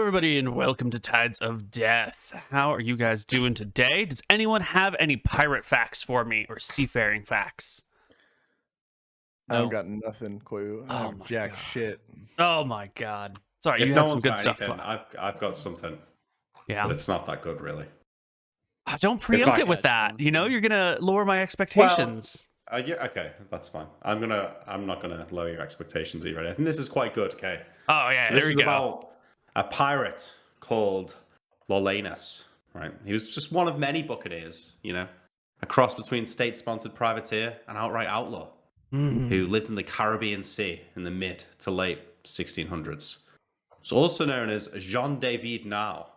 everybody, and welcome to Tides of Death. How are you guys doing today? Does anyone have any pirate facts for me, or seafaring facts? I don't got nothing, Koibu. I Oh have my jack God. shit. Oh my god. Sorry, If you no had some one's good got stuff. anything, I've got something, Yeah. but it's not that good, really. Don't preempt I it with got that. You know, you're gonna lower my expectations. Yeah, okay, that's fine. I'm not gonna lower your expectations either. I think this is quite good. Okay. Oh yeah, So there this we is go. about a pirate called Lolanus. Right. He was just one of many buccaneers. You know, a cross between state-sponsored privateer and outright outlaw, who lived in the Caribbean Sea in the mid to late 1600s. It's also known as Jean David Now.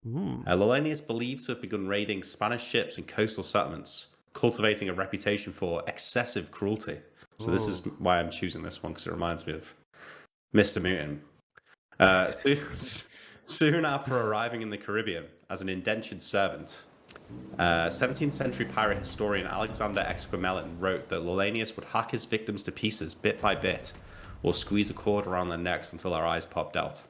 Lolanus believed to have begun raiding Spanish ships and coastal settlements, cultivating a reputation for excessive cruelty. So this is why I'm choosing this one, because it reminds me of MrMouton. Soon after arriving in the Caribbean as an indentured servant, 17th century pirate historian Alexander Exquemelin wrote that Lolanus would hack his victims to pieces bit by bit, or squeeze a cord around their necks until their eyes popped out.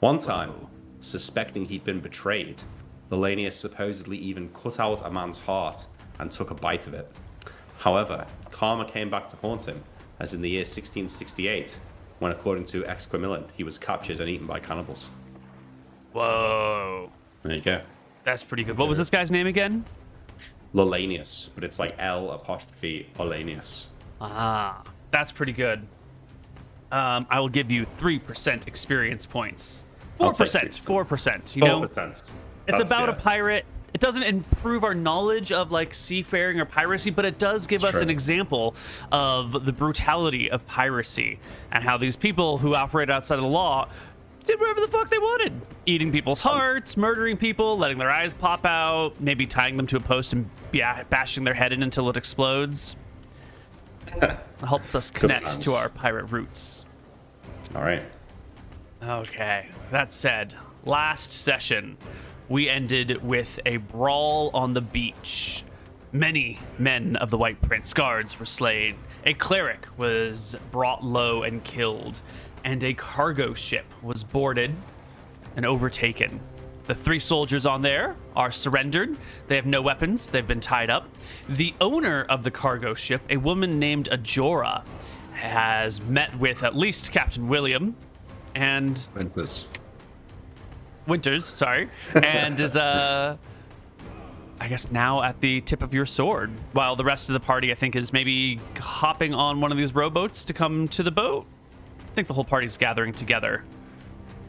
One time, suspecting he'd been betrayed, Lolanus supposedly even cut out a man's heart and took a bite of it. However, karma came back to haunt him, as in the year 1668, when, according to Exquemelin, he was captured and eaten by cannibals. Whoa. There you go. That's pretty good. What was this guy's name again? Lolanus, but it's like L''Olanius. Ah, that's pretty good. I will give you 3% experience points. 4%. 4%. You know, 4%. it's about a pirate. It doesn't improve our knowledge of like seafaring or piracy, but it does give us an example of the brutality of piracy and how these people who operate outside of the law did whatever the fuck they wanted. Eating people's hearts, murdering people, letting their eyes pop out, maybe tying them to a post and bashing their head in until it explodes. It helps us connect to our pirate roots. All right. Okay, that said, last session, we ended with a brawl on the beach. Many men of the White Prince guards were slain. A cleric was brought low and killed, and a cargo ship was boarded and overtaken. The 3 soldiers on there are surrendered. They have no weapons. They've been tied up. The owner of the cargo ship, a woman named Ajora, has met with at least Captain William and Winters, sorry, and is I guess now at the tip of your sword, while the rest of the party, I think, is maybe hopping on one of these rowboats to come to the boat. I think the whole party's gathering together.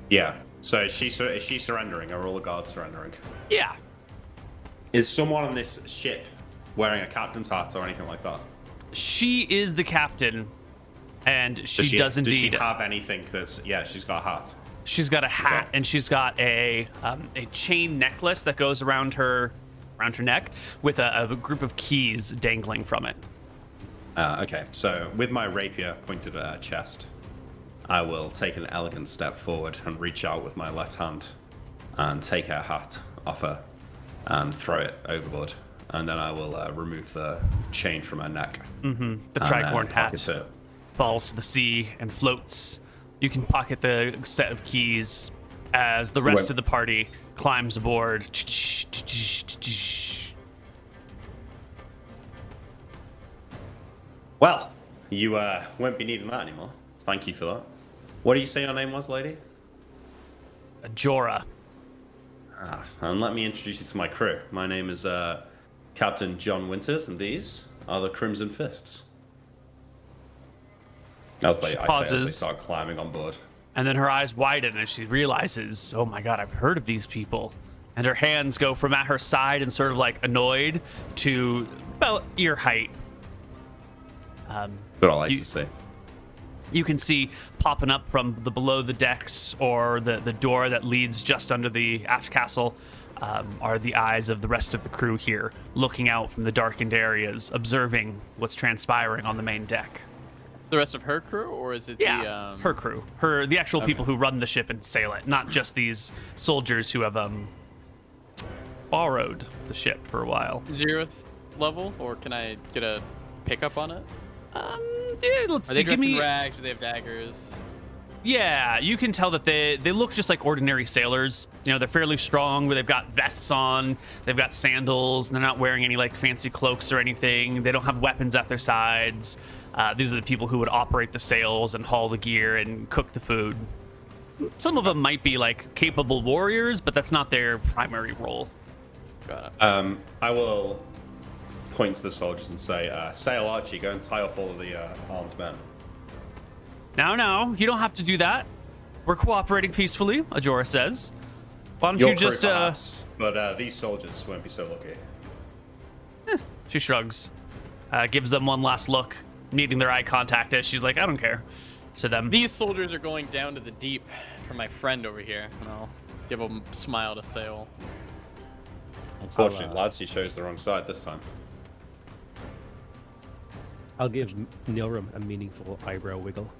Yeah. So is she surrendering? Are all the guards surrendering? Yeah. Is someone on this ship wearing a captain's hat or anything like that? She is the captain, and she does indeed. Does she have anything that's... Yeah, she's got a hat. She's got a hat, and she's got a chain necklace that goes around her neck with a group of keys dangling from it. Okay, so with my rapier pointed at her chest, I will take an elegant step forward and reach out with my left hand and take her hat off her and throw it overboard. And then I will remove the chain from her neck. The tricorn hat falls to the sea and floats. You can pocket the set of keys as the rest of the party climbs aboard. Well, you won't be needing that anymore. Thank you for that. What did you say your name was, lady? Ajora. And let me introduce you to my crew. My name is Captain John Winters, and these are the Crimson Fists. I say as they start climbing on board. And then her eyes widen as she realizes, oh my god, I've heard of these people. And her hands go from at her side and sort of like annoyed to about ear height. But I like to see. You can see popping up from the below the decks or the door that leads just under the aft castle are the eyes of the rest of the crew here, looking out from the darkened areas, observing what's transpiring on the main deck. The rest of her crew, or is it her crew, the actual people who run the ship and sail it, not just these soldiers who have borrowed the ship for a while. 0th level, or can I get a pickup on it? Yeah, let's Are see. they Give me rags? Do they have daggers? Yeah, you can tell that they look just like ordinary sailors. You know, they're fairly strong, but they've got vests on, they've got sandals, and they're not wearing any like fancy cloaks or anything. They don't have weapons at their sides. These are the people who would operate the sails and haul the gear and cook the food. Some of them might be like capable warriors, but that's not their primary role. Got it. I will point to the soldiers and say, Sail Archie, go and tie up all of the armed men. No, you don't have to do that. We're cooperating peacefully, Ajora says. Why don't Your you crew just, perhaps, but these soldiers won't be so lucky. She shrugs, gives them one last look, meeting their eye contact as she's like, I don't care, to them. These soldiers are going down to the deep for my friend over here, and I'll give him a smile to Sail. Unfortunately, lads, you chose the wrong side this time. I'll give Nilram a meaningful eyebrow wiggle.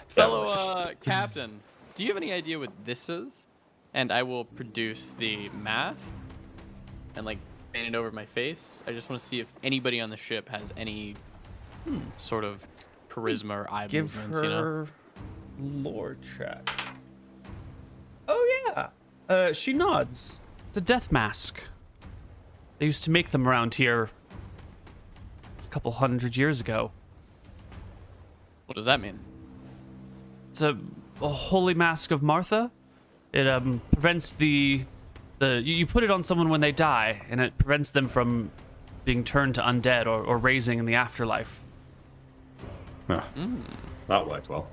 Fellow captain, do you have any idea what this is? And I will produce the mask and like paint it over my face. I just want to see if anybody on the ship has any sort of charisma or eye Give movements, her you know? lore check. Oh yeah, she nods. It's a death mask. They used to make them around here a couple 100 years ago. What does that mean? It's a holy mask of Martha. It prevents you put it on someone when they die, and it prevents them from being turned to undead or raising in the afterlife. Huh. That worked well.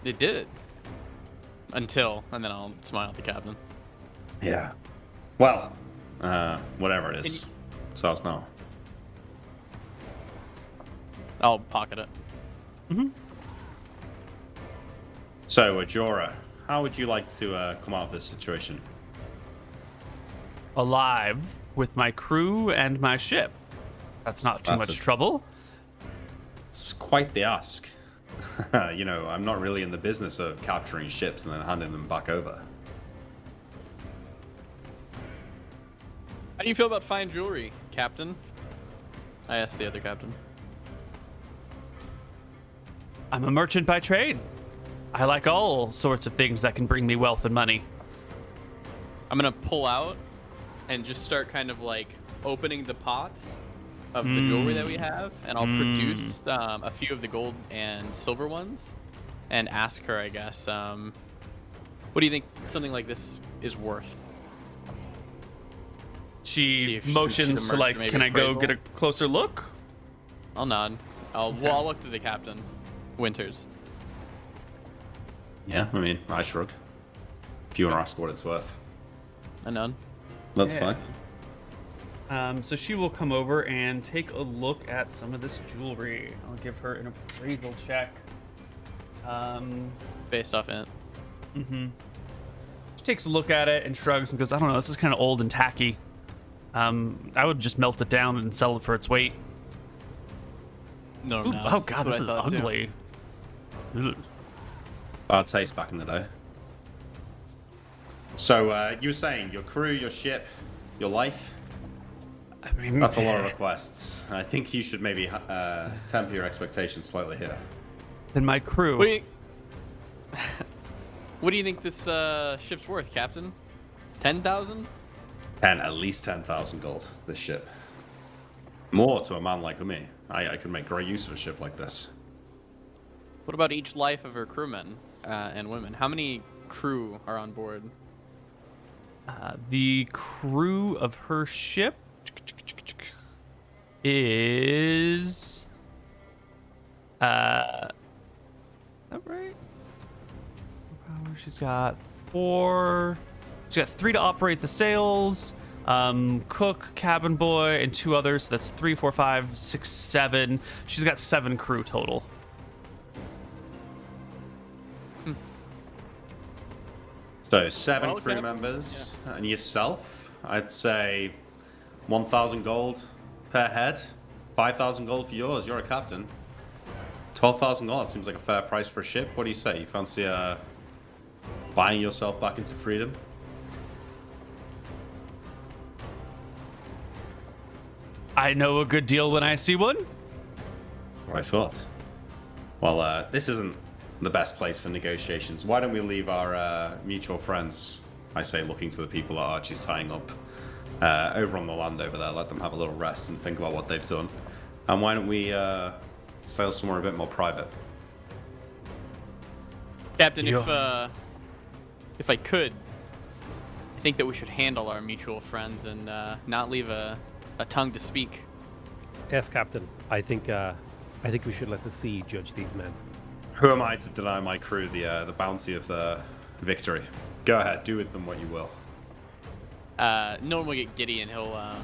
It did. And then I'll smile at the captain. Yeah. Well, whatever it is. So it's now. I'll pocket it. So, Ajora, how would you like to come out of this situation? Alive with my crew and my ship. That's not too That's much trouble. It's quite the ask. You know, I'm not really in the business of capturing ships and then handing them back over. How do you feel about fine jewelry, Captain? I asked the other captain. I'm a merchant by trade. I like all sorts of things that can bring me wealth and money. I'm gonna pull out and just start kind of like opening the pots of the jewelry that we have, and I'll produce a few of the gold and silver ones, and ask her, I guess, what do you think something like this is worth? See She if she's motions a to like, merchant, maybe can I go appraisal? get a closer look? I'll nod. I'll look to the captain, Winters. Yeah, I mean, I shrug. If you want to ask what it's worth, I nod. that's Yeah. fine. So she will come over and take a look at some of this jewelry. I'll give her an appraisal check. Based off it. She takes a look at it and shrugs and goes, I don't know, this is kind of old and tacky. I would just melt it down and sell it for its weight. No, Ooh, no. oh god, this is ugly. ugly. Ugh. Bad taste back in the day. So, you were saying your crew, your ship, your life? I mean, That's a lot of requests. I think you should maybe temper your expectations slightly here. Then my crew. What do you, what do you think this ship's worth, Captain? 10,000? And at least 10,000 gold, this ship. More to a man like me. I could make great use of a ship like this. What about each life of her crewmen and women? How many crew are on board? The crew of her ship is that right? She's got 4. She's got 3 to operate the sails, cook, cabin boy, and 2 others. So that's 3, 4, 5, 6, 7. She's got 7 crew total. So 7 Well, crew Cap- members and yourself, I'd say 1,000 gold per head, 5,000 gold for yours. You're a captain. 12,000 gold. That seems like a fair price for a ship. What do you say? You fancy buying yourself back into freedom? I know a good deal when I see one. what I thought. Well, this isn't the best place for negotiations. Why don't we leave our mutual friends, I say, looking to the people that Archie's tying up, over on the land over there. Let them have a little rest and think about what they've done. And why don't we sail somewhere a bit more private? Captain, if I could, I think that we should handle our mutual friends and not leave a tongue to speak. Yes, Captain. I think we should let the sea judge these men. Who am I to deny my crew the bounty of victory? Go ahead, do with them what you will. No one will get giddy and he'll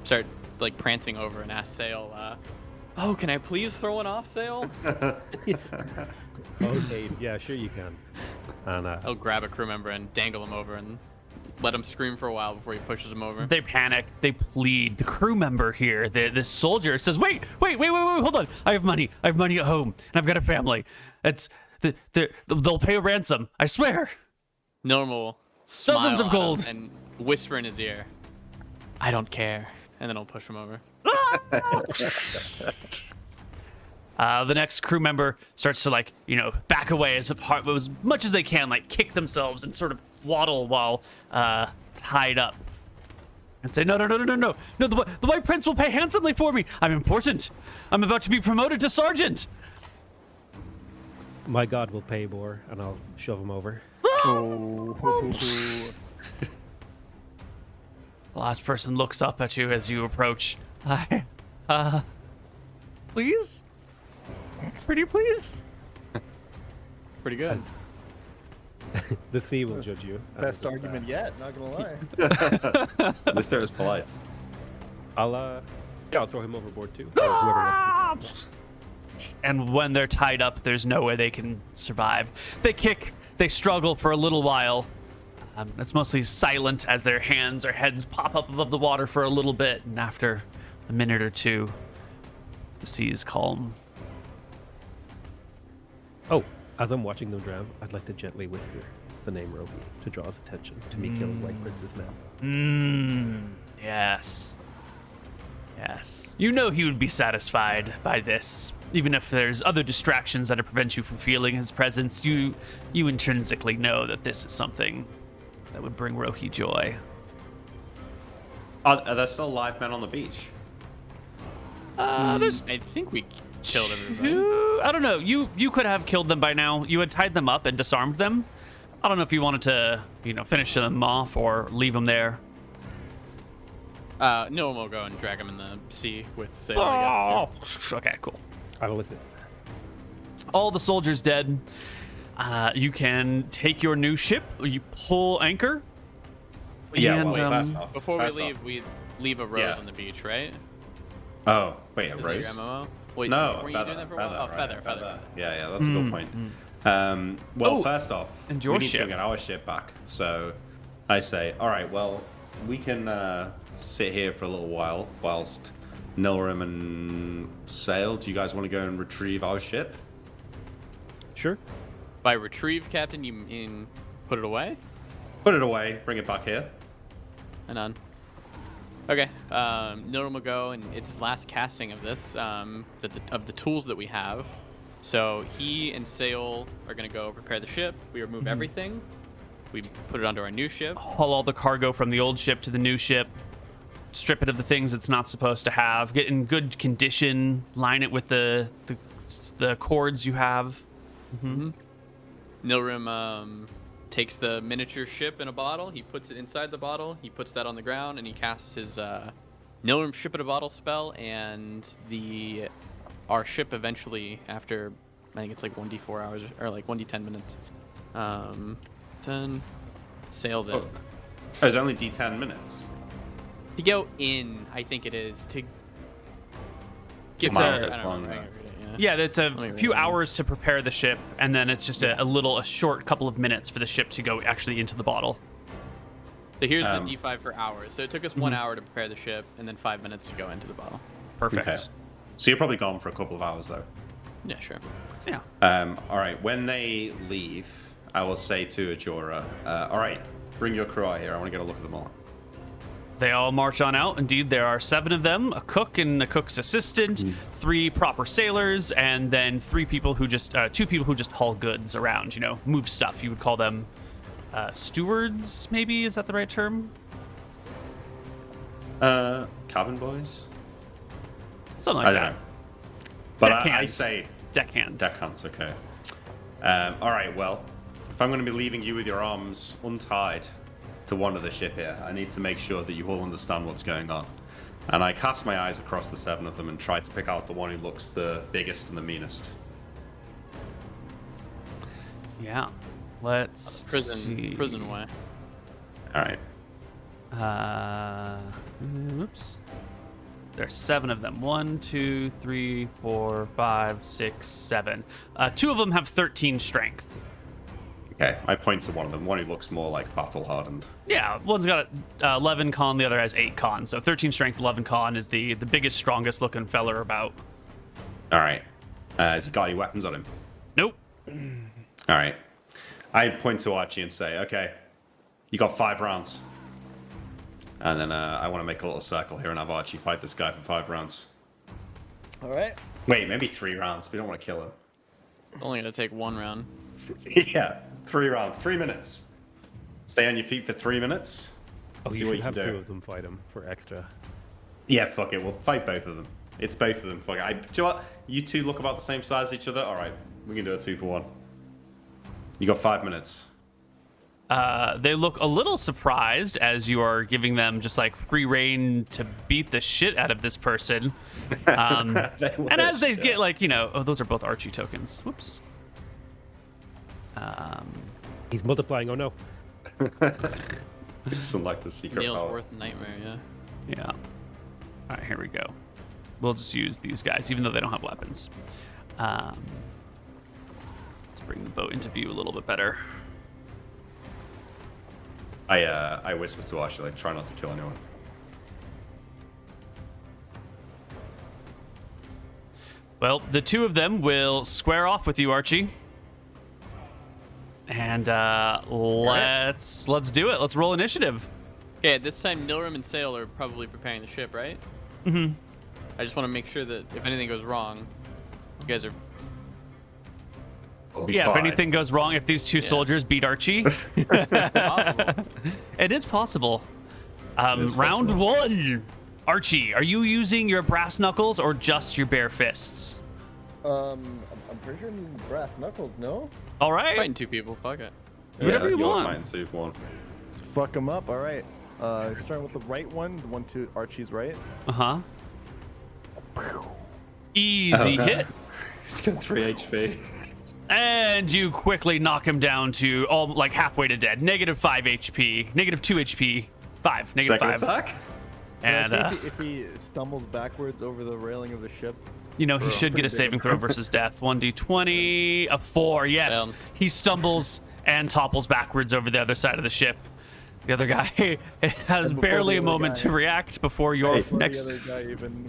start like prancing over and ask Sail, "Oh, can I please throw an off sail?" Okay, yeah, sure you can. And He'll grab a crew member and dangle him over and let him scream for a while before he pushes him over. They panic. They plead. The crew member here, this soldier, says, "Wait, hold on. I have money. I have money at home, and I've got a family. They'll pay a ransom. I swear." Normal. Dozens of gold. And whisper in his ear, "I don't care," and then I'll push him over. The next crew member starts to back away as much as they can, like kick themselves and sort of waddle while tied up, and say, "No! The White Prince will pay handsomely for me. I'm important. I'm about to be promoted to sergeant." my god will pay more, and I'll shove him over. The last person looks up at you as you approach. Please? Pretty please? Pretty good. The sea will judge you. Best argument yet, not gonna lie. Lister is polite. I'll throw him overboard too. Or whoever wants And when they're tied up, there's no way they can survive. They kick, they struggle for a little while. It's mostly silent as their hands or heads pop up above the water for a little bit, and after a minute or two, the sea is calm. Oh, as I'm watching them drown, I'd like to gently whisper the name Roby to draw his attention to me killing White Prince's men. Yes. Yes. You know he would be satisfied by this. Even if there's other distractions that prevent you from feeling his presence, you intrinsically know that this is something that would bring Rohi joy. Are there still live men on the beach? There's I think we killed everybody. I don't know. You could have killed them by now. You had tied them up and disarmed them. I don't know if you wanted to, finish them off or leave them there. No one will go and drag him in the sea with Sail, I guess. Okay, cool. I'll listen. All the soldiers dead. You can take your new ship. You pull anchor. Yeah, and, well, first off. Before we first leave, off- we leave a rose Yeah. on the beach, right? Oh, wait, a Is rose? that your MMO? Wait, No, were you feather, doing that for a feather, while? Oh, right, feather. Yeah, that's a good point. Well, first off, and your we need ship. to get our ship back. So I say, all right, well, we can sit here for a little while whilst Nilrim and Sail. Do you guys want to go and retrieve our ship? Sure. By retrieve, Captain, you mean put it away? Put it away, bring it back here. And on. Okay, Nilrim will go, and it's his last casting of this, of the tools that we have. So he and Sail are going to go prepare the ship. We remove everything. We put it onto our new ship. Haul all the cargo from the old ship to the new ship. Strip it of the things it's not supposed to have. Get in good condition. Line it with the cords you have. Nilrim takes the miniature ship in a bottle. He puts it inside the bottle. He puts that on the ground, and he casts his Nilrim ship in a bottle spell. And our ship eventually, after I think it's like 1d4 hours or like 1d10 minutes, 10 sails in. Oh, it's only D10 minutes. To go in, I think it is to get. It's I a- don't it's know, long, I though. can read it, yeah. Yeah, it's me a read few it. hours to prepare the ship, and then it's just a short couple of minutes for the ship to go actually into the bottle. So here's the D5 for hours. So it took us 1 hour to prepare the ship, and then 5 minutes to go into the bottle. Perfect. Okay. So you're probably gone for a couple of hours, though. Yeah, sure. Yeah. All right, when they leave, I will say to Ajora, all right, bring your crew out here. I want to get a look at them all. They all march on out. Indeed, there are 7 of them, a cook and a cook's assistant, 3 proper sailors, and then 2 people who just haul goods around, move stuff. You would call them stewards, maybe? Is that the right term? Cabin boys? Something like that. I don't know. But I Deckhands. say... Deckhands. Deckhands, okay. All right, well, if I'm going to be leaving you with your arms untied to one of the ship here, I need to make sure that you all understand what's going on. And I cast my eyes across the 7 of them and try to pick out the one who looks the biggest and the meanest. Yeah. Let's see. Prison way. All right. Oops. There's 7 of them. 1, 2, 3, 4, 5, 6, 7. 2 of them have 13 strength. Okay, I point to one of them, one who looks more like battle-hardened. Yeah, one's got 11 con, the other has 8 con. So 13 strength, 11 con is the biggest, strongest looking feller about. All right. Has he got any weapons on him? Nope. All right. I point to Archie and say, okay, you got 5 rounds. And then I want to make a little circle here and have Archie fight this guy for 5 rounds. All right. Wait, maybe 3 rounds. We don't want to kill him. It's only gonna take 1 round. Yeah, 3 rounds, 3 minutes. Stay on your feet for 3 minutes. Oh, See you what should you have can 2 do. of them fight him for extra. Yeah, fuck it. We'll fight both of them. It's both of them. Fuck it. Do you know what? You 2 look about the same size as each other. All right, we can do a 2 for 1. You got 5 minutes. They look a little surprised as you are giving them just like free reign to beat the shit out of this person. And as they get oh, those are both Archie tokens. Whoops. He's multiplying. Oh no. Select the secret Nail's power. worth nightmare, yeah. Yeah. All right, here we go. We'll just use these guys, even though they don't have weapons. Let's bring the boat into view a little bit better. I whisper to Archie, like, try not to kill anyone. Well, the 2 of them will square off with you, Archie. And let's do it. Let's roll initiative. Okay, at this time, Nilrim and Sail are probably preparing the ship, right? Mm-hmm. I just want to make sure that if anything goes wrong, you guys are... We'll be Yeah, if fine. anything goes wrong, if these 2 soldiers beat Archie, it is possible. is Round possible. 1. Archie, are you using your brass knuckles or just your bare fists? I'm pretty sure brass knuckles. No. All right. Fighting 2 people, fuck it. Whatever you you're want. fine, 2 for 1. Let's fuck them up. All right. Starting with the right one. The one to Archie's right. Uh-huh. Easy hit. He's got 3 HP. And you quickly knock him down to halfway to dead. -5 HP. -2 HP. 5. -5. Second attack? And Can I see if he stumbles backwards over the railing of the ship. he should get a saving throw versus death. 1d20, a 4. Yes, Down. he stumbles and topples backwards over the other side of the ship. The other guy has before barely the a other moment guy- to react before your Before next. the other guy even.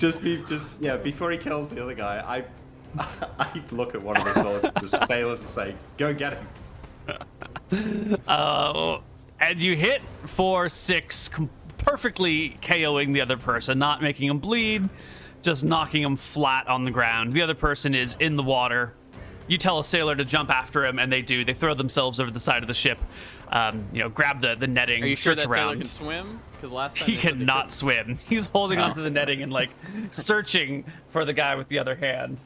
Before he kills the other guy, I look at one of the soldiers, the sailors, and say, "Go get him." And you hit for 6, perfectly KOing the other person, not making him bleed, just knocking him flat on the ground. The other person is in the water. You tell a sailor to jump after him, and they do. They throw themselves over the side of the ship, grab the netting, Are you sure search that sailor around. can swim? Because last time He they said they cannot swim. He's holding onto the netting and searching for the guy with the other hand.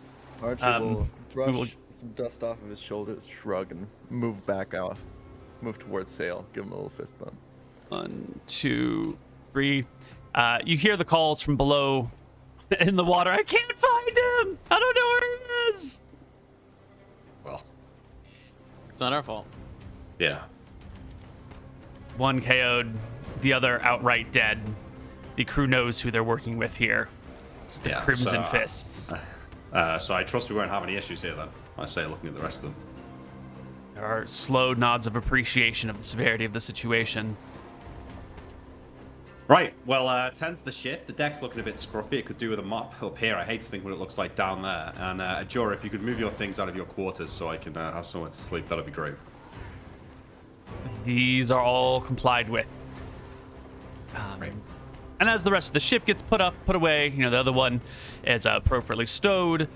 Archie will brush some dust off of his shoulders, shrug, and move back out. Move towards Sail. Give him a little fist bump. 1, 2, 3. You hear the calls from below in the water. I can't find him. I don't know where he is. Well, It's not our fault. yeah. 1 KO'd, the other outright dead. The crew knows who they're working with here. It's the Yeah, Crimson so, Fists. So I trust we won't have any issues here then. I say, looking at the rest of them. There are slow nods of appreciation of the severity of the situation. Right. Well, 10's the ship. The deck's looking a bit scruffy. It could do with a mop up here. I hate to think what it looks like down there. And Ajora, if you could move your things out of your quarters so I can have somewhere to sleep, that'd be great. These are all complied with. Right. And as the rest of the ship gets put away, the other one is appropriately stowed.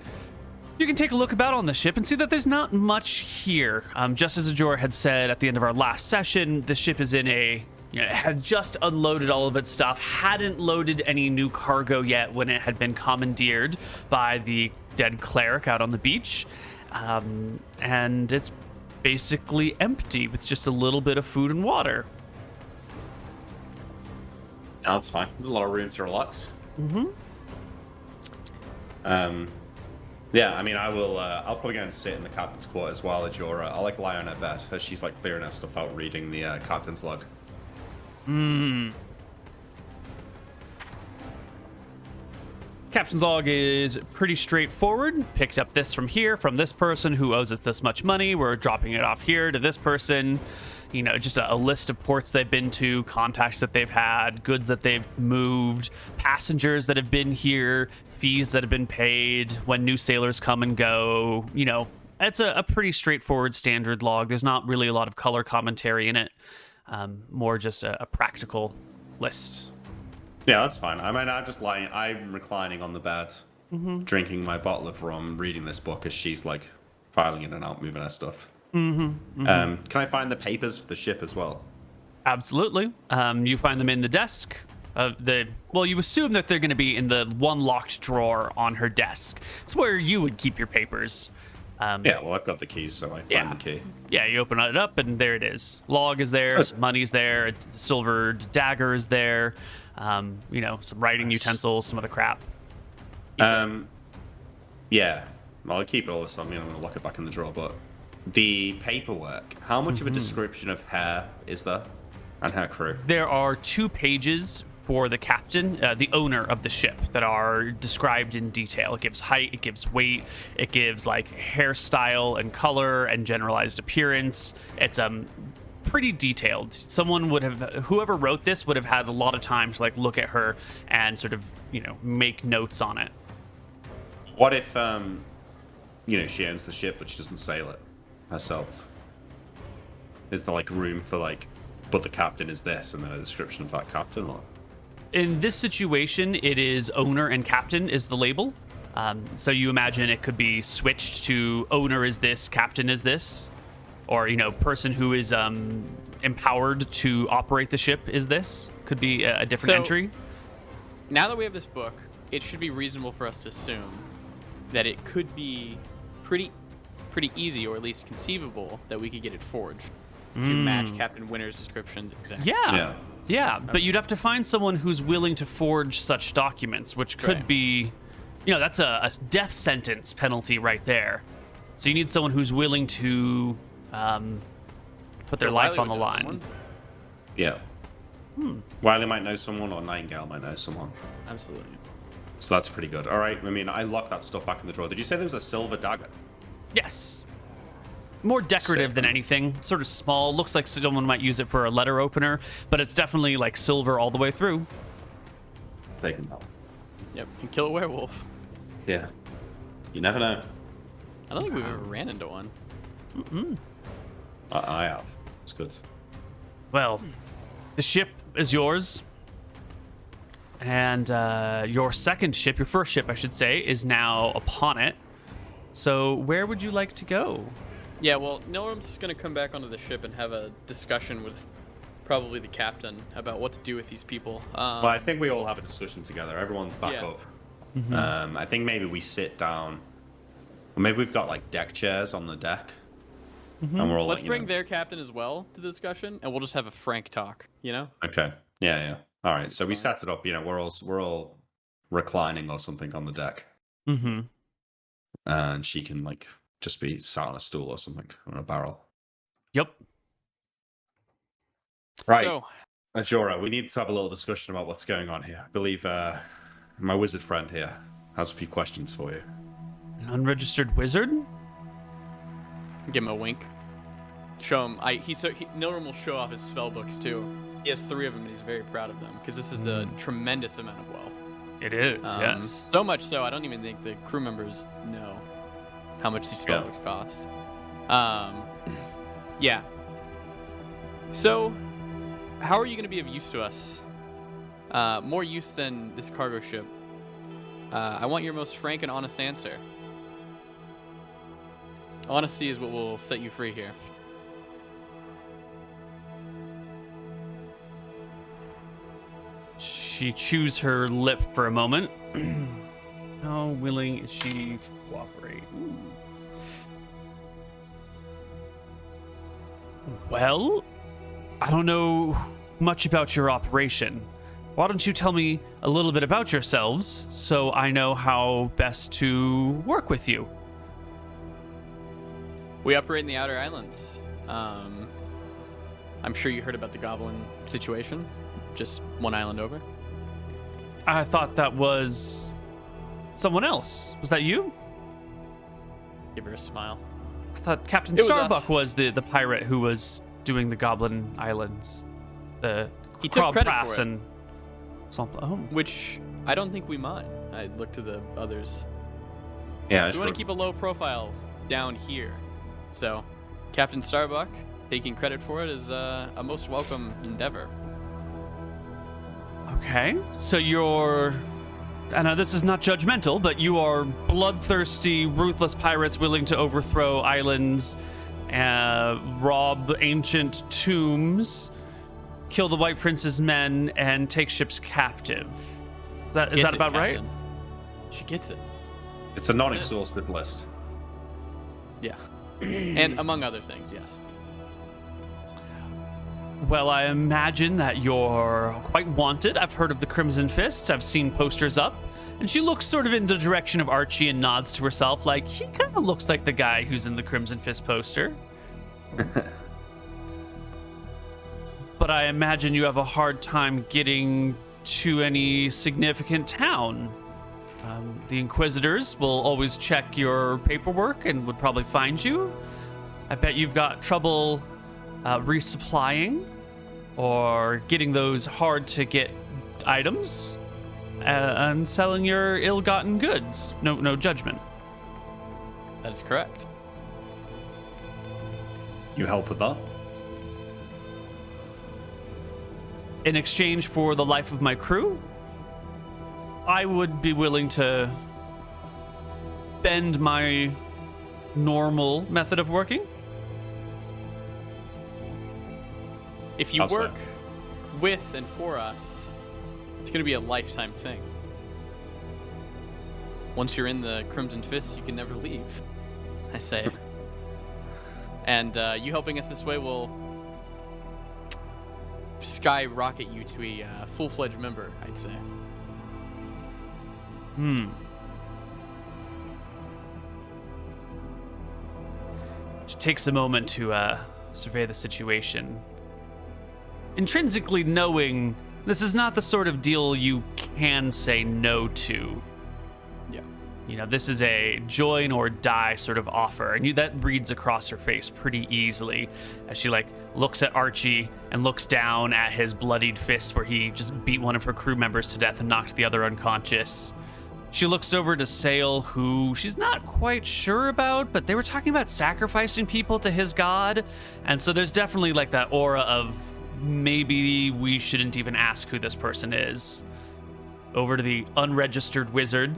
You can take a look about on the ship and see that there's not much here. Just as Ajora had said at the end of our last session, the ship is in it had just unloaded all of its stuff, hadn't loaded any new cargo yet when it had been commandeered by the dead cleric out on the beach. And it's basically empty with just a little bit of food and water. No, that's fine. There's a lot of room to relax. Yeah, I mean, I'll probably go and sit in the captain's quarters while Ajora, I'll lie on her bed as she's clearing her stuff out, reading the captain's log. Captain's log is pretty straightforward. Picked up this from here, from this person who owes us this much money. We're dropping it off here to this person. Just a list of ports they've been to, contacts that they've had, goods that they've moved, passengers that have been here, fees that have been paid, when new sailors come and go. It's a pretty straightforward standard log. There's not really a lot of color commentary in it. More just a practical list. Yeah, that's fine. I mean, I'm reclining on the bed, drinking my bottle of rum, reading this book as she's filing in and out, moving her stuff. Can I find the papers for the ship as well? Absolutely. You find them in the desk. You assume that they're going to be in the one locked drawer on her desk. It's where you would keep your papers. I've got the keys, so I find the key. Yeah, you open it up, and there it is. Log is there, some money's there, a silver dagger is there, some writing utensils, some other crap. Yeah. Well, I'll keep it all this time. I'm going to lock it back in the drawer, but the paperwork, how much of a description of her is there and her crew? There are 2 pages for the captain, the owner of the ship, that are described in detail. It gives height, it gives weight, it gives hairstyle and color and generalized appearance. It's pretty detailed. Whoever wrote this would have had a lot of time to look at her and sort of make notes on it. What if she owns the ship but she doesn't sail it herself? Is there room for but the captain is this, and then a description of that captain? Or in this situation, it is owner and captain is the label. So you imagine it could be switched to owner is this, captain is this, or person who is empowered to operate the ship is this. Could be a different entry. Now that we have this book, it should be reasonable for us to assume that it could be pretty easy, or at least conceivable, that we could get it forged to match Captain Winter's descriptions exactly. Yeah, but you'd have to find someone who's willing to forge such documents, which could be, that's a death sentence penalty right there. So you need someone who's willing to put their life on the line. Yeah. Wiley might know someone, or Nightingale might know someone. Absolutely. So that's pretty good. All right. I mean, I locked that stuff back in the drawer. Did you say there was a silver dagger? Yes. More decorative than anything. Sort of small. Looks like someone might use it for a letter opener, but it's definitely silver all the way through. Taking that. Yep. Can kill a werewolf. Yeah. You never know. I don't think we've ever ran into one. I have. It's good. Well, the ship is yours. And your second ship, your first ship, I should say, is now upon it. So where would you like to go? Yeah, well, Nilram's going to come back onto the ship and have a discussion with probably the captain about what to do with these people. Well, I think we all have a discussion together. Everyone's back up. I think maybe we sit down. Or maybe we've got deck chairs on the deck. And we're all Let's bring their captain as well to the discussion, and we'll just have a frank talk, Okay. Yeah. All right. So we set it up, we're all reclining or something on the deck. And she can just be sat on a stool or something, on a barrel. Yep. Right. So, Ajora, we need to have a little discussion about what's going on here. I believe my wizard friend here has a few questions for you. An unregistered wizard? give him a wink. Show him. Nilram will show off his spell books too. He has 3 of them, and he's very proud of them because this is a tremendous amount of wealth. It is, yes. So much so, I don't even think the crew members know how much these spellbooks cost. Yeah. So, how are you going to be of use to us? more use than this cargo ship. I want your most frank and honest answer. Honesty is what will set you free here. She chews her lip for a moment. How willing is she to cooperate? Ooh. Well, I don't know much about your operation. Why don't you tell me a little bit about yourselves so I know how best to work with you? We operate in the Outer Islands. I'm sure you heard about the goblin situation. Just one island over. I thought that was someone else. Was that you? Give her a smile. I thought Captain It was Starbuck us. was the pirate who was doing the Goblin Islands. The He took Crab credit Brass for it. and something. Oh. Which I don't think we mind. I look to the others. Yeah, We want to keep a low profile down here. So, Captain Starbuck taking credit for it is a most welcome endeavor. Okay, so you're. I know this is not judgmental, but you are bloodthirsty, ruthless pirates willing to overthrow islands, rob ancient tombs, kill the White Prince's men, and take ships captive. Is that Gets it, about right? Captain. She gets it. It's a non-exhausted list. Yeah. And among other things, yes. Well, I imagine that you're quite wanted. I've heard of the Crimson Fists. I've seen posters up. And she looks sort of in the direction of Archie and nods to herself like, he kind of looks like the guy who's in the Crimson Fist poster. But I imagine you have a hard time getting to any significant town. The Inquisitors will always check your paperwork and would probably find you. I bet you've got trouble resupplying or getting those hard-to-get items and selling your ill-gotten goods. No judgment. That is correct. You help with that? In exchange for the life of my crew, I would be willing to bend my normal method of working. If you How so? work with and for us, it's going to be a lifetime thing. Once you're in the Crimson Fist, you can never leave, I say. And you helping us this way will skyrocket you to a full-fledged member, I'd say. She takes a moment to survey the situation. Intrinsically knowing this is not the sort of deal you can say no to. Yeah. You know, this is a join or die sort of offer, and that reads across her face pretty easily as she looks at Archie and looks down at his bloodied fist where he just beat one of her crew members to death and knocked the other unconscious. She looks over to Sale, who she's not quite sure about, but they were talking about sacrificing people to his god, and so there's definitely that aura of maybe we shouldn't even ask who this person is. Over to the unregistered wizard,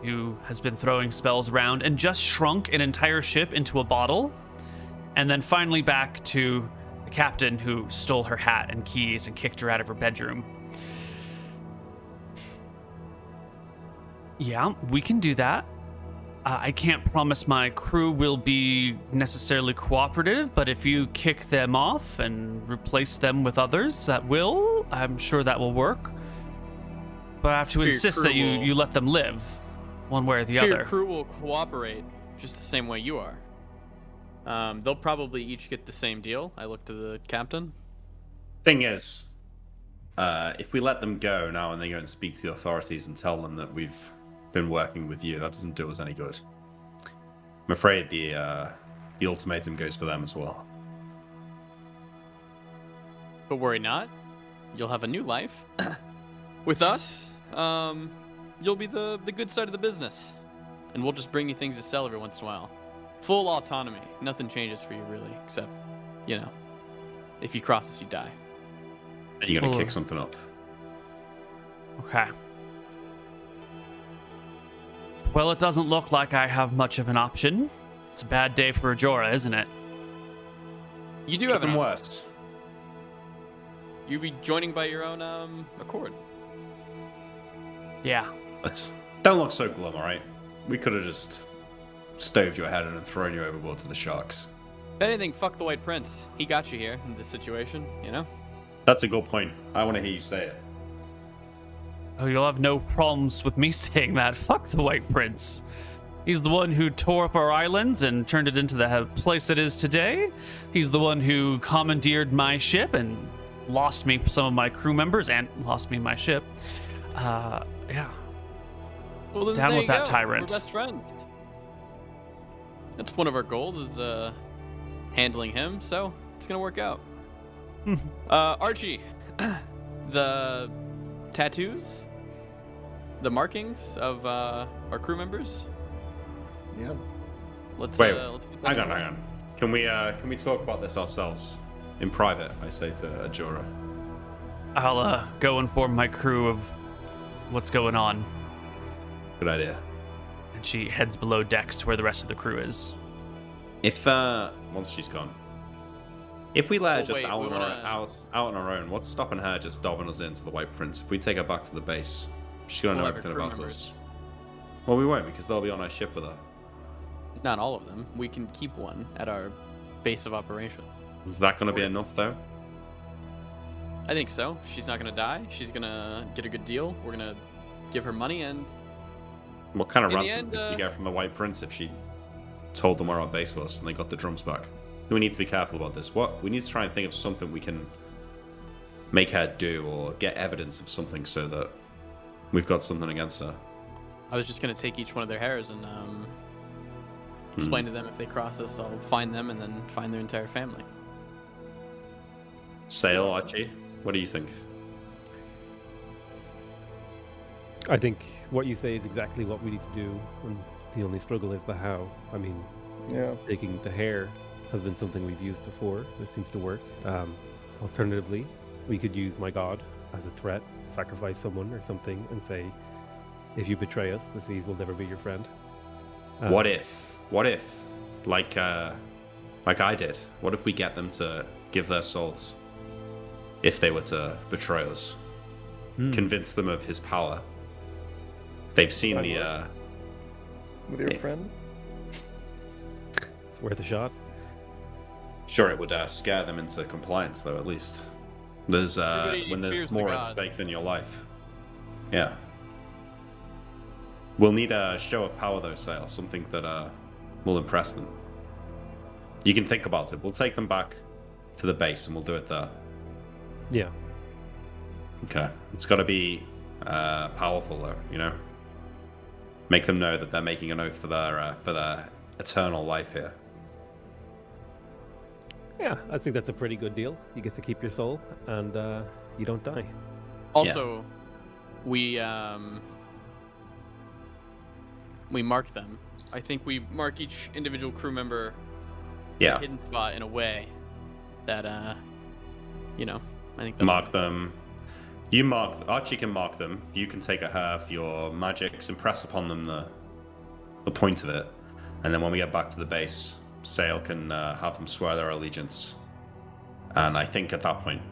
who has been throwing spells around and just shrunk an entire ship into a bottle. And then finally back to the captain, who stole her hat and keys and kicked her out of her bedroom. Yeah, we can do that. I can't promise my crew will be necessarily cooperative, but if you kick them off and replace them with others that will, I'm sure that will work. But I have to Your insist crew that will- you let them live, one way or the Sure, other. your crew will cooperate just the same way you are. They'll probably each get the same deal. I look to the captain. Thing is, if we let them go now and they go and speak to the authorities and tell them that we've been working with you, that doesn't do us any good. I'm afraid the ultimatum goes for them as well. But worry not. You'll have a new life. With us, you'll be the good side of the business. And we'll just bring you things to sell every once in a while. Full autonomy. Nothing changes for you, really, except, if you cross us, you die. And you're going to Cool. kick something up. Okay. Well, it doesn't look like I have much of an option. It's a bad day for Ajora, isn't it? You do have Even an worse. You'd be joining by your own accord. Yeah. Don't look so glum, alright? We could have just stoved your head in and thrown you overboard to the sharks. If anything, fuck the White Prince. He got you here in this situation, you know? That's a good point. I want to hear you say it. Oh, you'll have no problems with me saying that. Fuck the White Prince. He's the one who tore up our islands and turned it into the place it is today. He's the one who commandeered my ship and lost me some of my crew members and lost me my ship. Yeah. Well, then Down there with you that go. tyrant. We're best friends. That's one of our goals is handling him, so it's gonna work out. Archie, the tattoos, the markings of our crew members. Yeah. Let's Wait, let's get that hang on, going. hang on. Can we talk about this ourselves? In private, I say to Ajora. I'll go inform my crew of what's going on. Good idea. And she heads below decks to where the rest of the crew is. If, once she's gone. If we let her Well, just wait, out we on, wanna- out on her own, what's stopping her just dobbing us into the White Prince? If we take her back to the base, she's gonna We'll know have her everything crew about members. us. Well, we won't, because they'll be on our ship with her. Not all of them. We can keep one at our base of operation. Is that gonna be enough, though? I think so. She's not gonna die. She's gonna get a good deal. We're gonna give her money, and What kind of In the ransom end, did you get from the White Prince if she told them where our base was and they got the drums back? We need to be careful about this. We need to try and think of something we can make her do or get evidence of something so that we've got something against her. I was just gonna take each one of their hairs and explain to them if they cross us, I'll find them and then find their entire family. Sail, Archie, what do you think? I think what you say is exactly what we need to do, and the only struggle is the how. I mean, Yeah. taking the hair has been something we've used before. It seems to work. Alternatively, we could use my god as a threat, sacrifice someone or something, and say, if you betray us, the seas will never be your friend. What if, like I did, what if we get them to give their souls if they were to betray us? Convince them of his power. They've seen the, With your friend? It's worth a shot. Sure, it would scare them into compliance, though, at least. There's, Everybody when there's fears the more at gods. stake than your life. Yeah. We'll need a show of power, though, Sale. Something that will impress them. You can think about it. We'll take them back to the base and we'll do it there. Yeah. Okay. It's got to be powerful, though, you know? Make them know that they're making an oath for their eternal life here. Yeah, I think that's a pretty good deal. You get to keep your soul, and you don't die. Also, we mark them. I think we mark each individual crew member Yeah. a hidden spot in a way that you know, I think that Mark them. Archie can mark them. You can take a hair for your magics, impress upon them the point of it, and then when we get back to the base, Sail can have them swear their allegiance. And I think at that point,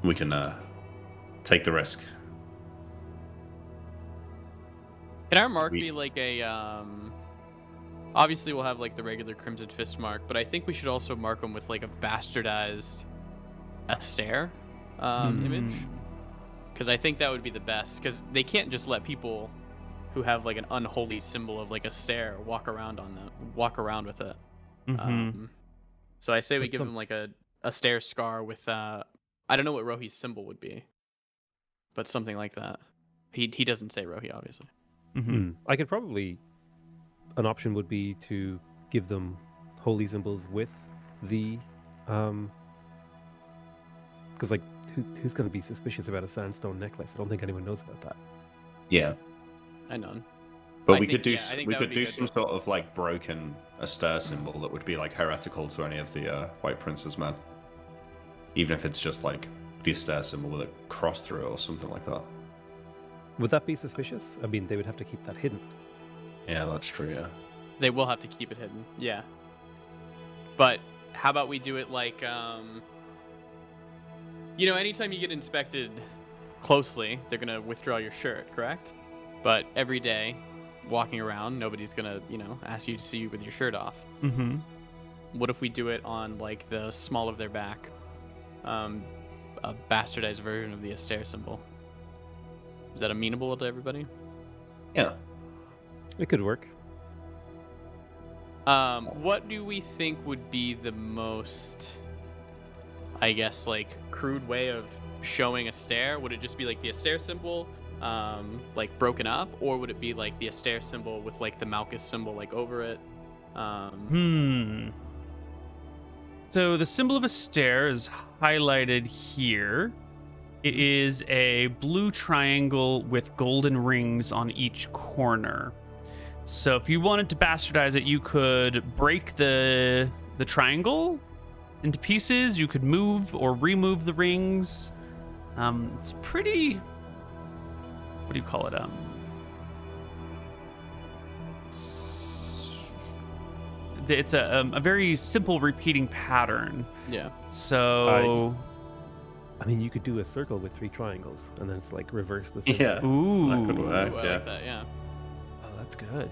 we can take the risk. Can our mark We- be like a obviously we'll have like the regular Crimson Fist mark, but I think we should also mark them with like a bastardized Astaire image. Because I think that would be the best. Because they can't just let people who have like an unholy symbol of like a stare walk around with it. So I say we That's give some- them like a stare scar with I don't know what Rohi's symbol would be, but something like that. He doesn't say Rohi, obviously. I could probably... An option would be to give them holy symbols with the... Because, like, who's going to be suspicious about a sandstone necklace? I don't think anyone knows about that. Yeah. I know. But I we think- could do yeah, I think we that could would be do good. some sort of like broken Astaire symbol that would be like heretical to any of the White Prince's men. Even if it's just like the Astaire symbol with a cross through it or something like that. Would that be suspicious? I mean, they would have to keep that hidden. Yeah, that's true. Yeah. They will have to keep it hidden. Yeah. But how about we do it like, anytime you get inspected closely, they're going to withdraw your shirt, correct? But every day, walking around, nobody's going to, ask you to see you with your shirt off. Mm-hmm. What if we do it on, like, the small of their back? A bastardized version of the Astaire symbol. Is that amenable to everybody? Yeah. It could work. What do we think would be the most, I guess, like, crude way of showing Astaire? Would it just be like the Astaire symbol, like broken up, or would it be like the Astaire symbol with like the Malchus symbol like over it? So the symbol of Astaire is highlighted here. It is a blue triangle with golden rings on each corner. So if you wanted to bastardize it, you could break the triangle into pieces. You could move or remove the rings. It's pretty... What do you call it? It's a very simple repeating pattern. Yeah. So... I mean, you could do a circle with 3 triangles, and then it's like reverse the circle. Yeah. Ooh. That could Ooh, work. I Yeah. like that, yeah. Oh, that's good.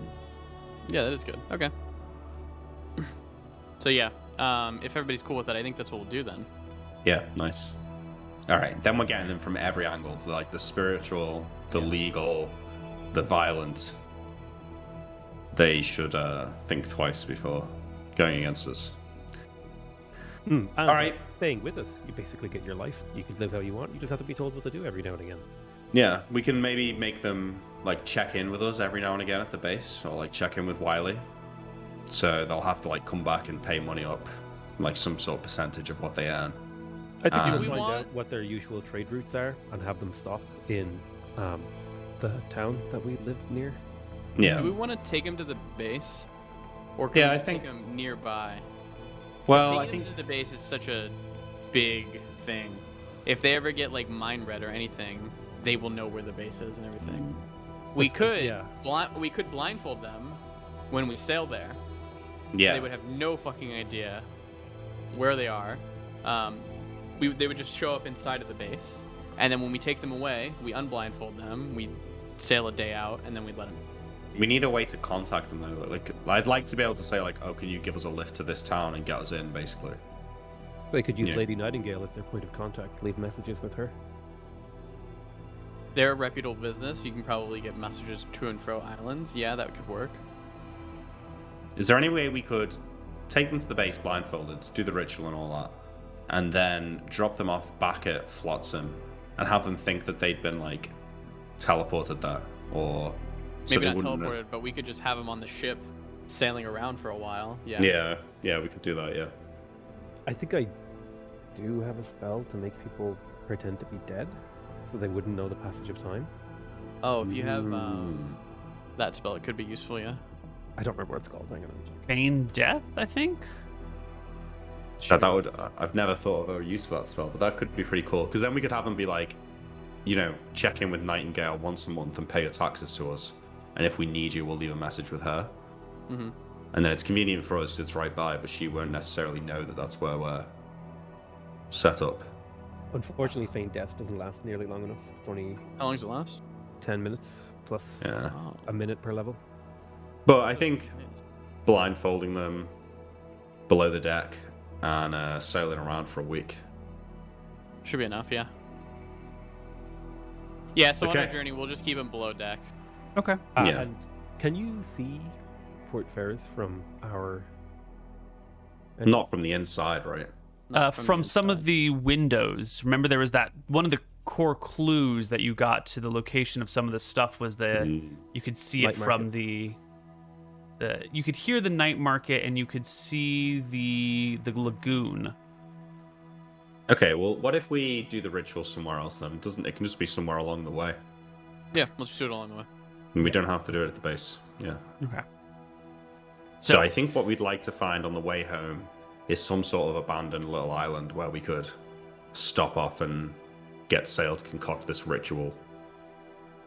Yeah, that is good. Okay. So yeah, if everybody's cool with that, I think that's what we'll do then. Yeah. Nice. All right. Then we're getting them from every angle, like the spiritual, the legal, the violent. They should think twice before going against us. And All right. staying with us, you basically get your life. You can live how you want. You just have to be told what to do every now and again. Yeah, we can maybe make them like check in with us every now and again at the base, or like check in with Wiley. So they'll have to like come back and pay money up, like some sort of percentage of what they earn. I think We you can find want- out what their usual trade routes are and have them stop in the town that we live near. Yeah. Do we want to take him to the base, or can Yeah, we I just think- take him nearby? Well, I Taking think him to the base is such a big thing. If they ever get like mind read or anything, they will know where the base is and everything. We could yeah. we could blindfold them when we sail there. yeah. They would have no fucking idea where they are. They would just show up inside of the base, and then when we take them away, we unblindfold them. We sail a day out, and then we let them. We need a way to contact them though. Like, I'd like to be able to say like, "Oh, can you give us a lift to this town and get us in?" Basically. They could use Yeah. Lady Nightingale as their point of contact, leave messages with her. They're a reputable business. You can probably get messages to and fro islands. Yeah, that could work. Is there any way we could take them to the base blindfolded, do the ritual and all that, and then drop them off back at Flotsam and have them think that they'd been like teleported there, or so Maybe they not wouldn't know? teleported, but we could just have them on the ship, sailing around for a while. Yeah. Yeah, we could do that. Yeah. I think I do have a spell to make people pretend to be dead, so they wouldn't know the passage of time. Oh, if you have that spell, it could be useful. Yeah. I don't remember what it's called. Hang on, let me check. Feign death, I think? That would. I've never thought of a use for that spell, but that could be pretty cool. Because then we could have them be like, check in with Nightingale once a month and pay your taxes to us, and if we need you, we'll leave a message with her. Mm-hmm. And then it's convenient for us; it's right by, but she won't necessarily know that that's where we're set up. Unfortunately, feign death doesn't last nearly long enough. It's only How long does it last? 10 minutes plus Yeah. Oh. a minute per level. But I think blindfolding them below the deck and sailing around for a week. Should be enough. Yeah. Yeah. So on Okay. our journey, we'll just keep them below deck. Okay. Yeah. And can you see Port Ferris from our... Not from the inside, right? Not From the some of inside. the windows. Remember, there was that one of the core clues that you got to the location of some of the stuff was the you could see Night it from market. the you could hear the night market and you could see the lagoon. Okay, well, what if we do the ritual somewhere else then? It can just be somewhere along the way. Yeah, let's just do it along the way. And we don't have to do it at the base. Yeah. Okay. So I think what we'd like to find on the way home is some sort of abandoned little island where we could stop off and get sail to concoct this ritual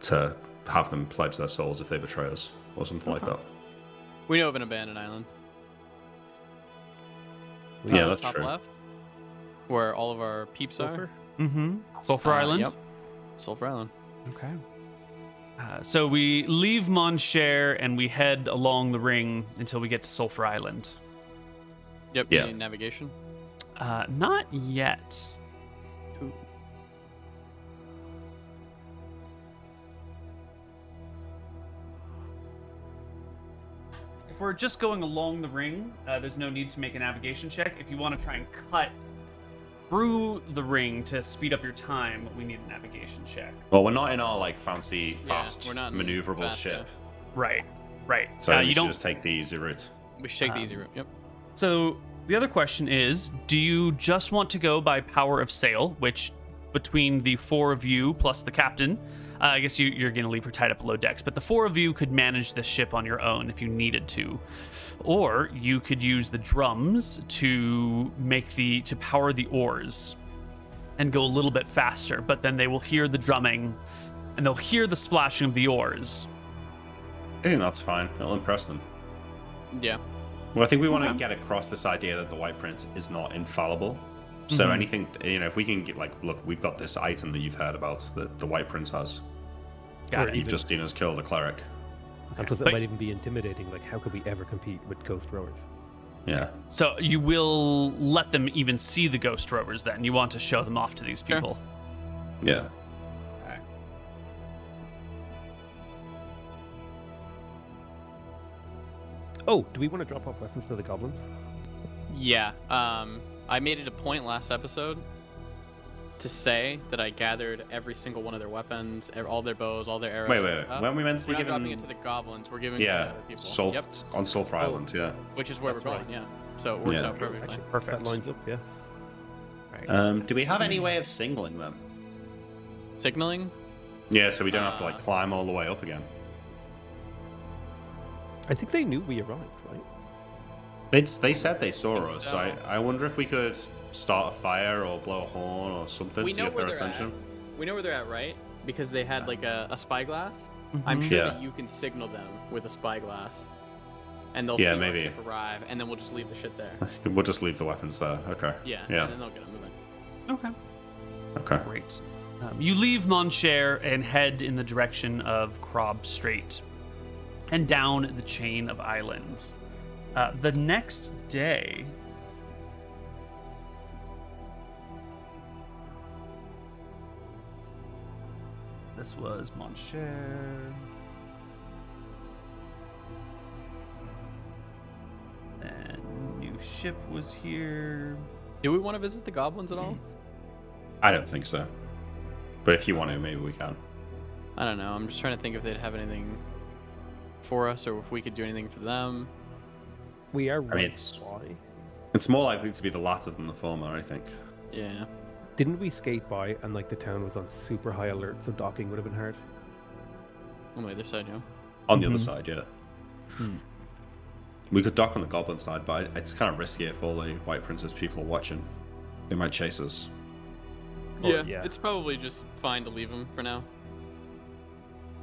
to have them pledge their souls if they betray us, or something like that. We know of an abandoned island. Yeah, that's top true. left, where all of our peeps Sulfur? are. Mm-hmm. Sulfur Island? Yep. Sulfur Island. Okay. So we leave Monshare and we head along the ring until we get to Sulfur Island. Yep. Yeah. You need navigation. Not yet. Cool. If we're just going along the ring, there's no need to make a navigation check. If you want to try and cut through the ring to speed up your time, we need a navigation check. Well, we're not in our like fancy, fast, we're not in maneuverable fast, ship. Right. So you you don't. should just take the easy route. We should take the easy route. Yep. So the other question is, do you just want to go by power of sail, which between the four of you plus the captain, I guess you're going to leave her tied up below decks, but the four of you could manage this ship on your own if you needed to. Or you could use the drums to power the oars and go a little bit faster, but then they will hear the drumming and they'll hear the splashing of the oars. I think that's fine. It'll impress them. Yeah. Well, I think we want to get across this idea that the White Prince is not infallible. So anything, if we can get look, we've got this item that you've heard about that the White Prince has. Got it. You've just seen us kill the cleric. And plus, it But- might even be intimidating. Like, how could we ever compete with ghost rowers? Yeah. So you will let them even see the ghost rovers then? You want to show them off to these Sure. people? Yeah. Oh, do we want to drop off weapons to the goblins? Yeah. I made it a point last episode to say that I gathered every single one of their weapons, all their bows, all their arrows. Wait, and wait. stuff. When we meant to We're be not dropping given, it to the goblins. We're giving it to yeah, the other people. Yep. on Sulfur Island, yeah. Which is where That's we're going. right. Yeah. So it works Yeah. out perfectly. Actually, Perfect. that lines up, yeah. Right. Do we have any way of signaling them? Signaling. Yeah, so we don't have to climb all the way up again. I think they knew we arrived, right? They said they saw think us. so. So I wonder if we could start a fire or blow a horn or something We to know get where their they're attention. at. We know where they're at, right? Because they had like a spyglass. I'm Mhm. sure Yeah. that you can signal them with a spyglass, and they'll Yeah, see maybe. our ship arrive, and then we'll just leave the shit there. We'll just leave the weapons there. Okay. Yeah. Yeah. And then they'll get them moving. Okay. Okay. Great. You leave Monshare and head in the direction of Krob Strait and down the chain of islands. The next day, this was Monshare. Then new ship was here. Do we want to visit the goblins at all? I don't think so. But if you want to, maybe we can. I don't know. I'm just trying to think if they'd have anything for us, or if we could do anything for them. We are mean, right it's- by. It's more likely to be the latter than the former, I think. Yeah. Didn't we skate by and like the town was on super high alert, so docking would have been hard? On the other side, yeah. On the other Mhm. side, yeah. We could dock on the goblin side, but it's kind of risky if all the White Princess people are watching. They might chase us. Yeah. It's probably just fine to leave them for now.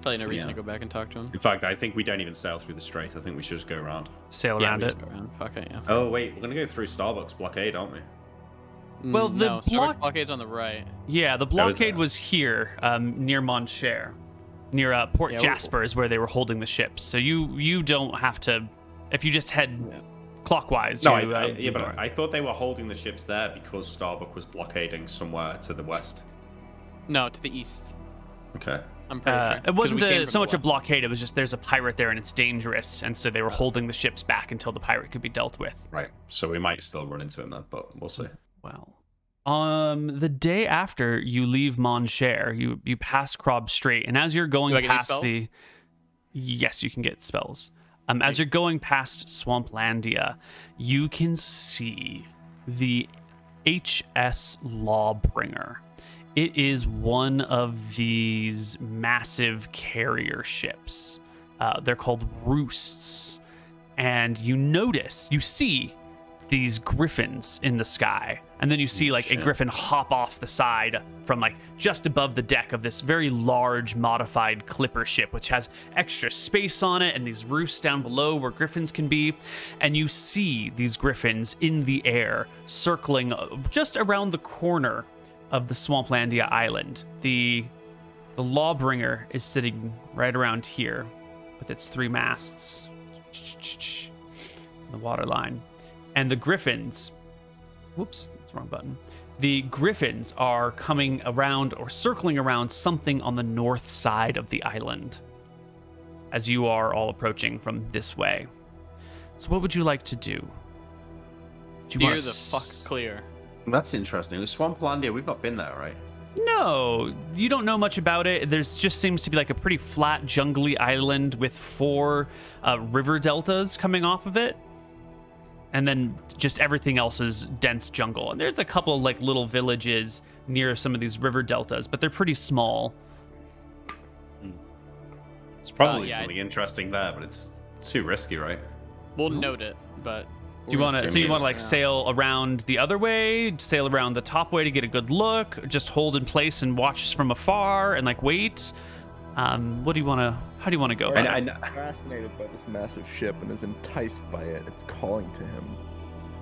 Probably no reason Yeah. to go back and talk to them. In fact, I think we don't even sail through the strait. I think we should just go around. Sail Yeah, around we it. just go around. Fuck it, yeah. Oh, wait, we're going to go through Starbucks blockade, aren't we? Well, the no, Starbucks block- blockade's on the right. Yeah, the was blockade there. was here, near Monshare, near Port Yeah, Jasper is where they were holding the ships. So you don't have to, if you just head Yeah. clockwise. No, you, yeah, but ignore it. I thought they were holding the ships there because Starbuck was blockading somewhere to the west. No, to the east. Okay. I'm pretty sure. It 'Cause wasn't we came so from much the a blockade. It was just there's a pirate there and it's dangerous, and so they were holding the ships back until the pirate could be dealt with. Right. So we might still run into him then, but we'll see. Well, the day after you leave Monshare, you pass Krob Strait, and as you're going Do I get any past spells? the, yes, you can get spells. As you're going past Swamplandia, you can see the HS Lawbringer. It is one of these massive carrier ships. They're called roosts, and you see these griffins in the sky. And then you see like a shit. griffin hop off the side from like just above the deck of this very large modified clipper ship, which has extra space on it and these roofs down below where griffins can be. And you see these griffins in the air circling just around the corner of the Swamplandia island. The Lawbringer is sitting right around here with its 3 masts. The water line. And the griffins, whoops, that's the wrong button. The griffins are coming around or circling around something on the north side of the island as you are all approaching from this way. So what would you like to do? Do you Steer wanna the fuck clear. That's interesting. Swamplandia, we've not been there, right? No, you don't know much about it. There's just seems to be like a pretty flat, jungly island with 4 river deltas coming off of it. And then just everything else is dense jungle. And there's a couple of like little villages near some of these river deltas, but they're pretty small. It's probably yeah, something interesting there, but it's too risky, right? We'll note it, but Do you want to? So you want to like Yeah. sail around the other way, sail around the top way to get a good look, just hold in place and watch from afar and like wait. What do you want to? How do you want to go? about it? I'm fascinated by this massive ship and is enticed by it. It's calling to him.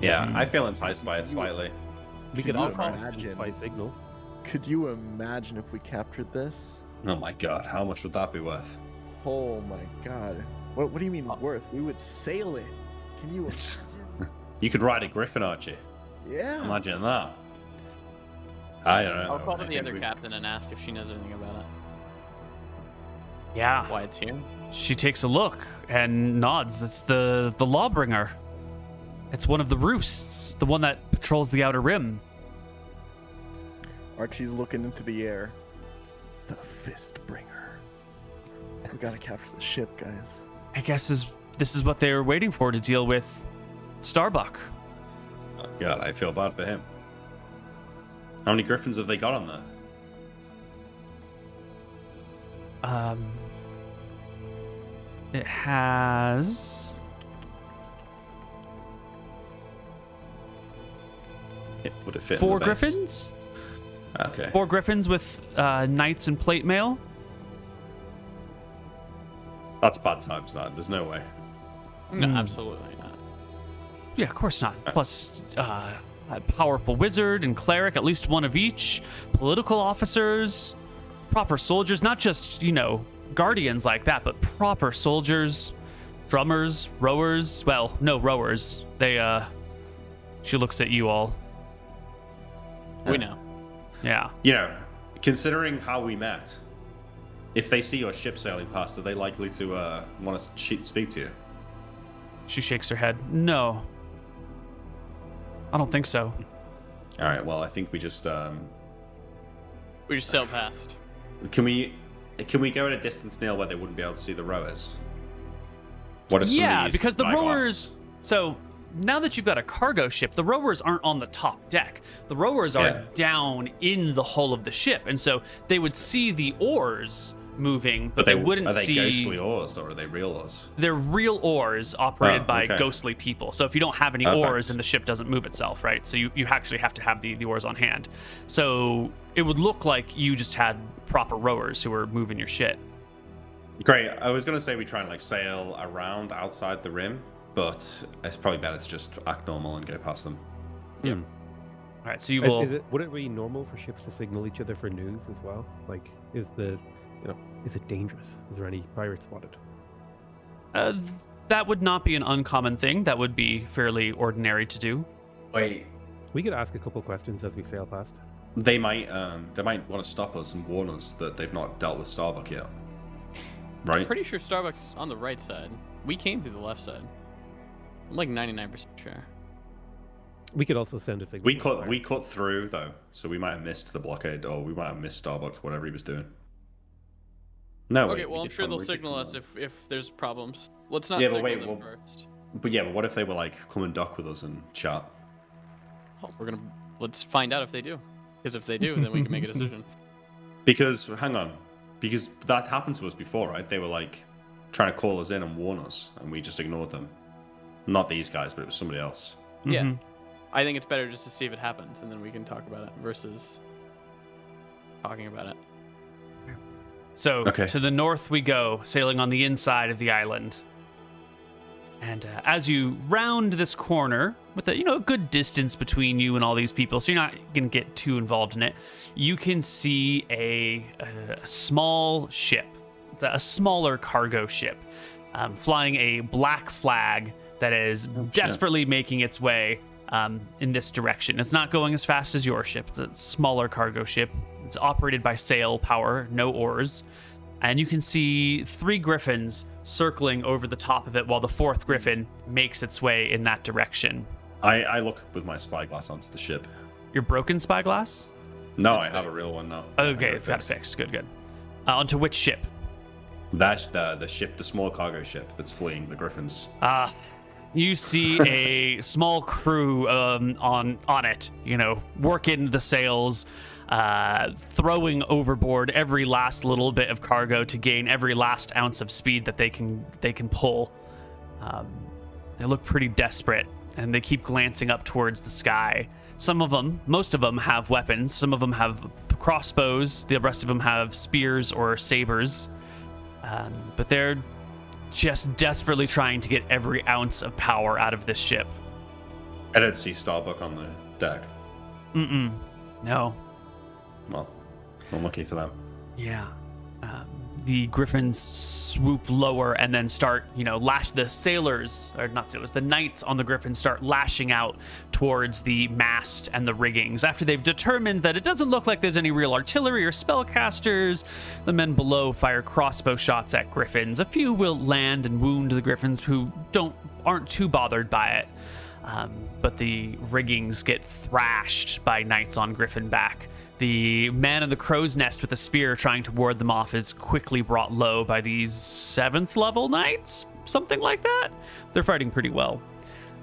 Yeah, I feel enticed by it slightly. We Can could you also imagine? by signal. Could you imagine if we captured this? Oh my god, how much would that be worth? Oh my god. What do you mean worth? We would sail it. Can you It's- imagine? You could ride a griffin, Archie. Yeah. Imagine that. I don't know. I'll call I to the think other we- captain and ask if she knows anything about it. Yeah. Why it's here. She takes a look and nods. It's the Lawbringer. It's one of the roosts, the one that patrols the Outer Rim. Archie's looking into the air. The Fist Bringer. We gotta capture the ship, guys. I guess this is what they were waiting for to deal with Starbuck. Oh god, I feel bad for him. How many griffins have they got on there? It has Yeah, would it fit 4 in the base? griffins. Okay. 4 griffins with knights and plate mail. That's bad times, that. There's no way. No, Mm. absolutely not. Yeah, of course not. Plus, a powerful wizard and cleric, at least one of each. Political officers, proper soldiers, not just, guardians like that, but proper soldiers, drummers, rowers. Well, no rowers. She looks at you all. We know. Yeah. You know, considering how we met, if they see your ship sailing past, are they likely to want to speak to you? She shakes her head. No. I don't think so. All right. Well, I think we just We just sailed past. can we go at a distance near where they wouldn't be able to see the rowers? What if somebody Yeah, used because the spyglass? rowers. So now that you've got a cargo ship, the rowers aren't on the top deck. The rowers are Yeah. down in the hull of the ship, and so they would see the oars moving, but they wouldn't are they see. ghostly oars or are they real oars? They're real oars operated Oh, by okay. ghostly people. So if you don't have any Perfect. oars, then the ship doesn't move itself, right? So you actually have to have the oars on hand. So it would look like you just had proper rowers who were moving your shit. Great. I was gonna say we try and like sail around outside the rim, but it's probably better to just act normal and go past them. All right, so you will. Would it be normal for ships to signal each other for news as well? Like, is it dangerous? Is there any pirates spotted? That would not be an uncommon thing. That would be fairly ordinary to do. Wait. We could ask a couple questions as we sail past. They might want to stop us and warn us that they've not dealt with Starbuck yet. Right? Pretty sure Starbucks on the right side. We came through the left side. I'm like 99% sure. We could also send a signal. We cut through though, so we might have missed the blockade, or we might have missed Starbucks, whatever he was doing. No. Okay, wait, well, we I'm did sure they'll we did signal come us on. if there's problems. Let's not Yeah, but signal wait, them well- first. But what if they were like come and dock with us and chat? Oh, let's find out if they do. Because if they do, then we can make a decision. Because because that happened to us before, right? They were like trying to call us in and warn us, and we just ignored them. Not these guys, but it was somebody else. Yeah. I think it's better just to see if it happens, and then we can talk about it versus talking about it. So Okay. to the north we go, sailing on the inside of the island. And as you round this corner, with a good distance between you and all these people, so you're not gonna get too involved in it, you can see a small ship. It's a smaller cargo ship, flying a black flag that is desperately making its way in this direction. It's not going as fast as your ship. It's a smaller cargo ship. It's operated by sail power, no oars. And you can see 3 griffins circling over the top of it while the 4th griffin makes its way in that direction. I look with my spyglass onto the ship. Your broken spyglass? No, I have a real one now. Okay, it's got fixed. Good. Onto which ship? That's the ship, the small cargo ship that's fleeing the griffins. You see a small crew on it, working the sails, throwing overboard every last little bit of cargo to gain every last ounce of speed that they can pull. They look pretty desperate, and they keep glancing up towards the sky. Most of them have weapons. Some of them have crossbows. The rest of them have spears or sabers. But they're just desperately trying to get every ounce of power out of this ship. I don't see Starbuck on the deck. No. Well, unlucky for them. Yeah. The griffins swoop lower and then start, the knights on the griffins start lashing out towards the mast and the riggings. After they've determined that it doesn't look like there's any real artillery or spellcasters, the men below fire crossbow shots at griffins. A few will land and wound the griffins who aren't too bothered by it. But the riggings get thrashed by knights on griffin back. The man in the crow's nest with a spear trying to ward them off is quickly brought low by these 7th level knights, something like that. They're fighting pretty well.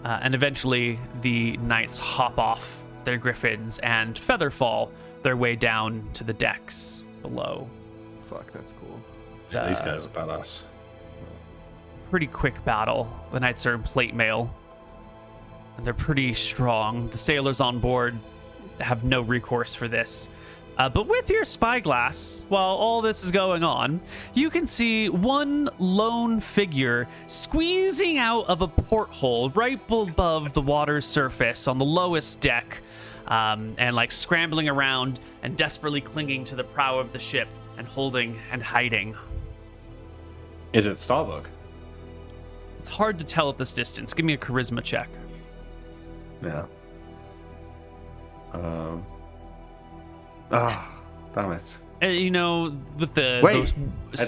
And eventually the knights hop off their griffins and featherfall their way down to the decks below. Fuck, that's cool. Yeah, these guys are badass. Pretty quick battle. The knights are in plate mail, and they're pretty strong. The sailors on board have no recourse for this. But with your spyglass, while all this is going on, you can see one lone figure squeezing out of a porthole right above the water's surface on the lowest deck, and scrambling around and desperately clinging to the prow of the ship and holding and hiding. Is it Starbuck? It's hard to tell at this distance. Give me a charisma check. Yeah. Damn it. With the Wait, those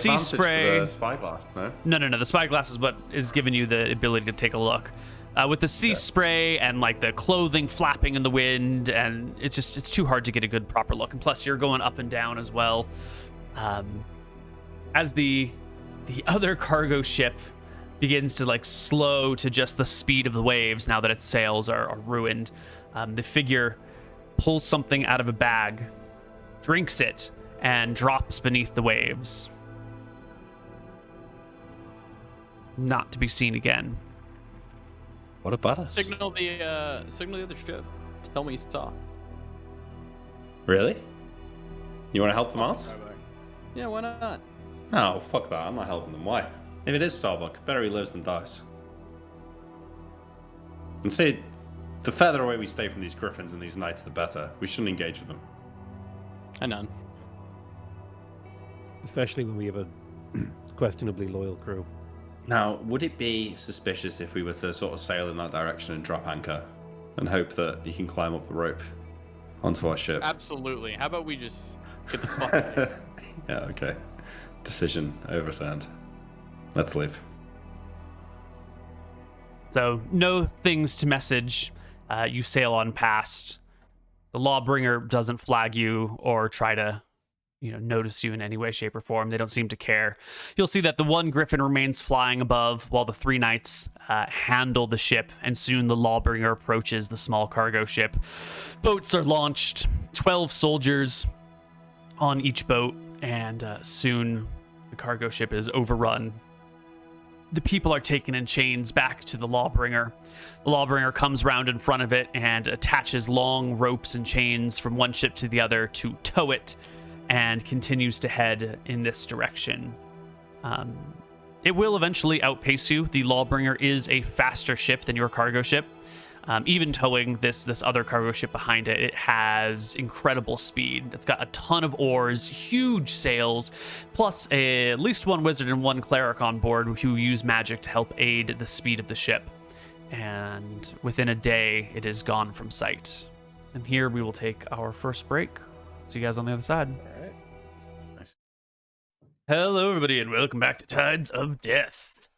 sea advantage spray. for the spyglass, no? No. The spyglass is what is giving you the ability to take a look. With the sea spray and the clothing flapping in the wind, and it's too hard to get a good proper look. And plus, you're going up and down as well. As the other cargo ship begins to slow to just the speed of the waves now that its sails are ruined, the figure pulls something out of a bag, drinks it, and drops beneath the waves. Not to be seen again. What a badass. Signal the other ship. Tell me you saw. Really? You want to help them out? Yeah, why not? No, fuck that. I'm not helping them. Why? If it is Starbuck, better he lives than dies. And say, the further away we stay from these griffins and these knights, the better. We shouldn't engage with them. I know. Especially when we have a questionably loyal crew. Now, would it be suspicious if we were to sort of sail in that direction and drop anchor and hope that you can climb up the rope onto our ship? Absolutely. How about we just get the fuck out of here? Yeah, okay. Decision overturned. Let's leave. So, no things to message. You sail on past. The Lawbringer doesn't flag you or try to, notice you in any way, shape, or form. They don't seem to care. You'll see that the one griffin remains flying above while the 3 knights handle the ship, and soon the Lawbringer approaches the small cargo ship. Boats are launched, 12 soldiers on each boat, and soon the cargo ship is overrun the people are taken in chains back to the Lawbringer. The Lawbringer comes round in front of it and attaches long ropes and chains from one ship to the other to tow it, and continues to head in this direction. It will eventually outpace you. The Lawbringer is a faster ship than your cargo ship. Even towing this other cargo ship behind it, it has incredible speed. It's got a ton of oars, huge sails, plus at least one wizard and one cleric on board who use magic to help aid the speed of the ship. And within a day, it is gone from sight. And here we will take our first break. See you guys on the other side. All right. Nice. Hello, everybody, and welcome back to Tides of Death.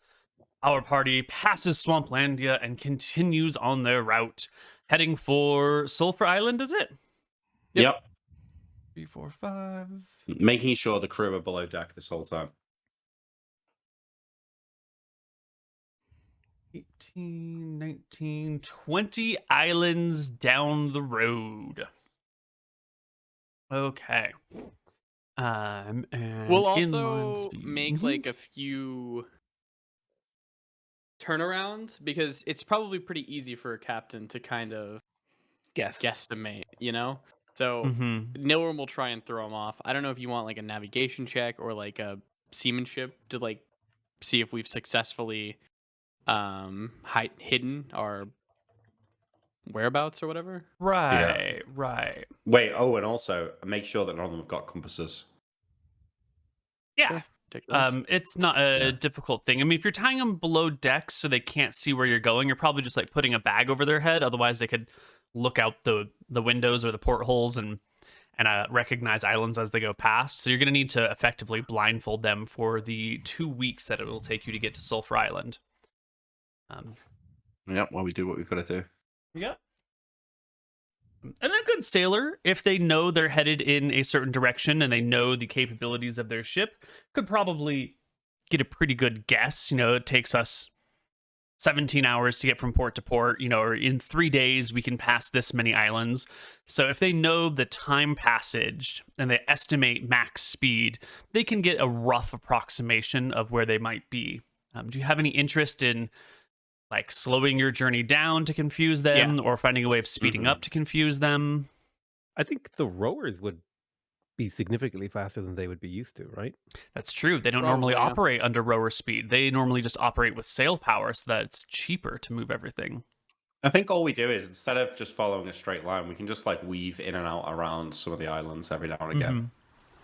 Our party passes Swamplandia and continues on their route, heading for Sulphur Island, is it? Yep. 3, 4, 5. Making sure the crew are below deck this whole time. 18, 19, 20 islands down the road. Okay. And We'll inland also speed. make like a few turnarounds because it's probably pretty easy for a captain to kind of guesstimate, you know? So Nilrim will try and throw him off. I don't know if you want like a navigation check or like a seamanship to like see if we've successfully hidden our whereabouts or whatever. Right. Wait, and also make sure that none of them have got compasses. Yeah. Take those. It's not a difficult thing. I mean, if you're tying them below decks so they can't see where you're going, you're probably just like putting a bag over their head. Otherwise, they could look out the windows or the portholes and recognize islands as they go past. So you're going to need to effectively blindfold them for the 2 weeks that it will take you to get to Sulphur Island. Yep, well, we do what we've got to do. Yep. And a good sailor, if they know they're headed in a certain direction and they know the capabilities of their ship, could probably get a pretty good guess. You know, it takes us 17 hours to get from port to port, you know, or in 3 days we can pass this many islands. So if they know the time passage and they estimate max speed, they can get a rough approximation of where they might be. Do you have any interest in like slowing your journey down to confuse them or finding a way of speeding up to confuse them? I think the rowers would be significantly faster than they would be used to, right? That's true. They don't normally operate under rower speed. They normally just operate with sail power so that it's cheaper to move everything. I think all we do is instead of just following a straight line, we can just like weave in and out around some of the islands every now and again.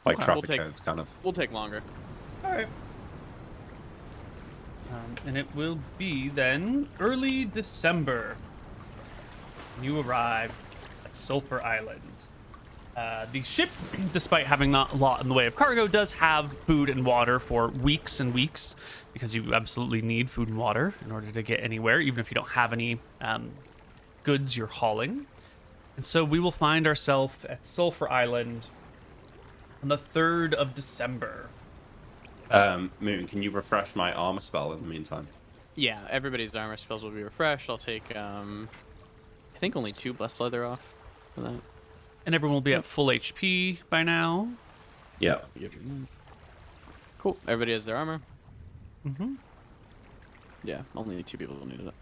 Like traffic cones, kind of. We'll take longer. All right. And it will be then early December. You arrive at Sulphur Island. The ship, despite having not a lot in the way of cargo, does have food and water for weeks and weeks, because you absolutely need food and water in order to get anywhere, even if you don't have any goods you're hauling. And so we will find ourselves at Sulphur Island on the 3rd of December. Moon, can you refresh my armor spell in the meantime? Yeah, everybody's armor spells will be refreshed. I'll take, I think only 2 blessed leather off for that. And everyone will be at full HP by now. Yeah. Cool. Everybody has their armor. Yeah, only 2 people will need it.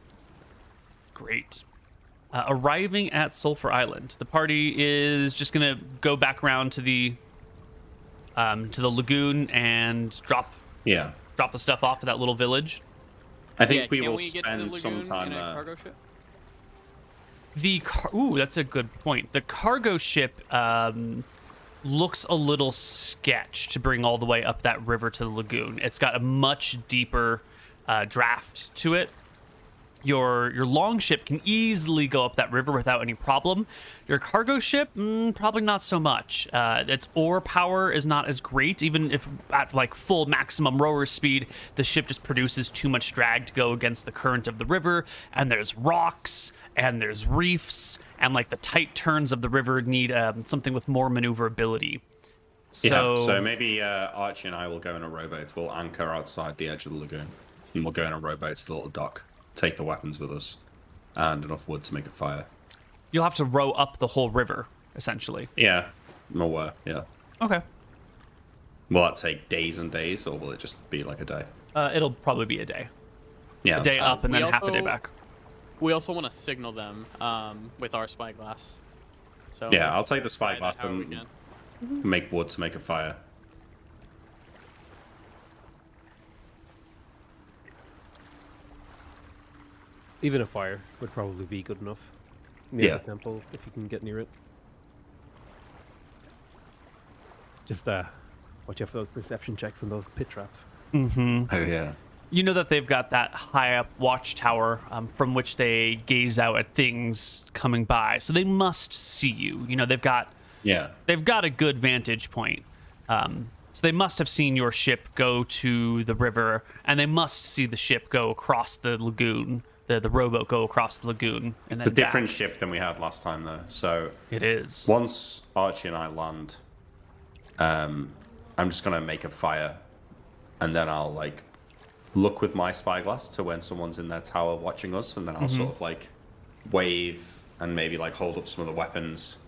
Great. Arriving at Sulphur Island, the party is just gonna go back around to the lagoon and drop the stuff off to that little village. I think we can will we get to the spend lagoon some time in a there. cargo ship? Ooh, that's a good point. The cargo ship looks a little sketch to bring all the way up that river to the lagoon. It's got a much deeper draft to it. Your long ship can easily go up that river without any problem. Your cargo ship, probably not so much. Its oar power is not as great. Even if at like full maximum rower speed, the ship just produces too much drag to go against the current of the river. And there's rocks, and there's reefs, and like the tight turns of the river need something with more maneuverability. So maybe Archie and I will go in a rowboat. We'll anchor outside the edge of the lagoon, and we'll go in a rowboat to the little dock. Take the weapons with us, and enough wood to make a fire. You'll have to row up the whole river, essentially. Yeah, more. Yeah. Okay. Will that take days and days, or will it just be like a day? It'll probably be a day. Yeah, A that's day fine. up and We then half a day also- back. We also want to signal them with our spyglass. So Yeah, I'll take the try that spyglass however we and can. make wood to make a fire. Even a fire would probably be good enough. Near Yeah. the temple, if you can get near it. Just watch out for those perception checks and those pit traps. Mm-hmm. Oh yeah. You know that they've got that high up watchtower from which they gaze out at things coming by, so they must see you. You know, they've got a good vantage point. So they must have seen your ship go to the river, and they must see the ship go across the lagoon, the rowboat go across the lagoon, and then It's a different back. ship than we had last time, though. So It is. once Archie and I land, I'm just gonna make a fire, and then I'll like look with my spyglass to when someone's in their tower watching us, and then I'll sort of like wave and maybe like hold up some of the weapons.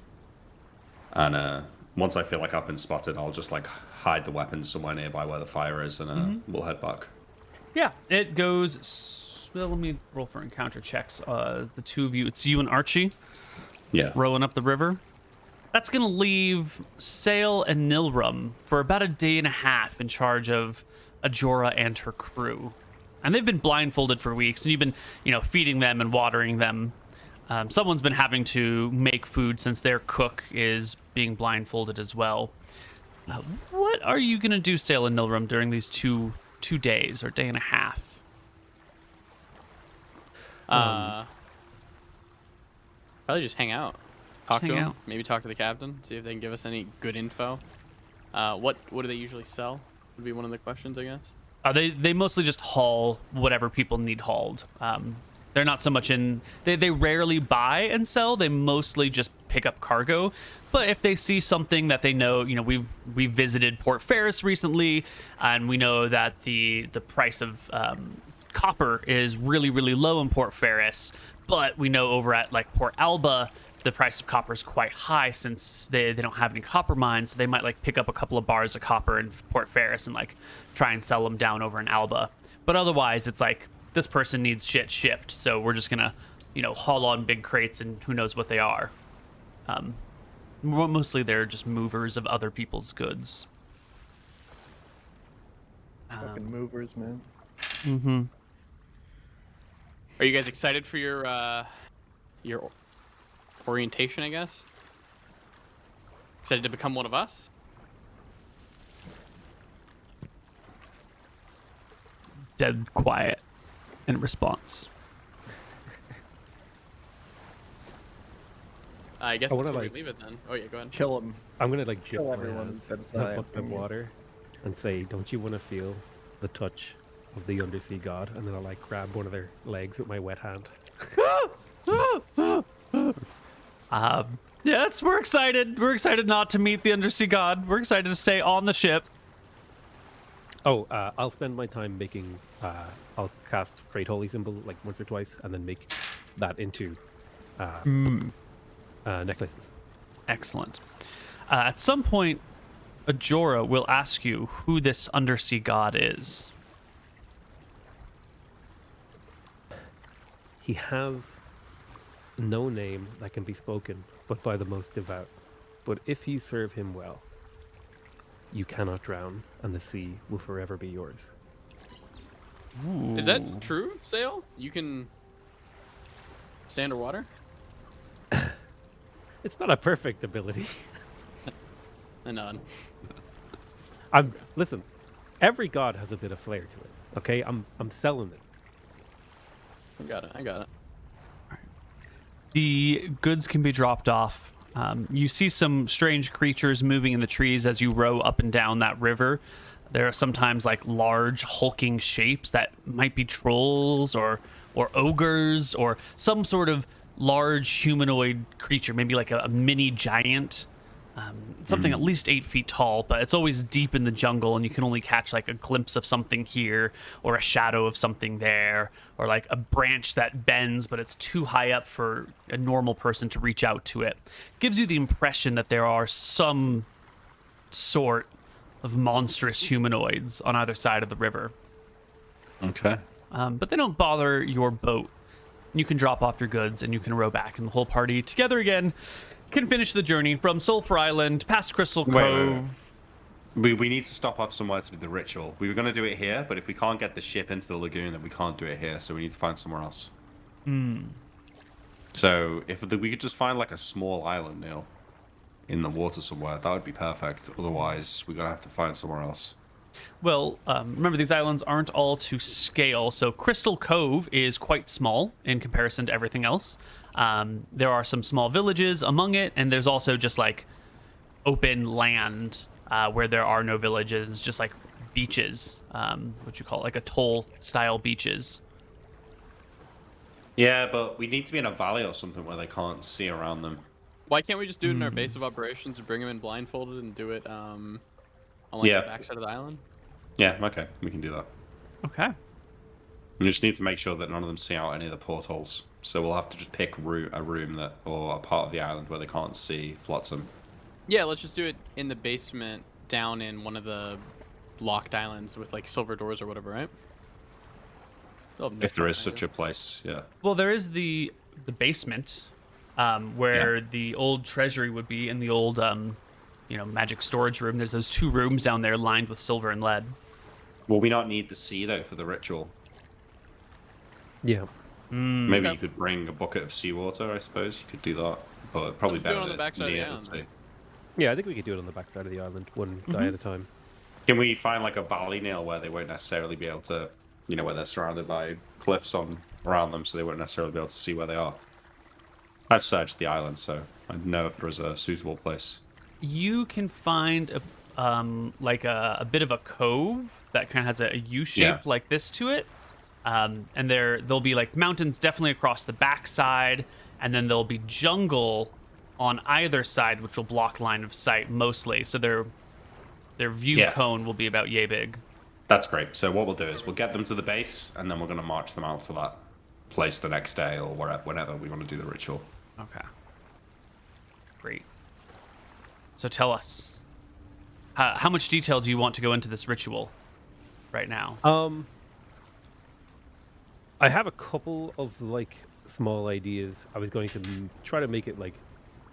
And once I feel like I've been spotted, I'll just like hide the weapons somewhere nearby where the fire is, and we'll head back. Yeah, it goes. Well, let me roll for encounter checks. The two of you, it's you and Archie Yeah. rowing up the river. That's going to leave Sail and Nilrum for about a day and a half in charge of Ajora and her crew. And they've been blindfolded for weeks, and you've been, feeding them and watering them. Someone's been having to make food since their cook is being blindfolded as well. What are you going to do, Sail and Nilrum, during these two days or day and a half? Probably just hang out. Talk to hang them. out. Maybe talk to the captain. See if they can give us any good info. What do they usually sell? Would be one of the questions, I guess. They mostly just haul whatever people need hauled. They're not so much in. They rarely buy and sell. They mostly just pick up cargo. But if they see something that they know, we visited Port Ferris recently, and we know that the price of copper is really, really low in Port Ferris. But we know over at like Port Alba, the price of copper is quite high since they don't have any copper mines. So they might like pick up a couple of bars of copper in Port Ferris and like try and sell them down over in Alba. But otherwise, it's like this person needs shit shipped, so we're just gonna, haul on big crates and who knows what they are. Mostly they're just movers of other people's goods. Fucking movers, man. Mm-hmm. Are you guys excited for your orientation, I guess? Excited to become one of us? Dead quiet in response. I guess I that's wanna, where we like- leave it then. Oh yeah, go ahead. Kill him. I'm gonna like Kill dip my everyone hand, that's have not lots of answering you. water, and say, "Don't you want to feel the touch of the undersea god?" And then I'll like grab one of their legs with my wet hand. Yes, we're excited. We're excited not to meet the undersea god. We're excited to stay on the ship. Oh, I'll spend my time making. I'll cast Great Holy Symbol like once or twice, and then make that into necklaces. Excellent. At some point, Ajora will ask you who this undersea god is. He has no name that can be spoken, but by the most devout. But if you serve him well, you cannot drown, and the sea will forever be yours. Is that true, Sail? You can stay underwater? It's not a perfect ability. I nod. Listen. Every god has a bit of flair to it. Okay, I'm selling it. I got it. The goods can be dropped off. You see some strange creatures moving in the trees as you row up and down that river. There are sometimes like large hulking shapes that might be trolls or ogres or some sort of large humanoid creature, maybe like a mini giant, something at least 8 feet tall, but it's always deep in the jungle and you can only catch like a glimpse of something here or a shadow of something there or like a branch that bends but it's too high up for a normal person to reach out to it. Gives you the impression that there are some sort of monstrous humanoids on either side of the river. Okay. But they don't bother your boat. You can drop off your goods and you can row back, and the whole party together again can finish the journey from Sulphur Island past Crystal Cove. We need to stop off somewhere to do the ritual. We were going to do it here, but if we can't get the ship into the lagoon, then we can't do it here. So we need to find somewhere else. So if we could just find like a small island, Neil, in the water somewhere, that would be perfect. Otherwise, we're going to have to find somewhere else. Well, remember, these islands aren't all to scale. So Crystal Cove is quite small in comparison to everything else. There are some small villages among it, and there's also just like open land where there are no villages, just like beaches, what you call it, like atoll-style beaches. Yeah, but we need to be in a valley or something where they can't see around them. Why can't we just do it in our base of operations and bring them in blindfolded and do it on like the backside of the island? Yeah, okay, we can do that. Okay. We just need to make sure that none of them see out any of the portholes. So we'll have to just pick a room that, or a part of the island where they can't see Flotsam. Yeah, let's just do it in the basement down in one of the locked islands with like silver doors or whatever, right? If there is such a place, yeah. Well, there is the basement where the old treasury would be, in the old magic storage room. There's those 2 rooms down there lined with silver and lead. Will we not need the sea though for the ritual? Yeah. Maybe you could bring a bucket of seawater. I suppose you could do that, but probably Let's do it better on the backside of the near island. sea. Yeah, I think we could do it on the backside of the island, one guy at a time. Can we find like a valley, Neil, where they won't necessarily be able to, where they're surrounded by cliffs around them, so they won't necessarily be able to see where they are? I've searched the island, so I know if there is a suitable place. You can find a bit of a cove that kind of has a U shape like this to it, and there'll be like mountains definitely across the backside, and then there'll be jungle on either side, which will block line of sight mostly. So their view cone will be about yay big. That's great. So what we'll do is we'll get them to the base, and then we're going to march them out to that place the next day or whenever we want to do the ritual. Okay. Great. So tell us, how much detail do you want to go into this ritual right now? I have a couple of like small ideas. I was going to try to make it like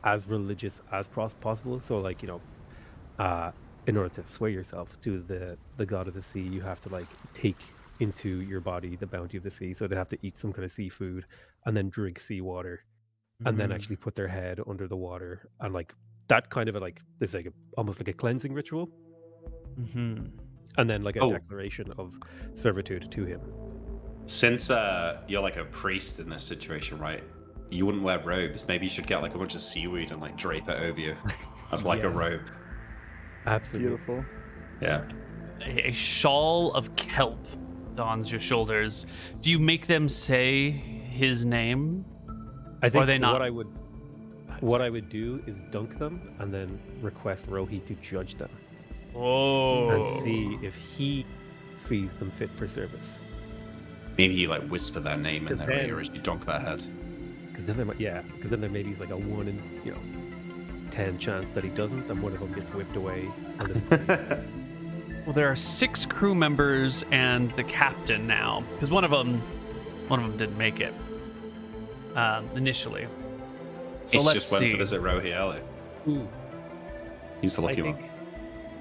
as religious as possible. So like, in order to swear yourself to the god of the sea, you have to like take into your body the bounty of the sea. So they have to eat some kind of seafood and then drink seawater and then actually put their head under the water, and like that kind of there's like almost like a cleansing ritual. And then like a declaration of servitude to him. Since you're like a priest in this situation, right? You wouldn't wear robes. Maybe you should get like a bunch of seaweed and like drape it over you as like a robe. Absolutely. Beautiful. Yeah. A shawl of kelp dawns your shoulders. Do you make them say his name? I think Or are they not? what I would do is dunk them and then request Rohi to judge them and see if he sees them fit for service. Maybe you like whisper their name in 'Cause their then- ear as you dunk their head. Because then there maybe is like a 1 in 10 chance that he doesn't, and one of them gets whipped away. Well, there are 6 crew members and the captain now, because one of them didn't make it initially. So It's let's just went see. to visit Rohi early. Ooh, He's the lucky one.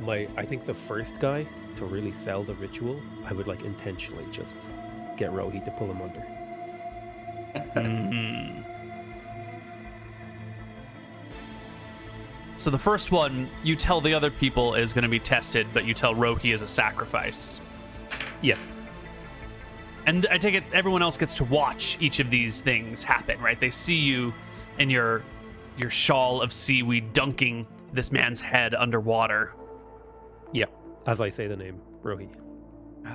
I think the first guy to really sell the ritual, I would like intentionally just get Rohi to pull him under. So the first one, you tell the other people is going to be tested, but you tell Rohi is a sacrifice. Yes. And I take it everyone else gets to watch each of these things happen, right? They see you in your shawl of seaweed dunking this man's head underwater. Yeah. As I say the name, Rohi.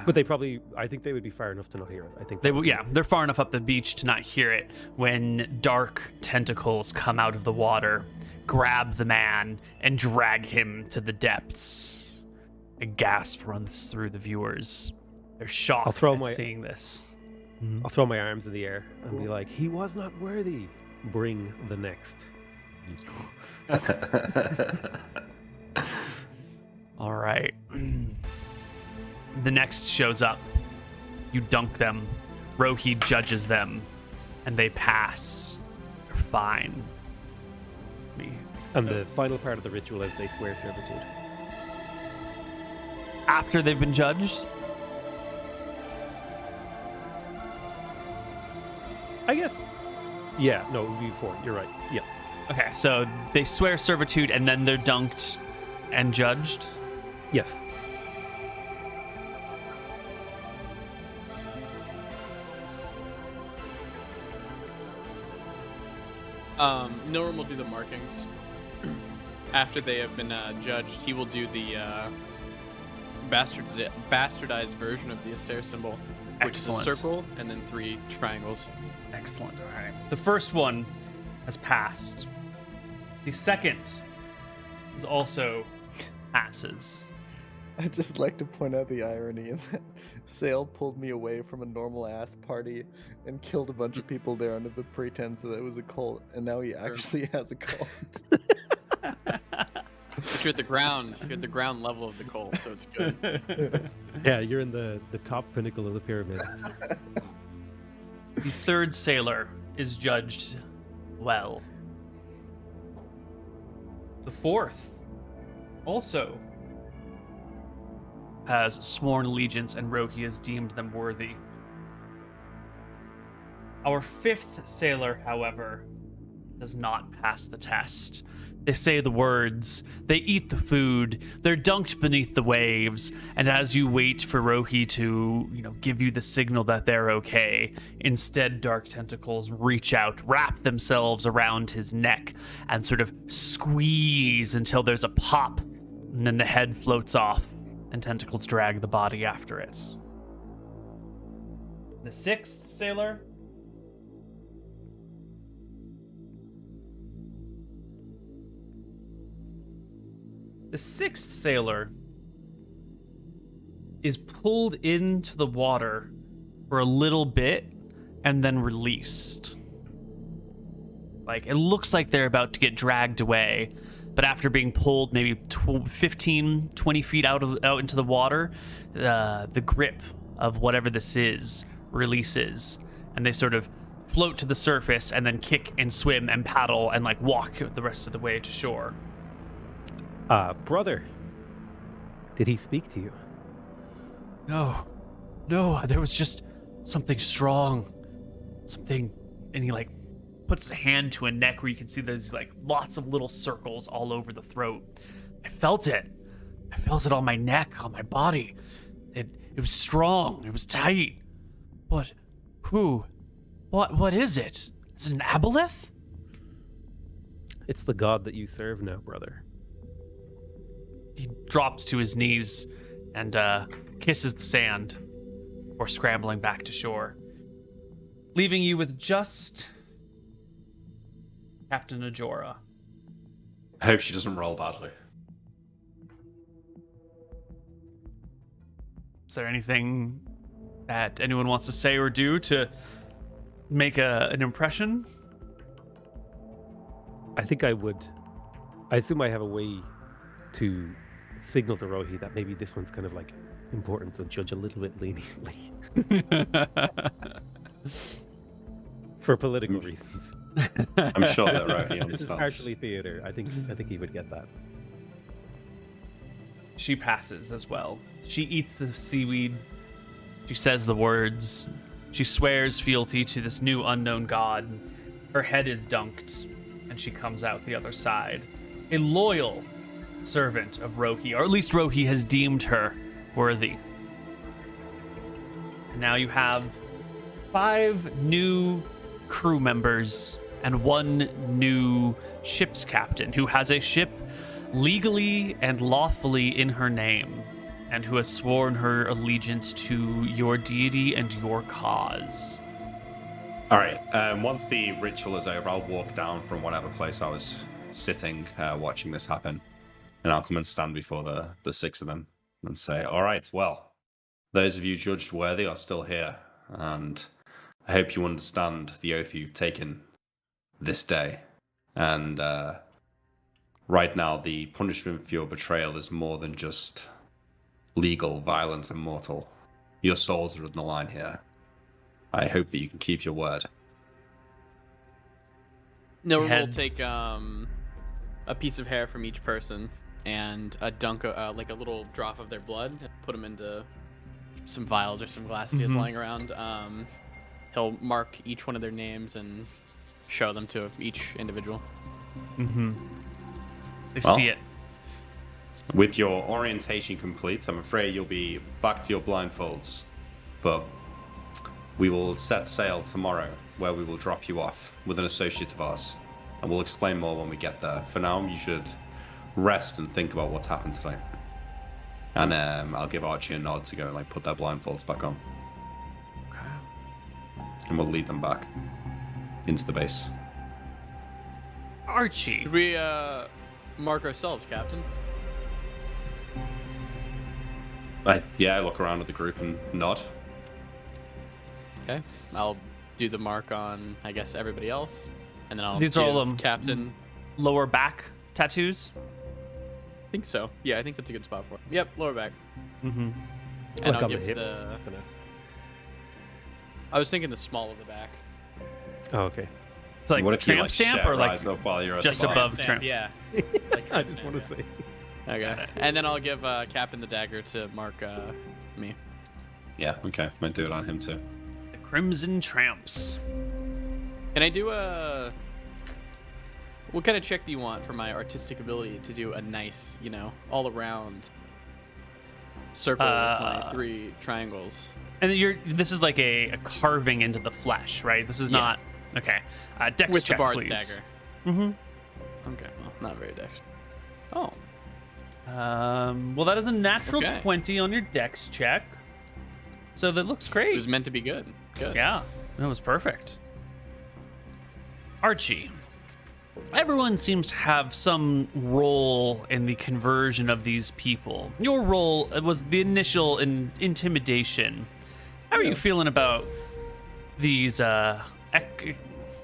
But I think they would be far enough to not hear it. I think They're far enough up the beach to not hear it when dark tentacles come out of the water, grab the man, and drag him to the depths. A gasp runs through the viewers. They're shocked at seeing this. I'll throw my arms in the air and be like, "He was not worthy. Bring the next." All right. The next shows up. You dunk them. Rohi judges them, and they pass. They're fine. And the final part of the ritual is they swear servitude. After they've been judged? I guess. Yeah, no, it would be before. You're right. Yeah. Okay, so they swear servitude and then they're dunked and judged? Yes. Nilrim will do the markings. After they have been judged, he will do the bastardized version of the Astaire symbol, which Excellent. is a circle and then 3 triangles. Excellent. All right. The first one has passed. The second is also passes. I'd just like to point out the irony in that Sale pulled me away from a normal ass party and killed a bunch of people there under the pretense that it was a cult, and now he actually has a cult. But you're at the ground level of the cult, so it's good. Yeah, you're in the top pinnacle of the pyramid. The third sailor is judged well. The fourth also has sworn allegiance, and Rohi has deemed them worthy. Our fifth sailor, however, does not pass the test. They say the words, they eat the food, they're dunked beneath the waves, and as you wait for Rohi to, give you the signal that they're okay, instead dark tentacles reach out, wrap themselves around his neck, and sort of squeeze until there's a pop, and then the head floats off, and tentacles drag the body after it. The sixth sailor is pulled into the water for a little bit and then released. Like, it looks like they're about to get dragged away, but after being pulled maybe 15, 20 feet out into the water, the grip of whatever this is releases, and they sort of float to the surface and then kick and swim and paddle and walk the rest of the way to shore. Brother, did he speak to you? No, there was just something strong. Something, and he puts a hand to a neck where you can see there's lots of little circles all over the throat. I felt it on my neck, on my body. It was strong, it was tight. What is it? Is it an aboleth? It's the god that you serve now, brother. He drops to his knees and kisses the sand before scrambling back to shore, leaving you with just Captain Ajora. I hope she doesn't roll badly. Is there anything that anyone wants to say or do to make an impression? I think I would. I assume I have a way to signal to Rohi that maybe this one's kind of important, so judge a little bit leniently. For political reasons. I'm sure that Rohi This is understands. partially theater. I think he would get that. She passes as well. She eats the seaweed. She says the words. She swears fealty to this new unknown god. Her head is dunked, and she comes out the other side. A loyal servant of Rohi, or at least Rohi has deemed her worthy. And now you have 5 new crew members and 1 new ship's captain who has a ship legally and lawfully in her name, and who has sworn her allegiance to your deity and your cause. All right. Once the ritual is over, I'll walk down from whatever place I was sitting, watching this happen, and I'll come and stand before the 6 of them and say, all right, well, those of you judged worthy are still here, and I hope you understand the oath you've taken this day. And right now, the punishment for your betrayal is more than just legal, violent, and mortal. Your souls are on the line here. I hope that you can keep your word. No, we'll Heads. take a piece of hair from each person and a dunk, like a little drop of their blood, put them into some vials or some glasses just lying around. He'll mark each one of their names and show them to each individual. They Well, see it. With your orientation complete, I'm afraid you'll be back to your blindfolds. But we will set sail tomorrow, where we will drop you off with an associate of ours. And we'll explain more when we get there. For now, you should rest and think about what's happened today. And I'll give Archie a nod to go and put their blindfolds back on. Okay. And we'll lead them back into the base. Archie. Should we mark ourselves, Captain? I look around at the group and nod. Okay. I'll do the mark on, I guess, everybody else. And then I'll These are all give Captain. Lower back tattoos. I think so. Yeah, I think that's a good spot for it. Yep, lower back. Mm-hmm. And Like I'll on the give hip. the... Kinda- I was thinking the small of the back. Oh, okay. It's like What if you, tramp stamp share or like right up while you're at just the bar? above Stamp, tramp? yeah. Like I tramp just stamp, want to yeah. say. Okay. And then I'll give Captain the dagger to mark me. Yeah, okay. Might do it on him too. The Crimson Tramps. Can I do a... What kind of check do you want for my artistic ability to do a nice, all around circle with my 3 triangles? And this is like a carving into the flesh, right? This is Yeah. not okay. Dex With check, the bard's please. dagger. Mm-hmm. Okay, well, not very dex. Oh, Well, that is a natural Okay. 20 on your Dex check, so that looks great. it was meant to be good. Good. Yeah, that was perfect. Archie, everyone seems to have some role in the conversion of these people. Your role was the initial intimidation. How are you feeling about these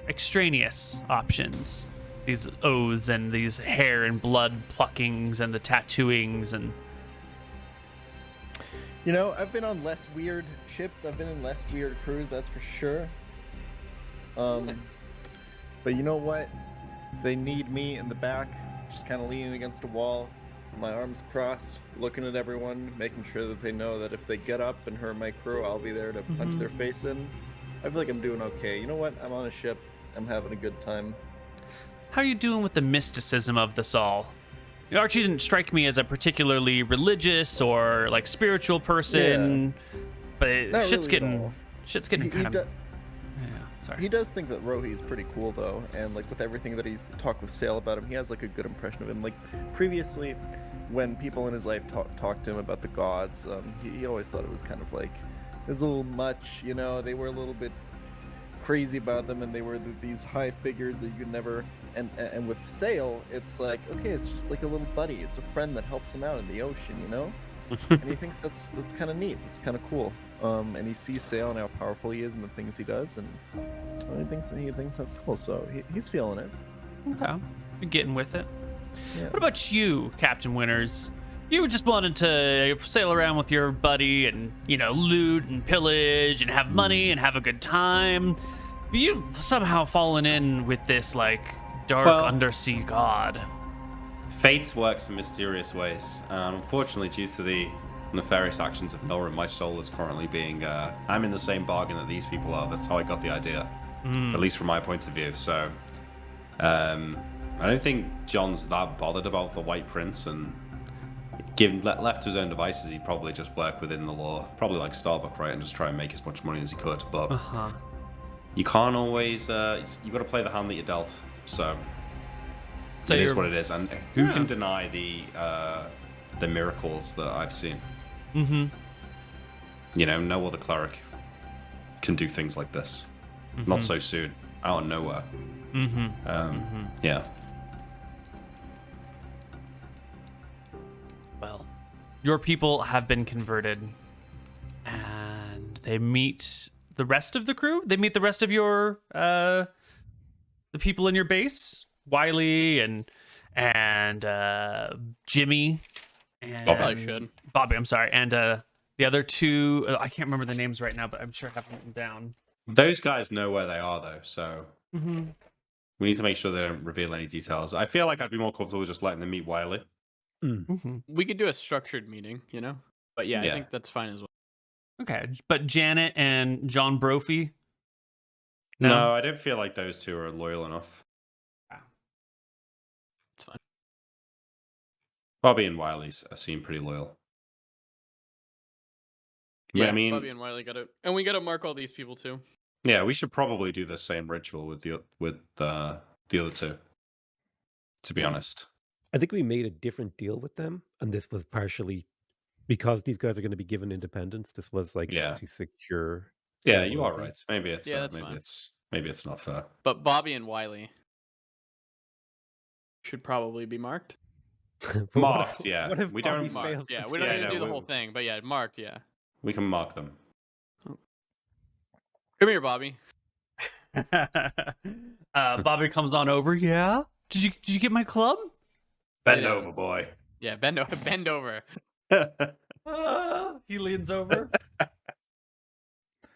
extraneous options? These oaths and these hair and blood pluckings and the tattooings and... I've been on less weird ships. I've been in less weird crews, that's for sure. But you know what? They need me in the back, just kind of leaning against a wall, my arms crossed, looking at everyone, making sure that they know that if they get up and hurt my crew, I'll be there to punch their face in. I feel like I'm doing okay. You know what? I'm on a ship. I'm having a good time. How are you doing with the mysticism of this all? Archie didn't strike me as a particularly religious or spiritual person, but Not shit's really at getting all. kind of... He Sorry. He does think that Rohi's pretty cool though, and with everything that he's talked with Sale about him, he has a good impression of him. Previously, when people in his life talked to him about the gods, he always thought it was kind of it was a little much, they were a little bit crazy about them, and they were these high figures that you could never. And with Sale, it's okay, it's just like a little buddy. It's a friend that helps him out in the ocean, and he thinks that's kind of neat. It's kind of cool. And he sees Sale and how powerful he is and the things he does, and he thinks that's cool. So he's feeling it. Okay. You're getting with it. Yeah. What about you, Captain Winters? You just wanted to sail around with your buddy and, loot and pillage and have money and have a good time. But you've somehow fallen in with this, dark undersea god. Fate works in mysterious ways. Unfortunately, due to the nefarious actions of Nora, my soul is currently being... I'm in the same bargain that these people are. That's how I got the idea. At least from my point of view. So, I don't think John's that bothered about the White Prince, and left to his own devices, he'd probably just work within the law. Probably like Starbuck, right? And just try and make as much money as he could. But you can't always... you got to play the hand that you're dealt. So it is what it is, and who can deny the miracles that I've seen? No other cleric can do things like this. Not so soon, out of nowhere. Yeah. Well, your people have been converted, and they meet the rest of the crew. They meet the rest of your the people in your base, Wiley and Jimmy and Probably should. Bobby. I'm sorry, and The other two, I can't remember the names right now, but I'm sure I have them written down. Those guys know where they are, though, so Mm-hmm. we need to make sure they don't reveal any details. I feel like I'd be more comfortable just letting them meet Wiley. Mm-hmm. We could do a structured meeting, you know? But yeah, I Yeah. think that's fine as well. Okay, but Janet and John Brophy? No, I don't feel like those two are loyal enough. It's fine. Bobby and Wiley seem pretty loyal. Yeah, I mean, Bobby and Wiley got to, and we got to mark all these people too. yeah, we should probably do the same ritual with the other two. To be honest, I think we made a different deal with them, and this was partially because these guys are going to be given independence. This was like Yeah. to secure. yeah, their you are loyalty. right. Maybe it's Yeah, that's maybe fine. it's not fair. But Bobby and Wiley should probably be marked. But Marked, yeah. What if We Bobby don't- Marked, fails yeah. to We don't Yeah, need to no, do the we- whole thing, but yeah, marked, yeah. We can mark them. Come here, Bobby. Bobby comes on over. Yeah. Did you get my club? Bend Yeah. over, boy. Yeah, bend over. He leans over.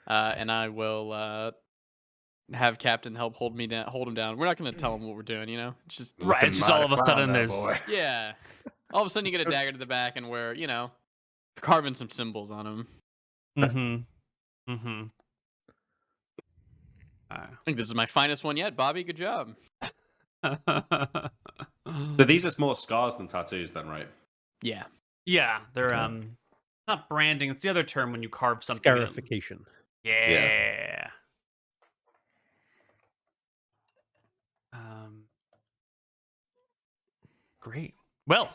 And I will have Captain help hold him down. We're not going to tell him what we're doing, you know? It's just Right, it's just all of a sudden there's- yeah. All of a sudden you get a dagger to the back and we're, you know, carving some symbols on him. Mm-hmm. Mm-hmm. I think this is my finest one yet, Bobby. Good job. So these are more scars than tattoos, then, right? Yeah. Yeah, they're Okay. not branding. It's the other term when you carve something. in. Scarification. Yeah. Great. Well,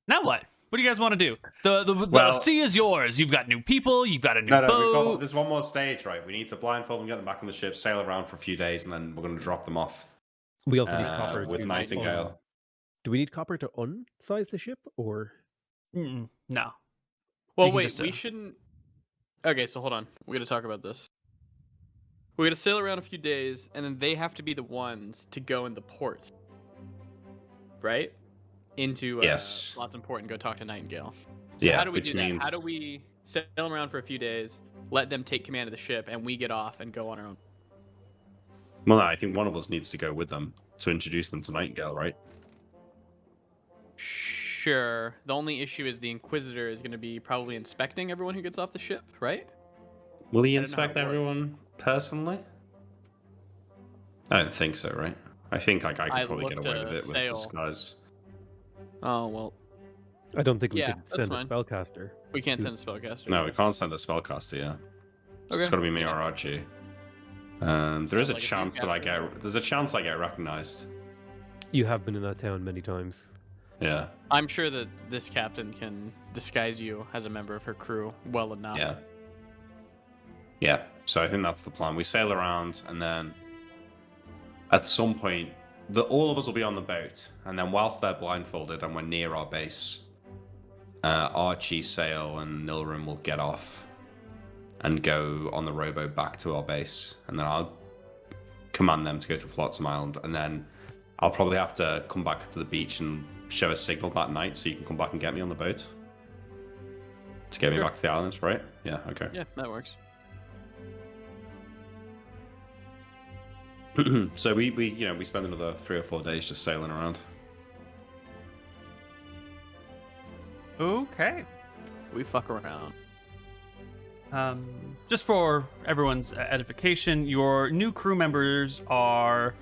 now what? What do you guys want to do? The Well- sea is yours. You've got new people. You've got a new No, boat. there's one more stage, right? We need to blindfold them, get them back on the ship, sail around for a few days, and then we're going to drop them off We also need copper with to Nightingale. Do we need copper to unsize the ship, or Mm-mm. No. Well, You can wait, just, we shouldn't. Okay, so hold on. We got to talk about this. We got to sail around a few days, and then they have to be the ones to go in the port, right? Into Yes. Lots Port and go talk to Nightingale. So Yeah, how do we which do that? means- How do we sail them around for a few days, let them take command of the ship, and we get off and go on our own? Well, no, I think one of us needs to go with them to introduce them to Nightingale, right? Sure. The only issue is the Inquisitor is going to be probably inspecting everyone who gets off the ship, right? Will he I don't know how inspect it works. everyone personally? I don't think so, right? I think I I could probably get looked away to with it with sail. disguise. Oh, well, I don't think we Yeah, could that's send fine. a spellcaster. we can't send a spellcaster. No, we can't send a spellcaster, yeah. Okay. It's got to be me or Archie. There is a like a chance team that there's a chance I get recognized. You have been in that town many times. Yeah, I'm sure that this captain can disguise you as a member of her crew well enough. yeah. Yeah, so I think that's the plan. We sail around, and then at some point, all of us will be on the boat, and then whilst they're blindfolded and we're near our base, Archie, Sail, and Nilrim will get off and go on the rowboat back to our base, and then I'll command them to go to Flotsam Island, and then I'll probably have to come back to the beach and show a signal that night so you can come back and get me on the boat to get me Sure. back to the island, right? Yeah, okay. Yeah, that works. So we spend another 3 or 4 days just sailing around. Okay. We fuck around. Just for everyone's edification, your new crew members are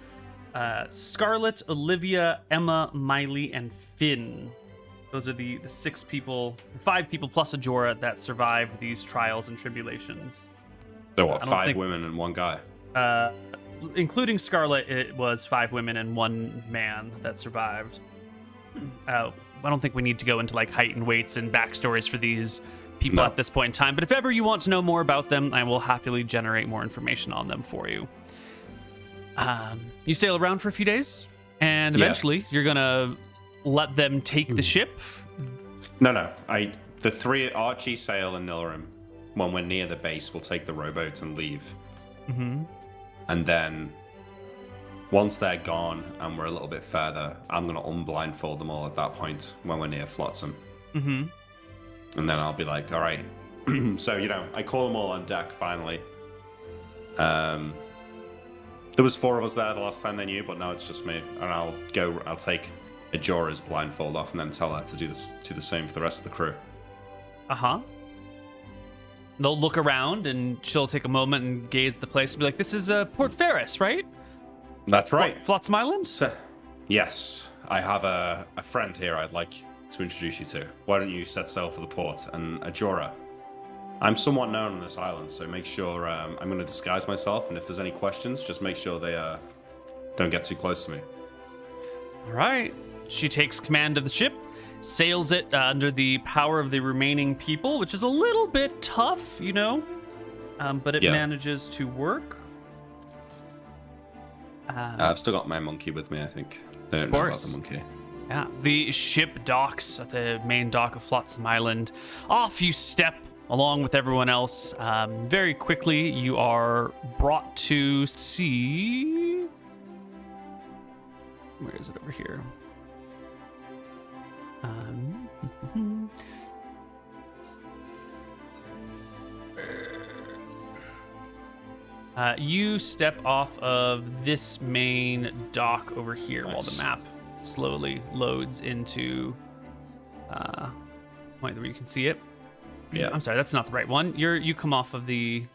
Scarlet, Olivia, Emma, Miley, and Finn. Those are the 6 people, 5 people plus Ajora that survived these trials and tribulations. So I what, don't 5 think- women and 1 guy? Including Scarlet, it was 5 women and 1 man that survived. I don't think we need to go into like height and weights and backstories for these people No. at this point in time. But if ever you want to know more about them, I will happily generate more information on them for you. You sail around for a few days, and Yeah. eventually you're gonna let them take the ship. No. The 3, Archie, Sail, and Nilrim, when we're near the base, will take the rowboat and leave. Mm-hmm. And then once they're gone and we're a little bit further, I'm going to unblindfold them all at that point when we're near Flotsam. Mm-hmm. And then I'll be like, all right, So, I call them all on deck finally. There was 4 of us there the last time they knew, but now it's just me. And I'll take Ajora's blindfold off and then tell her to do the same for the rest of the crew. Uh-huh. They'll look around and she'll take a moment and gaze at the place and be like, this is Port Ferris, right? That's right. Flotsam Island? So, yes, I have a friend here I'd like to introduce you to. Why don't you set sail for the port? And Ajora, I'm somewhat known on this island, so make sure I'm going to disguise myself, and if there's any questions, just make sure they don't get too close to me. All right. She takes command of the ship, sails it under the power of the remaining people, which is a little bit tough, but it manages to work. I've still got my monkey with me, I think. They don't know about the monkey. Yeah, the ship docks at the main dock of Flotsam Island. Off you step along with everyone else. Very quickly, you are brought to see... Where is it over here? You step off of this main dock over here while the map slowly loads into point where you can see it. Yeah. I'm sorry, that's not the right one. You come off of the...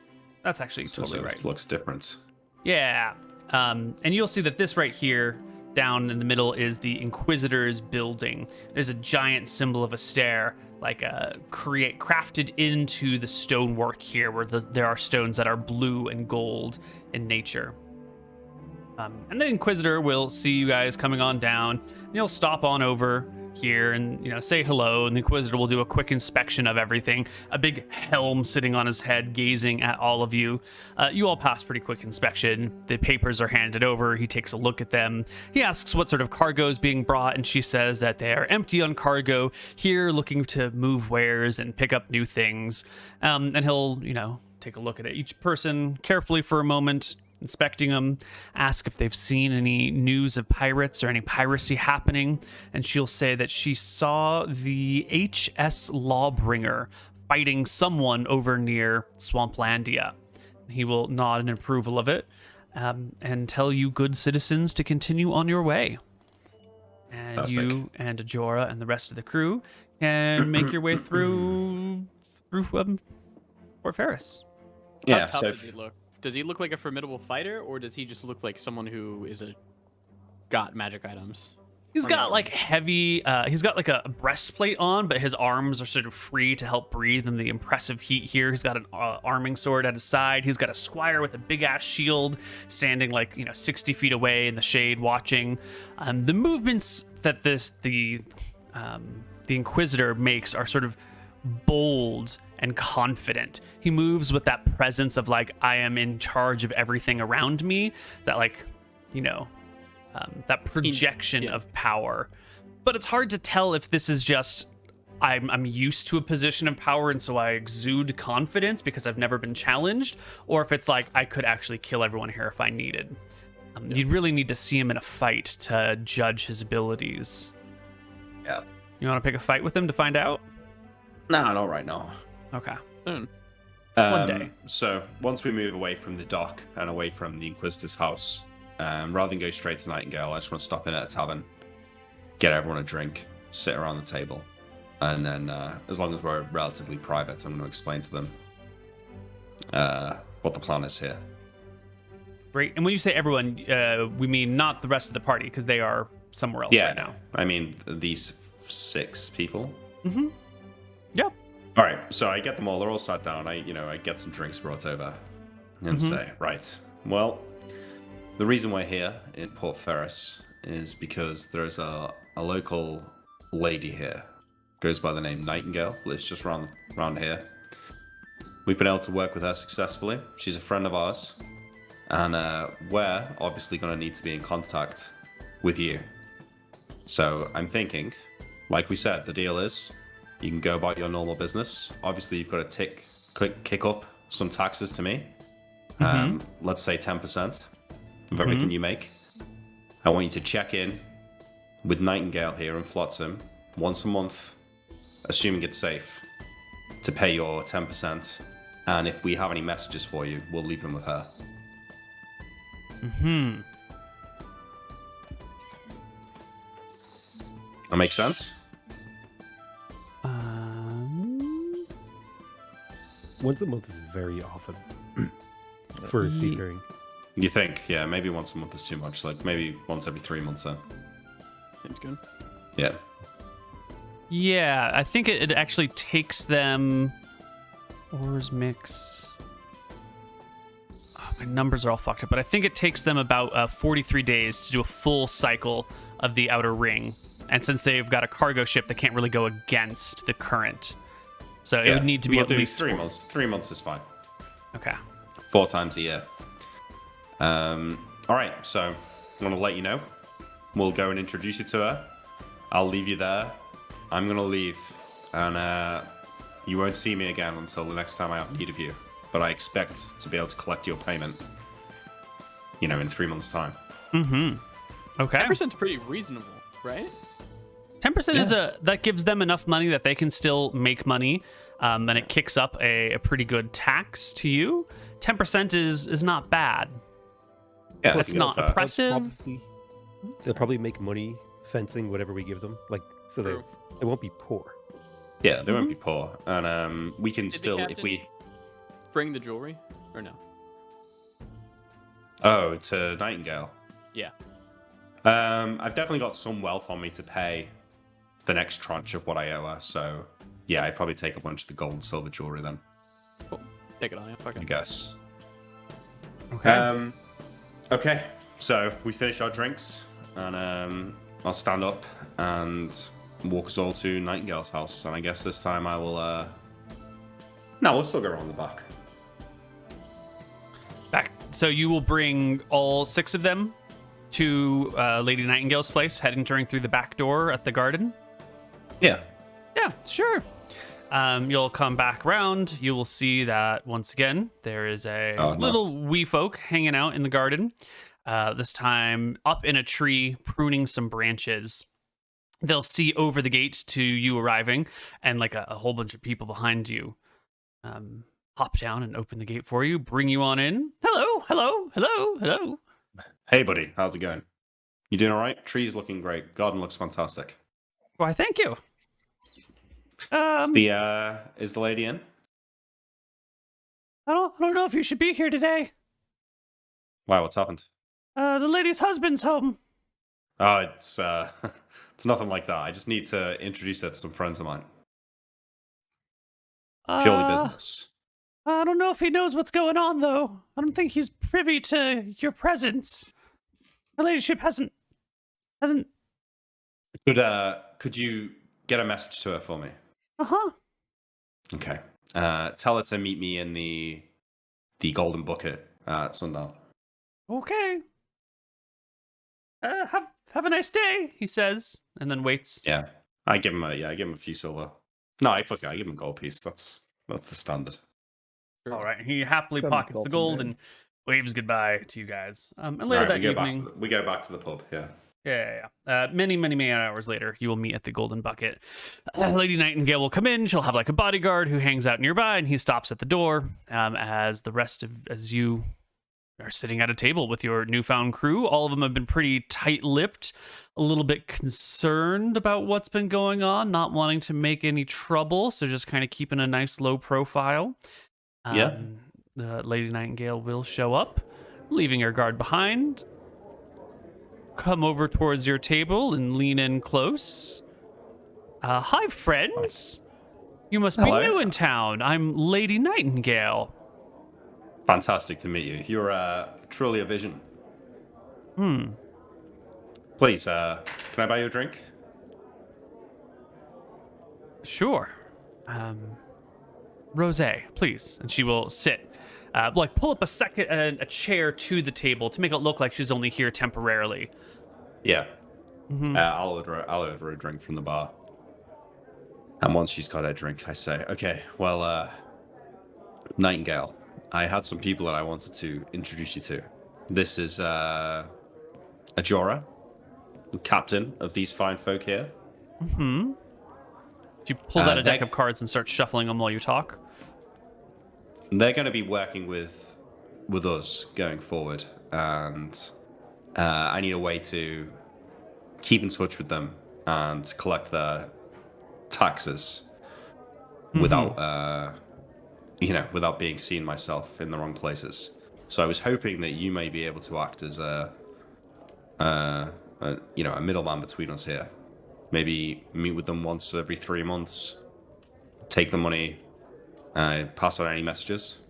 That's actually totally right. It looks different. Yeah. And you'll see that this right here, down in the middle, is the Inquisitor's building. There's a giant symbol of a stair, crafted into the stonework here, where there are stones that are blue and gold in nature. And the Inquisitor will see you guys coming on down, and he'll stop on over here and say hello, and the Inquisitor will do a quick inspection of everything, a big helm sitting on his head gazing at all of you. You all pass pretty quick inspection. The papers are handed over. He takes a look at them. He asks what sort of cargo is being brought, and she says that they are empty on cargo, here looking to move wares and pick up new things. And he'll take a look at each person carefully for a moment, inspecting them, ask if they've seen any news of pirates or any piracy happening, and she'll say that she saw the HS Lawbringer fighting someone over near Swamplandia. He will nod in approval of it, and tell you good citizens to continue on your way. And Fantastic. You and Ajora and the rest of the crew can make your way through Port Ferris. Yeah, How tough so does he look? Does he look like a formidable fighter, or does he just look like someone who got magic items? He's got heavy, he's got a breastplate on, but his arms are sort of free to help breathe in the impressive heat here. He's got an arming sword at his side. He's got a squire with a big ass shield standing 60 feet away in the shade watching. The movements that the Inquisitor makes are sort of bold and confident. He moves with that presence of I am in charge of everything around me, that that projection of power. But it's hard to tell if this is just I'm used to a position of power and so I exude confidence because I've never been challenged, or if it's I could actually kill everyone here if I needed. You'd really need to see him in a fight to judge his abilities. Yeah. You want to pick a fight with him to find out? No, not right now. Okay. Soon. One day. So once we move away from the dock and away from the Inquisitor's house, rather than go straight to Nightingale, I just want to stop in at a tavern, get everyone a drink, sit around the table, and then as long as we're relatively private, I'm going to explain to them what the plan is here. Great. And when you say everyone, we mean not the rest of the party, because they are somewhere else right now. I mean these 6 people. Mm-hmm. Yep. All right, so I get them all. They're all sat down. I get some drinks brought over, and say, right. Well, the reason we're here in Port Ferris is because there's a local lady here, goes by the name Nightingale, lives just around here. We've been able to work with her successfully. She's a friend of ours, and we're obviously going to need to be in contact with you. So I'm thinking, like we said, the deal is, you can go about your normal business. Obviously, you've got to kick up some taxes to me. Let's say 10% of everything you make. I want you to check in with Nightingale here in Flotsam once a month, assuming it's safe. to pay your 10%. And if we have any messages for you, we'll leave them with her. Hmm. That makes sense? Once a month is very often for a seafaring. You think? Yeah, maybe once a month is too much. Like maybe once every 3 months then. Seems good. Yeah. Yeah, I think it actually takes them. Ores mix. Oh, my numbers are all fucked up, but I think it takes them about 43 days to do a full cycle of the outer ring. And since they've got a cargo ship, they can't really go against the current. So it would need to be we'll at do least 3 months. 3 months is fine. Okay. 4 times a year. All right, so I want to let you know. We'll go and introduce you to her. I'll leave you there. I'm going to leave. And you won't see me again until the next time I have need of you. But I expect to be able to collect your payment, in 3 months' time. Mm-hmm. Okay. 10% is pretty reasonable, right? 10% is that gives them enough money that they can still make money, and it kicks up a pretty good tax to you. 10% is not bad. Yeah, It's not oppressive. They'll probably make money fencing whatever we give them, so True. they won't be poor. Yeah, they won't be poor. And we can Did the still, if captain we... bring the jewelry or no? Oh, to Nightingale. Yeah. I've definitely got some wealth on me to pay the next tranche of what I owe her. So, yeah, I'd probably take a bunch of the gold and silver jewelry then, Cool. Take it on you. Fuck I it. guess. Okay. Okay, so we finish our drinks, and I'll stand up and walk us all to Nightingale's house. And I guess this time I will... No, we'll still go around the back. Back. So you will bring all 6 of them to Lady Nightingale's place, entering through the back door at the garden. Yeah. Yeah, sure. You'll come back around. You will see that once again there is a little wee folk hanging out in the garden. This time up in a tree, pruning some branches. They'll see over the gate to you arriving, and like a whole bunch of people behind you hop down and open the gate for you, bring you on in. Hello, hello, hello, hello. Hey, buddy. How's it going? You doing all right? Tree's looking great. Garden looks fantastic. Why, thank you. Is the lady in? I don't know if you should be here today. Why? What's happened? The lady's husband's home. Oh, it's it's nothing like that. I just need to introduce her to some friends of mine. Purely business. I don't know if he knows what's going on, though. I don't think he's privy to your presence. Her ladyship hasn't. Could you get a message to her for me? Uh-huh. Okay. Tell her to meet me in the Golden Bucket at sundown. Okay. Have a nice day, he says, and then waits. Yeah. I give him a few silver. No, I give him a gold piece. That's the standard. Sure. All right. He happily Some pockets the salt gold in and waves goodbye to you guys. And All later right, that evening, we go back to the pub. Yeah. yeah. Many hours later, you will meet at the Golden Bucket. Lady Nightingale will come in. She'll have like a bodyguard who hangs out nearby, and he stops at the door as you are sitting at a table with your newfound crew. All of them have been pretty tight-lipped, a little bit concerned about what's been going on, not wanting to make any trouble, so just kind of keeping a nice low profile. Yeah. Lady Nightingale will show up, leaving her guard behind, come over towards your table and lean in close. Hi, friends. You must be Hello. new in town. I'm Lady Nightingale. Fantastic to meet you. You're truly a vision. Please, can I buy you a drink? Sure. Rosé, please. And she will sit. Pull up a chair to the table to make it look like she's only here temporarily. Yeah. I'll order a drink from the bar. And once she's got her drink, I say, okay, well, Nightingale, I had some people that I wanted to introduce you to. This is Ajora, the captain of these fine folk here. She pulls out a deck they- of cards and starts shuffling them while you talk. They're going to be working with us going forward, and I need a way to keep in touch with them and collect their taxes without, without being seen myself in the wrong places. So I was hoping that you may be able to act as a middleman between us here. Maybe meet with them once every 3 months, take the money, pass on any messages.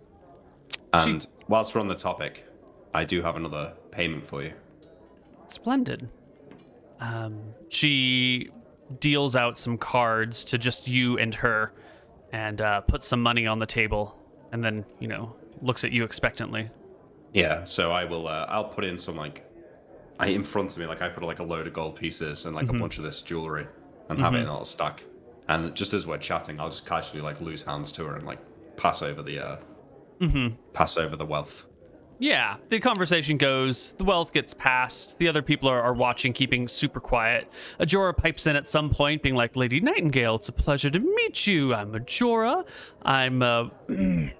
And whilst we're on the topic, I do have another payment for you. Splendid. She deals out some cards to just you and her and puts some money on the table and then, looks at you expectantly. Yeah, so I will, I'll put in some, in front of me, I put a load of gold pieces and a bunch of this jewelry and have it in a little stack. And just as we're chatting, I'll just casually lose hands to her and pass over the wealth. Yeah, the conversation goes, the wealth gets passed, the other people are watching, keeping super quiet. Ajora pipes in at some point, being like, Lady Nightingale, it's a pleasure to meet you. I'm Ajora. I'm a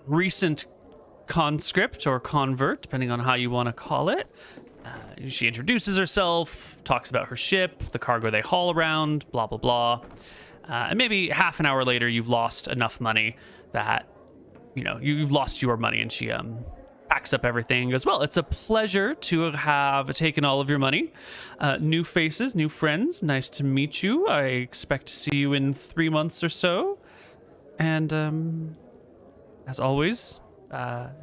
recent conscript or convert, depending on how you want to call it. She introduces herself, talks about her ship, the cargo they haul around, blah, blah, blah. And maybe half an hour later, you've lost enough money that, you've lost your money, and she packs up everything and goes, well, it's a pleasure to have taken all of your money. New faces, new friends, nice to meet you. I expect to see you in 3 months or so. And as always,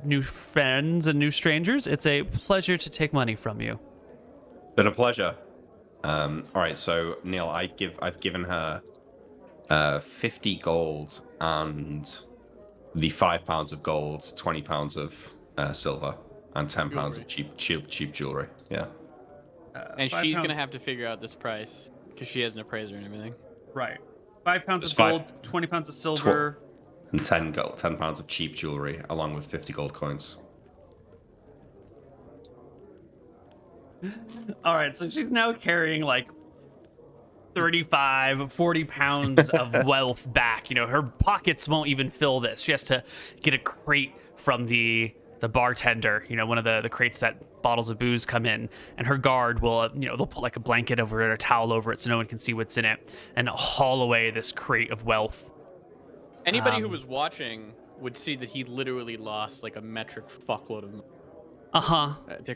new friends and new strangers, it's a pleasure to take money from you. Been a pleasure. All right, so Neil, I've given her 50 gold and the £5 of gold, 20 pounds of silver, and 10 pounds of cheap jewelry. Yeah. And she's gonna have to figure out this price because she has an appraiser and everything. Right. 5 pounds It's of gold, 20 pounds of silver. And 10 pounds of cheap jewelry, along with 50 gold coins. All right, so she's now carrying 35, 40 pounds of wealth back. Her pockets won't even fill this. She has to get a crate from the bartender, one of the crates that bottles of booze come in, and her guard will, they'll put a blanket over it or a towel over it so no one can see what's in it, and haul away this crate of wealth. Anybody who was watching would see that he literally lost a metric fuckload of money.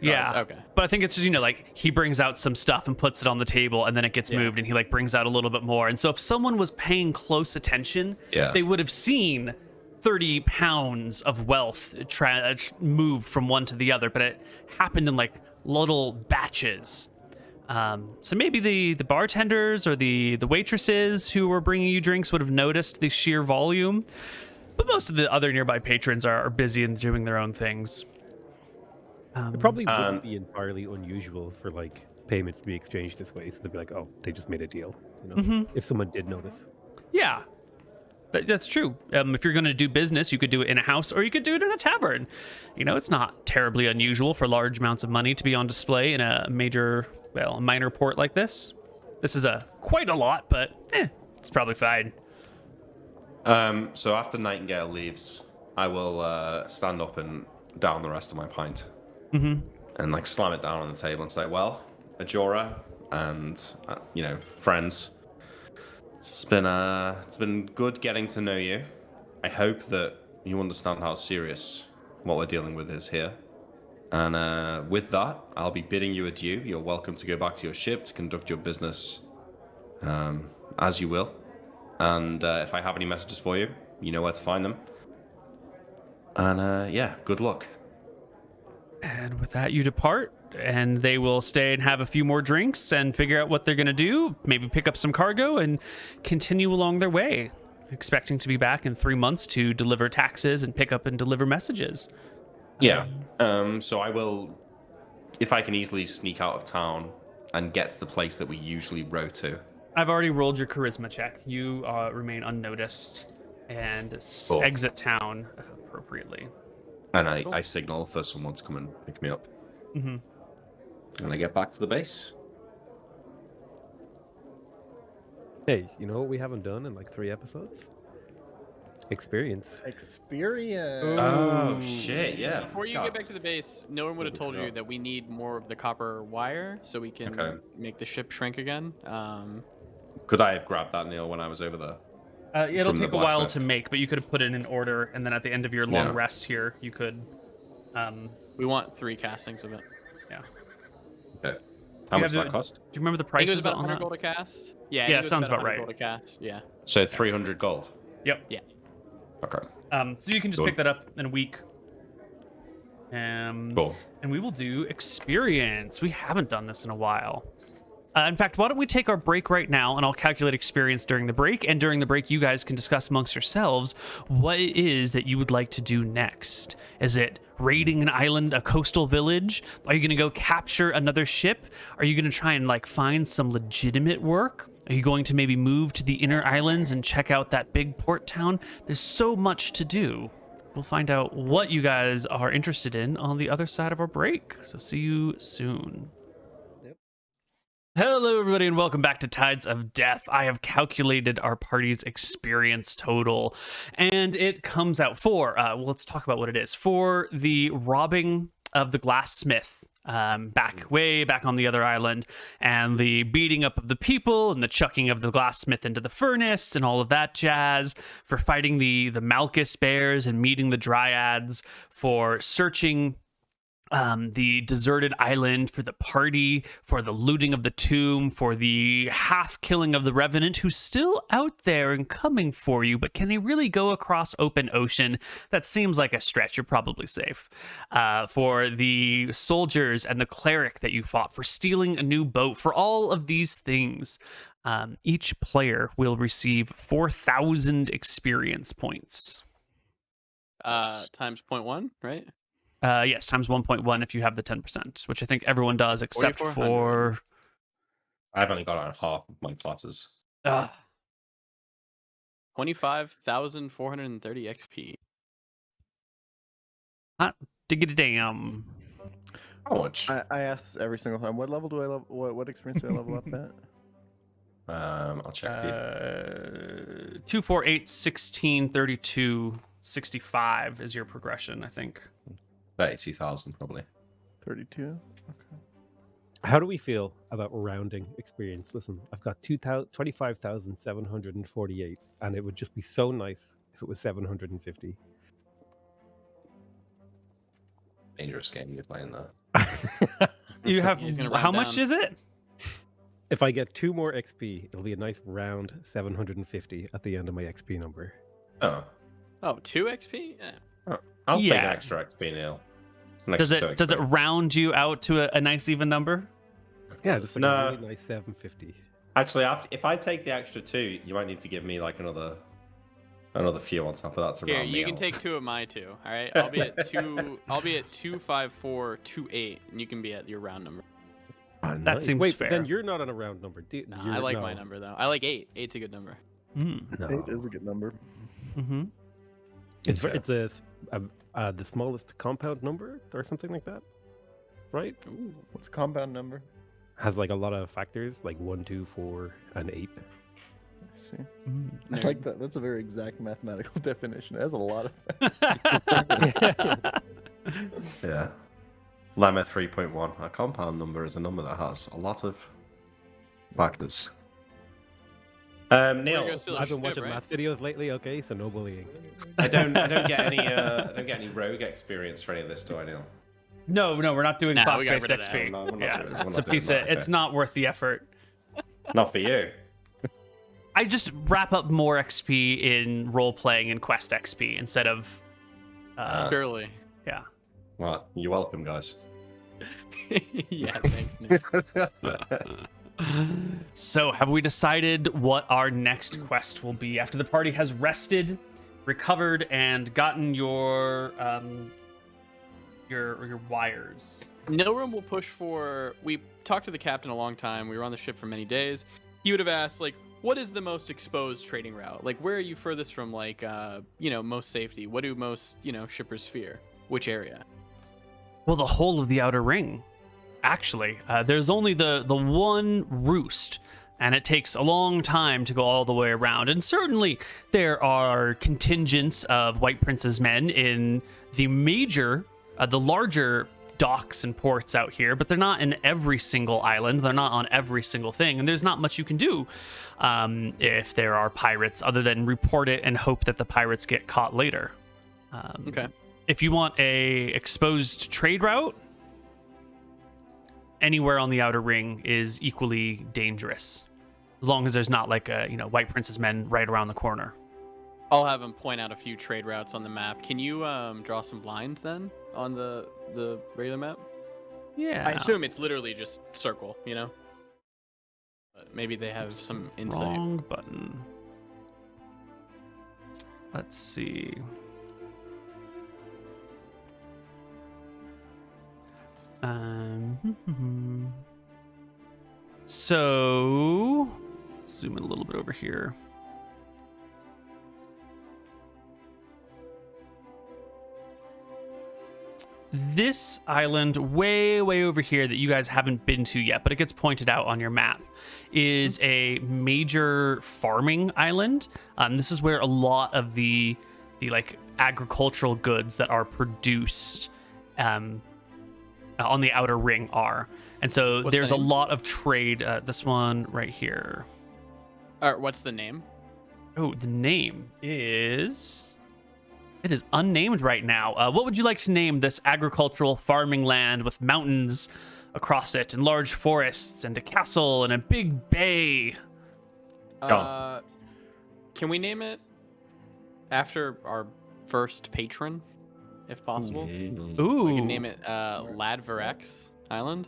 Yeah. Okay. But I think it's just, he brings out some stuff and puts it on the table, and then it gets moved, and he brings out a little bit more. And so if someone was paying close attention, they would have seen 30 pounds of wealth moved from one to the other, but it happened in little batches. So maybe the bartenders or the waitresses who were bringing you drinks would have noticed the sheer volume, but most of the other nearby patrons are busy and doing their own things. It probably wouldn't be entirely unusual for payments to be exchanged this way, so they'd be like, oh, they just made a deal, if someone did notice. Yeah. That's true. If you're going to do business, you could do it in a house or you could do it in a tavern. It's not terribly unusual for large amounts of money to be on display in a minor port like this. This is quite a lot, but it's probably fine. So after Nightingale leaves, I will stand up and down the rest of my pint. And slam it down on the table and say, well, Ajora and, friends, it's been good getting to know you. I hope that you understand how serious what we're dealing with is here. And with that, I'll be bidding you adieu. You're welcome to go back to your ship to conduct your business as you will. And if I have any messages for you, you know where to find them. And good luck. And with that, you depart, and they will stay and have a few more drinks and figure out what they're going to do, maybe pick up some cargo and continue along their way, expecting to be back in 3 months to deliver taxes and pick up and deliver messages. Yeah. So I will, if I can easily sneak out of town and get to the place that we usually row to. I've already rolled your charisma check. You remain unnoticed and exit town appropriately. And I signal for someone to come and pick me up. And I get back to the base. Hey, you know what we haven't done in like 3 episodes? Experience. Experience. Oh shit! Yeah. Before you God. get back to the base, no one would have told you that we need more of the copper wire so we can Okay. make the ship shrink again. Could I have grabbed that, Neil, when I was over there? It'll From the take a while to blacksmith. make, but you could have put it in order, and then at the end of your long Yeah. rest here, you could. We want 3 castings of it. Yeah. Okay. How You much does have that to- cost? Do you remember the I think it was prices about on 100 that? gold a cast. Yeah, I Yeah, think it was sounds about 100 right. Gold a cast. Yeah. So 300 gold. Yep. Yeah. Okay. So you can just Cool. pick that up in a week. Cool. And we will do experience. We haven't done this in a while. In fact, why don't we take our break right now, and I'll calculate experience during the break. And during the break, you guys can discuss amongst yourselves what it is that you would like to do next. Is it raiding an island, a coastal village? Are you going to go capture another ship? Are you going to try and like find some legitimate work? Are you going to maybe move to the inner islands and check out that big port town? There's so much to do. We'll find out what you guys are interested in on the other side of our break. So see you soon. Hello, everybody, and welcome back to Tides of Death. I have calculated our party's experience total, and it comes out for, well, let's talk about what it is. For the robbing of the glassmith, way back on the other island, and the beating up of the people, and the chucking of the glassmith into the furnace, and all of that jazz, for fighting the Malchus bears and meeting the dryads, for searching the deserted island, for the party, for the looting of the tomb, for the half killing of the revenant who's still out there and coming for you, but can he really go across open ocean? That seems like a stretch. You're probably safe. For the soldiers and the cleric that you fought, for stealing a new boat, for all of these things, each player will receive 4,000 experience points. Times 0.1, right? Yes, times 1.1 if you have the 10%, which I think everyone does, except 4,400. for... I've only got on half of my classes. 25,430 XP. Hot diggity damn. How much? I ask this every single time. What level do I level? What experience do I level up at? I'll check for you. 2, 4, 8, 16, 32, 65 is your progression, I think. 32,000 probably. 32. How do we feel about rounding experience? Listen, I've got 25,748, and it would just be so nice if it was 750. Dangerous game you're playing there. You have... He's gonna How round much down. is it? If I get 2 more XP, it'll be a nice round 750 at the end of my XP number. Oh. Oh, 2 XP? Yeah. I'll take Yeah. an extra XP, Neil. Does it round you out to a nice even number? Yeah, just like No. a really nice 750. Actually, if I take the extra 2, you might need to give me like another few on top of that to Here, round me you can out. take 2 of my 2. All right, I'll be at 2. I'll be at 25428, and you can be at your round number. That seems Wait, fair. then you're not on a round number. Nah, I like my number though. I like 8. 8's a good number. No. 8 is a good number. Mm-hmm. It's Okay. it's the smallest compound number or something like that, right? Ooh. What's a compound number? Has like a lot of factors, like 1, 2, 4, and 8. I see. Mm. I like that. That's a very exact mathematical definition. It has a lot of. Yeah. Lemma 3.1. A compound number is a number that has a lot of factors. Neil, go steal a I've been ship, watching right? math videos lately. Okay, so no bullying. I don't get any rogue experience for any of this, do I, Neil? No, we're not doing Nah, we got class-based rid of that. XP. No, we're not Yeah, doing that. We're it's not a piece of. doing that, It's okay. not worth the effort. Not for you. I just wrap up more XP in role playing and quest XP instead of. Surely. Yeah. Well, you're welcome, guys. Yeah, thanks, Nick. So, have we decided what our next quest will be after the party has rested, recovered, and gotten your wires? Nilrim will push for. We talked to the captain a long time. We were on the ship for many days. He would have asked, like, what is the most exposed trading route? Like, where are you furthest from, like, most safety? What do most, shippers fear? Which area? Well, the whole of the Outer Ring. Actually, there's only the one roost and it takes a long time to go all the way around. And certainly there are contingents of White Prince's men in the larger docks and ports out here, but they're not in every single island. They're not on every single thing, and there's not much you can do if there are pirates other than report it and hope that the pirates get caught later. Okay. If you want a exposed trade route, anywhere on the outer ring is equally dangerous, as long as there's not like a White Prince's men right around the corner. I'll have him point out a few trade routes on the map. Can you draw some lines then on the regular map? Yeah. I assume it's literally just circle, But maybe they have some insight. Wrong button. Let's see. So, zoom in a little bit over here. This island way over here that you guys haven't been to yet, but it gets pointed out on your map, is a major farming island. This is where a lot of the like agricultural goods that are produced on the outer ring are. And so there's a lot of trade. This one right here. All right, what's the name? Oh, the name is... It is unnamed right now. What would you like to name this agricultural farming land with mountains across it and large forests and a castle and a big bay? Can we name it after our first patron, if possible? Ooh. We can name it Ladverex Island.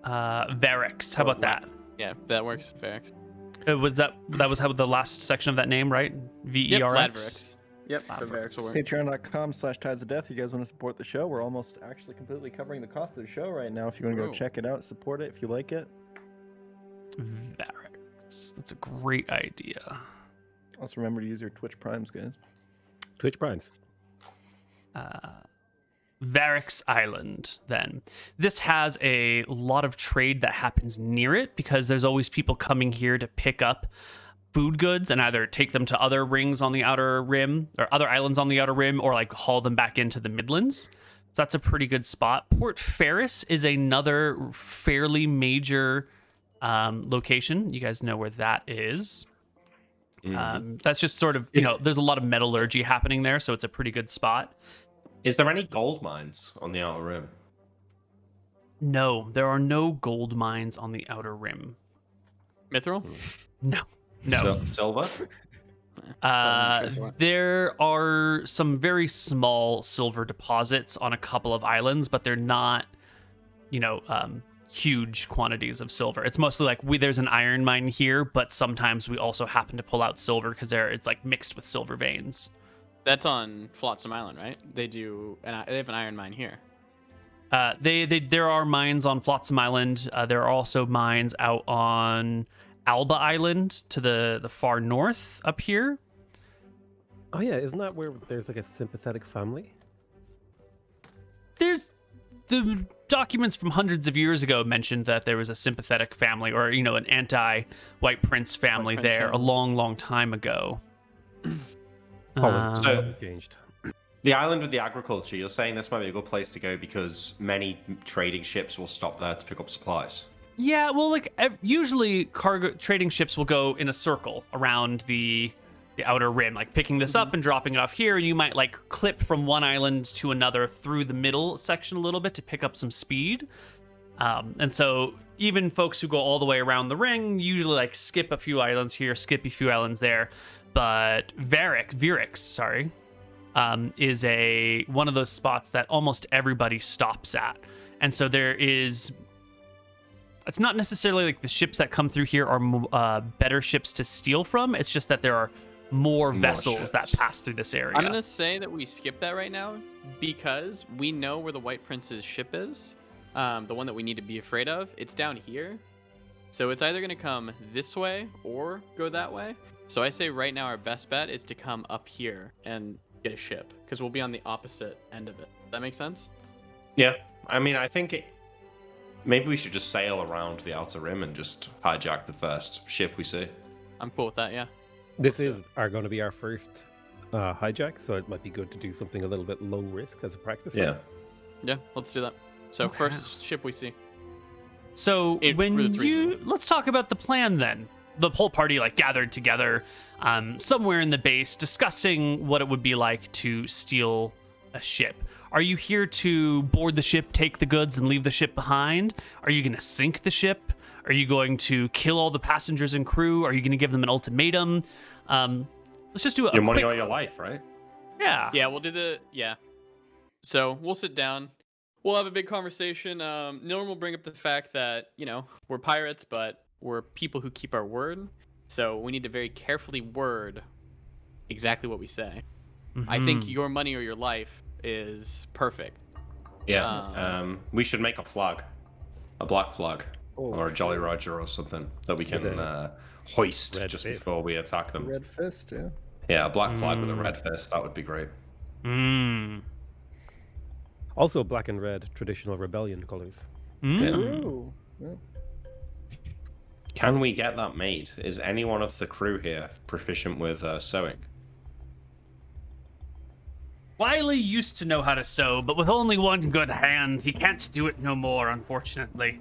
Verex. How about that? Yeah, that works. Verex. That was how the last section of that name, right? VERX. Yep, Ladverex. Yep, so Verex. Patreon.com/Ties of Death. You guys want to support the show? We're almost actually completely covering the cost of the show right now. If you want to go check it out, support it if you like it. Verex. That's a great idea. Also remember to use your Twitch Primes, guys. Twitch Primes. Verex Island, then. This has a lot of trade that happens near it because there's always people coming here to pick up food goods and either take them to other rings on the outer rim or other islands on the outer rim or like haul them back into the Midlands. So that's a pretty good spot. Port Ferris is another fairly major location. You guys know where that is. That's just sort of, there's a lot of metallurgy happening there, so it's a pretty good spot. Is there any gold mines on the outer rim? No, there are no gold mines on the outer rim. Mithril? No. Silver? There are some very small silver deposits on a couple of islands, but they're not, huge quantities of silver. It's mostly like there's an iron mine here, but sometimes we also happen to pull out silver because it's like mixed with silver veins. That's on Flotsam Island, right? They have an iron mine here. There are mines on Flotsam Island. There are also mines out on Alba Island to the far north up here. Oh yeah, isn't that where there's like a sympathetic family? There's the documents from hundreds of years ago mentioned that there was a sympathetic family or an anti-White Prince family there a long time ago. So Changed. the island with the agriculture, you're saying this might be a good place to go because many trading ships will stop there to pick up supplies. Yeah, well, usually cargo trading ships will go in a circle around the outer rim, like picking this up and dropping it off here, and you might like clip from one island to another through the middle section a little bit to pick up some speed. And so even folks who go all the way around the ring usually like skip a few islands here, skip a few islands there. But Verex, is one of those spots that almost everybody stops at, and so there is. It's not necessarily like the ships that come through here are better ships to steal from. It's just that there are more vessels that pass through this area. I'm going to say that we skip that right now because we know where the White Prince's ship is, the one that we need to be afraid of. It's down here. So it's either going to come this way or go that way. So I say right now our best bet is to come up here and get a ship because we'll be on the opposite end of it. Does that make sense? Yeah. I mean, I think maybe we should just sail around the outer rim and just hijack the first ship we see. I'm cool with that. Yeah. This is going to be our first hijack, so it might be good to do something a little bit low risk as a practice run. Yeah. Yeah. Let's do that. So Okay. first ship we see. So let's talk about the plan then. The whole party like gathered together somewhere in the base, discussing what it would be like to steal a ship. Are you here to board the ship, take the goods, and leave the ship behind? Are you going to sink the ship? Are you going to kill all the passengers and crew? Are you going to give them an ultimatum? Let's just do Your money or your life, right? Yeah. Yeah, we'll do So we'll sit down. We'll have a big conversation. Norm will bring up the fact that, we're pirates, but we're people who keep our word. So we need to very carefully word exactly what we say. I think your money or your life is perfect. Yeah. We should make a flag, a black flag, or a Jolly Roger or something that we can hoist red just fist. before we attack them. Red fist, yeah. Yeah, a black flag with a red fist. That would be great. Also, black and red traditional rebellion colors. Ooh. Yeah. Can we get that made? Is anyone of the crew here proficient with sewing? Wiley used to know how to sew, but with only one good hand, he can't do it no more, unfortunately.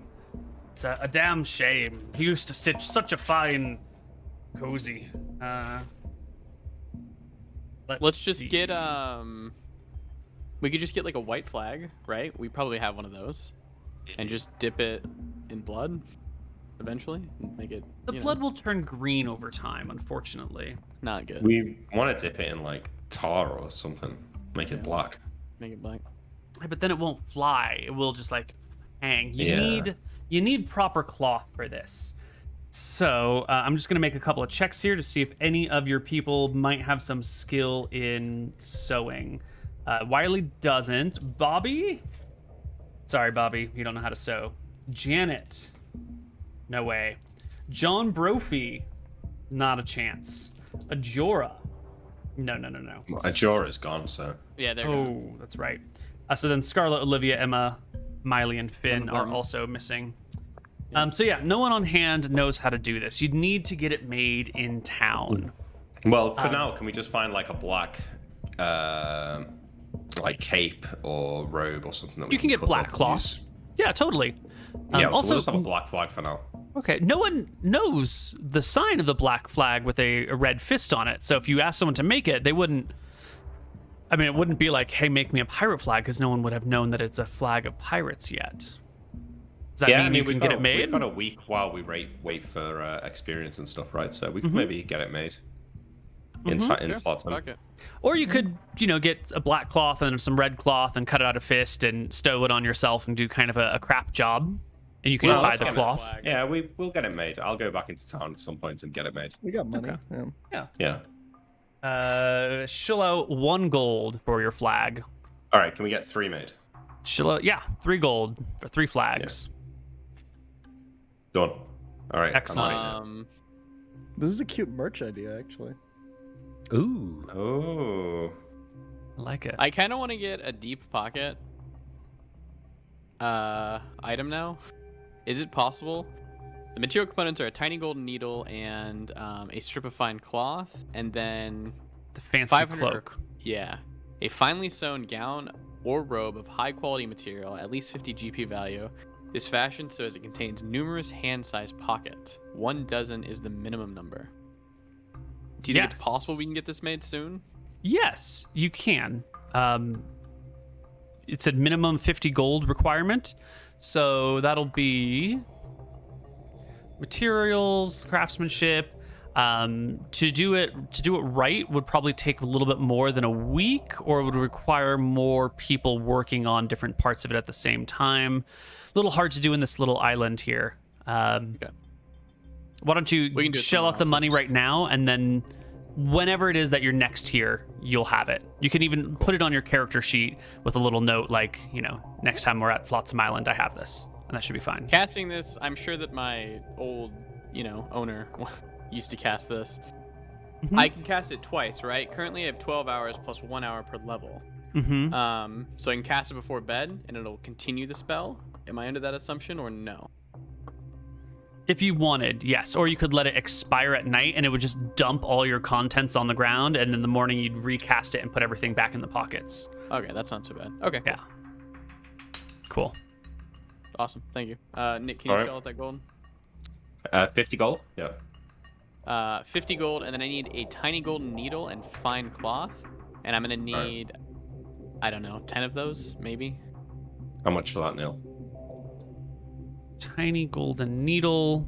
It's a damn shame. He used to stitch such a fine cozy. Let's just see. get we could just get like a white flag, right? We probably have one of those. And just dip it in blood eventually and make it The blood will turn green over time, unfortunately. not good. We want to dip it in like tar or something. Make it black. Make it black. Yeah, but then it won't fly. It will just like hang. Yeah. You need proper cloth for this. So I'm just gonna make a couple of checks here to see if any of your people might have some skill in sewing. Wiley doesn't. Bobby? Sorry, Bobby, you don't know how to sew. Janet? No way. John Brophy? Not a chance. Ajora? No. Well, Ajora's gone, so. Yeah, there you Oh, that's right. So then Scarlett, Olivia, Emma, Miley, and Finn Emma are Barton. also missing. So yeah, no one on hand knows how to do this. You'd need to get it made in town. Well, for now, can we just find like a black, like cape or robe or something that we You can get cut black up and cloth. use? Yeah, totally. Yeah, so also, we'll just have a black flag for now. okay, no one knows the sign of the black flag with a red fist on it. So if you ask someone to make it, they wouldn't. I mean, it wouldn't be like, "Hey, make me a pirate flag," because no one would have known that it's a flag of pirates yet. Does that mean you can get it made? We've got a week while we wait for experience and stuff, right? So we could maybe get it made in go. Flotsam. Fuck it. Or you could, get a black cloth and some red cloth and cut it out a fist and stow it on yourself and do kind of a crap job. And you can just Well, buy let's the get it. cloth. Flag. Yeah, we'll get it made. I'll go back into town at some point and get it made. We got money. Yeah. Yeah. Shill out 1 gold for your flag. All right, can we get 3 made? Shill out, 3 gold for 3 flags. Done. All right. Excellent. This is a cute merch idea, actually. Ooh. Oh. I like it. I kind of want to get a deep pocket item now. Is it possible? The material components are a tiny golden needle and a strip of fine cloth, and then The fancy 500 cloak. Yeah, a finely sewn gown or robe of high quality material, at least 50 GP value, is fashioned so as it contains numerous hand-sized pockets. 1 dozen is the minimum number. Do you think it's possible we can get this made soon? Yes, you can. It said minimum 50 gold requirement. So that'll be materials, craftsmanship. To do it right would probably take a little bit more than a week, or it would require more people working on different parts of it at the same time. A little hard to do in this little island here. Okay. Why don't We can you do it shell out the somewhere money else. right now, and then whenever it is that you're next here, you'll have it. You can even put it on your character sheet with a little note like, next time we're at Flotsam Island, I have this. And that should be fine. Casting this, I'm sure that my old, owner used to cast this. Mhm. I can cast it twice, right? Currently, I have 12 hours plus 1 hour per level. Mm-hmm. So I can cast it before bed, and it'll continue the spell, Am I under that assumption or no? If you wanted, yes. Or you could let it expire at night and it would just dump all your contents on the ground, and in the morning you'd recast it and put everything back in the pockets. Okay, that's not too bad. Okay, Yeah. Cool. awesome. Thank you. Nick, can you Alright. shell out that gold? 50 gold? Yeah. 50 gold, and then I need a tiny golden needle and fine cloth. And I'm going to need, I don't know, 10 of those, maybe? How much for that, Neil? Tiny golden needle.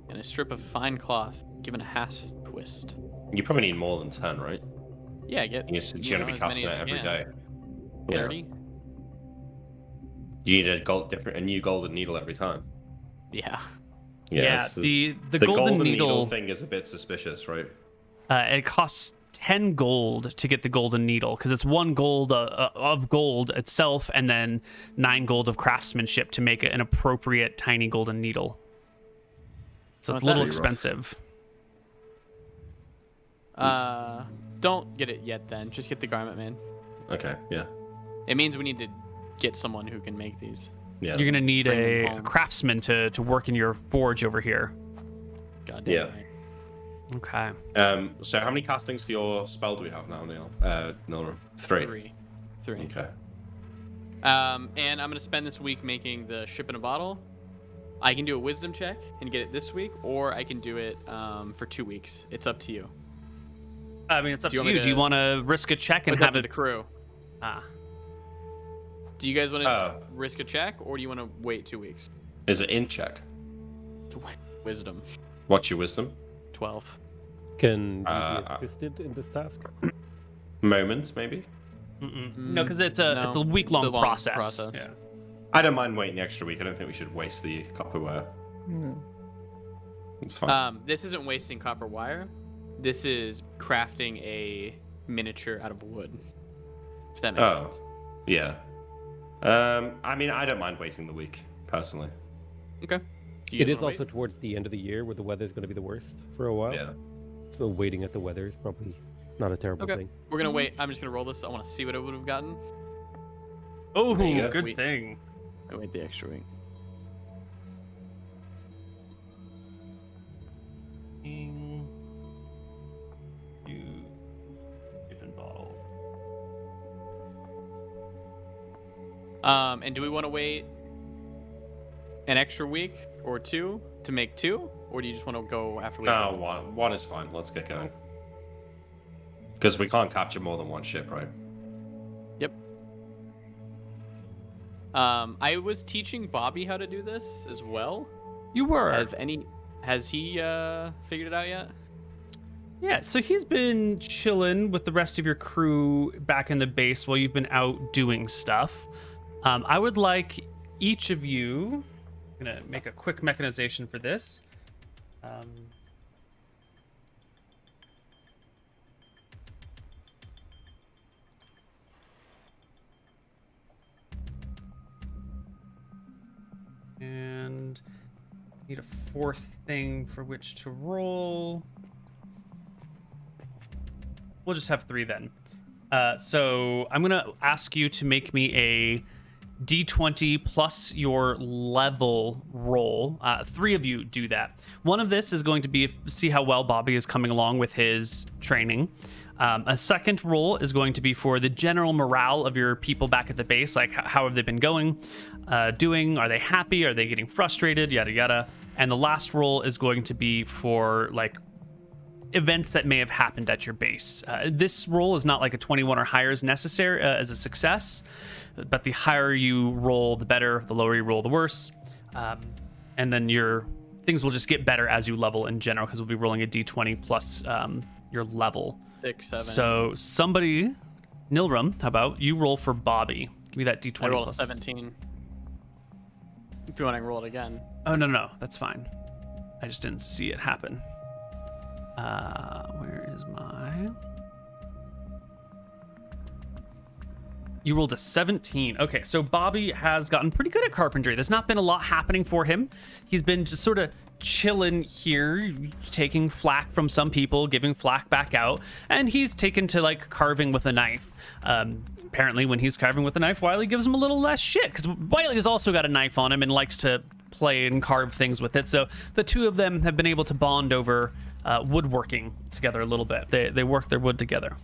And a strip of fine cloth, given a hasp twist. You probably need more than 10, right? Yeah, get. You're going to be as casting many it as you every can. day. Yeah. 30? You need a new golden needle every time. Yeah. Yeah, it's the the golden needle needle thing is a bit suspicious, right? it costs 10 gold to get the golden needle, because it's 1 gold of gold itself, and then 9 gold of craftsmanship to make it an appropriate tiny golden needle. So it's a Not little that expensive. Don't get it yet then. Just get the garment, man. Okay, yeah. It means we need to get someone who can make these. Yeah. You're gonna need Bring them a home. craftsman to work in your forge over here. God damn Yeah. right. Okay. So how many castings for your spell do we have now, Neil? Neil, 3. Three. Okay. And I'm gonna spend this week making the ship in a bottle. I can do a wisdom check and get it this week, or I can do it for 2 weeks. It's up to you. I mean, it's up Do you to want you. me Do you to want to risk a check and Put that have to it? the crew. Ah. Do you guys want to Oh. risk a check, or do you want to wait 2 weeks? Is it in check? Wisdom, What's your wisdom? 12. Can you be Uh, assisted in this task? Moment, maybe? No, because it's a week-long long process. Yeah. I don't mind waiting the extra week. I don't think we should waste the copper wire. It's fine. This isn't wasting copper wire. This is crafting a miniature out of wood. If that makes Oh. sense. Yeah. I mean, I don't mind waiting the week, personally. Okay. Do you It guys is wanna also wait? towards the end of the year where the weather's going to be the worst for a while. Yeah. So waiting at the weather is probably not a terrible Okay. thing. We're gonna wait. I'm just gonna roll this. I want to see what it would have gotten. Oh, There you go. good We- thing. I wait the extra week. And do we want to wait an extra week or 2 to make 2, or do you just want to go after we? No, one is fine. Let's get going. Because we can't capture more than one ship, right? Yep. I was teaching Bobby how to do this as well. You were. Has he figured it out yet? Yeah, so he's been chilling with the rest of your crew back in the base while you've been out doing stuff. I would like each of you. I'm gonna make a quick mechanization for this. And need a 4th thing for which to roll. We'll just have 3 then. So I'm gonna ask you to make me a D20 plus your level roll. 3 of you do that. One of this is going to be see how well Bobby is coming along with his training. A second roll is going to be for the general morale of your people back at the base. Like, how have they been doing? Are they happy? Are they getting frustrated? Yada, yada. And the last roll is going to be for, like, events that may have happened at your base. This roll is not like a 21 or higher is necessary as a success, but the higher you roll, the better. The lower you roll, the worse. And then your things will just get better as you level in general, because we'll be rolling a d20 plus your level. 6, 7. So somebody, Nilram, how about you roll for Bobby? Give me that d20. I rolled a plus. 17. If you want to roll it again. Oh, no, that's fine. I just didn't see it happen. Where is my... You rolled a 17. Okay, so Bobby has gotten pretty good at carpentry. There's not been a lot happening for him. He's been just sort of chilling here, taking flack from some people, giving flack back out, and he's taken to like carving with a knife. Apparently, when he's carving with a knife, Wiley gives him a little less shit because Wiley has also got a knife on him and likes to play and carve things with it. So the two of them have been able to bond over woodworking together a little bit. They work their wood together.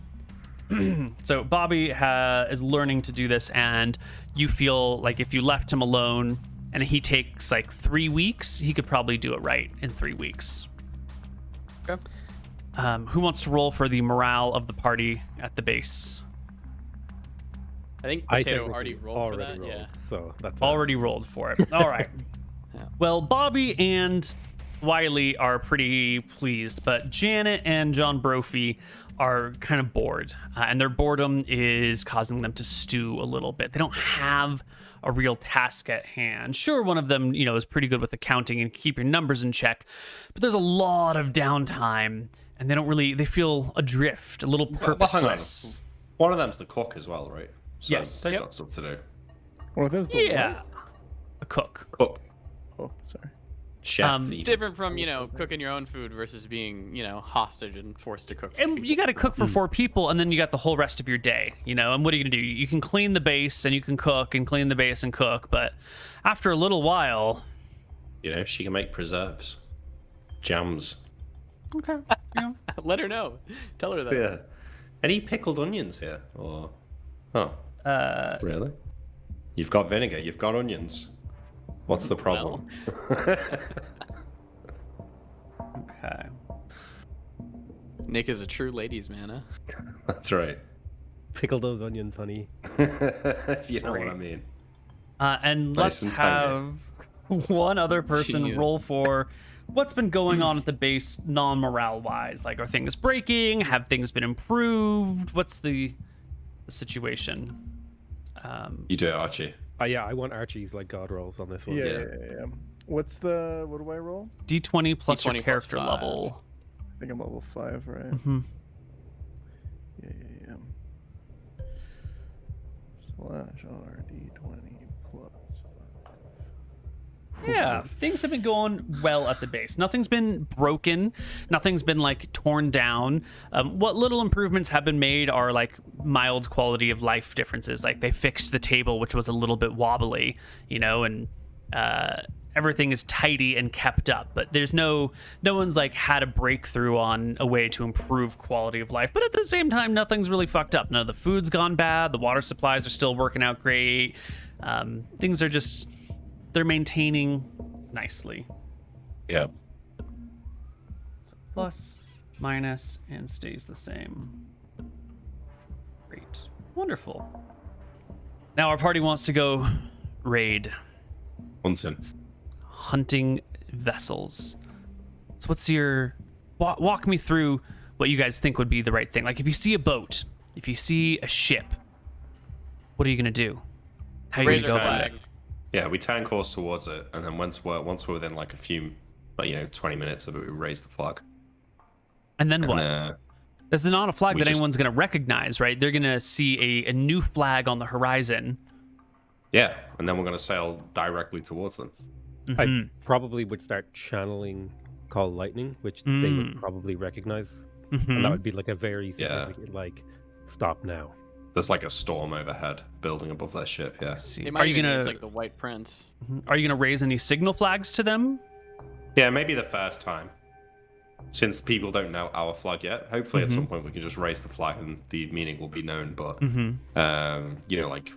So Bobby is learning to do this, and you feel like if you left him alone and he takes like 3 weeks, he could probably do it right in 3 weeks. Okay. Who wants to roll for the morale of the party at the base? I think I Potato technically already rolled for that. rolled, Yeah. so that's Already rolled for it. All right. Yeah. Well, Bobby and Wiley are pretty pleased, but Janet and John Brophy are kind of bored, and their boredom is causing them to stew a little bit. They don't have a real task at hand. Sure, one of them, is pretty good with accounting and keep your numbers in check, but there's a lot of downtime, and they feel adrift, a little purposeless. One of them's the cook as well, right? So Yes. They Yep. got stuff to do. One of them's the Yeah, a cook. Cook. what? Oh, sorry. Chef. It's different from, cooking your own food versus being, hostage and forced to cook for And people. you got to cook for 4 people, and then you got the whole rest of your day, And what are you gonna do? You can clean the base, and you can cook, and clean the base and cook. But after a little while, She can make preserves, jams. okay, Let her know. Tell her that. Yeah. Any pickled onions here? Or really? You've got vinegar. You've got onions. What's the problem? okay. Nick is a true ladies' man, huh? That's right. Pickle those onions, honey. You know what I mean. And Nice let's and have one other person Genius. roll for what's been going on at the base, non-morale wise. Like, are things breaking? Have things been improved? What's the situation? You do it, Archie. Yeah, I want Archie's like god rolls on this one. Yeah. What do I roll? D20 plus your D20 plus character 5. level. I think I'm level 5, right? Mm-hmm. Yeah. Slash RD20 plus 5. Yeah, things have been going well at the base. Nothing's been broken. Nothing's been like torn down. What little improvements have been made are like mild quality of life differences. Like they fixed the table, which was a little bit wobbly, and everything is tidy and kept up. But there's no one's like had a breakthrough on a way to improve quality of life. But at the same time, nothing's really fucked up. None of the food's gone bad. The water supplies are still working out great. Things are just. They're maintaining nicely. Yeah. Plus, minus, and stays the same. Great. Wonderful. Now our party wants to go raid. Hunting vessels. So what's your... Walk me through what you guys think would be the right thing. Like if you see a boat, if you see a ship, what are you going to do? How are you going to go about it? Yeah, we turn course towards it, and then once we're within like a few, 20 minutes of it, we raise the flag. And then what? And, this is not a flag we that just- anyone's going to recognize, right? They're going to see a new flag on the horizon. yeah, and then we're gonna sail directly towards them. I probably would start channeling Call Lightning, which they would probably recognize. And that would be like a very significant, like, stop now. There's like a storm overhead building above their ship. Yeah. See. They Are might you even gonna use like the White Prince. Are you gonna raise any signal flags to them? Yeah, maybe the first time. Since people don't know our flag yet, hopefully at some point we can just raise the flag and the meaning will be known. But like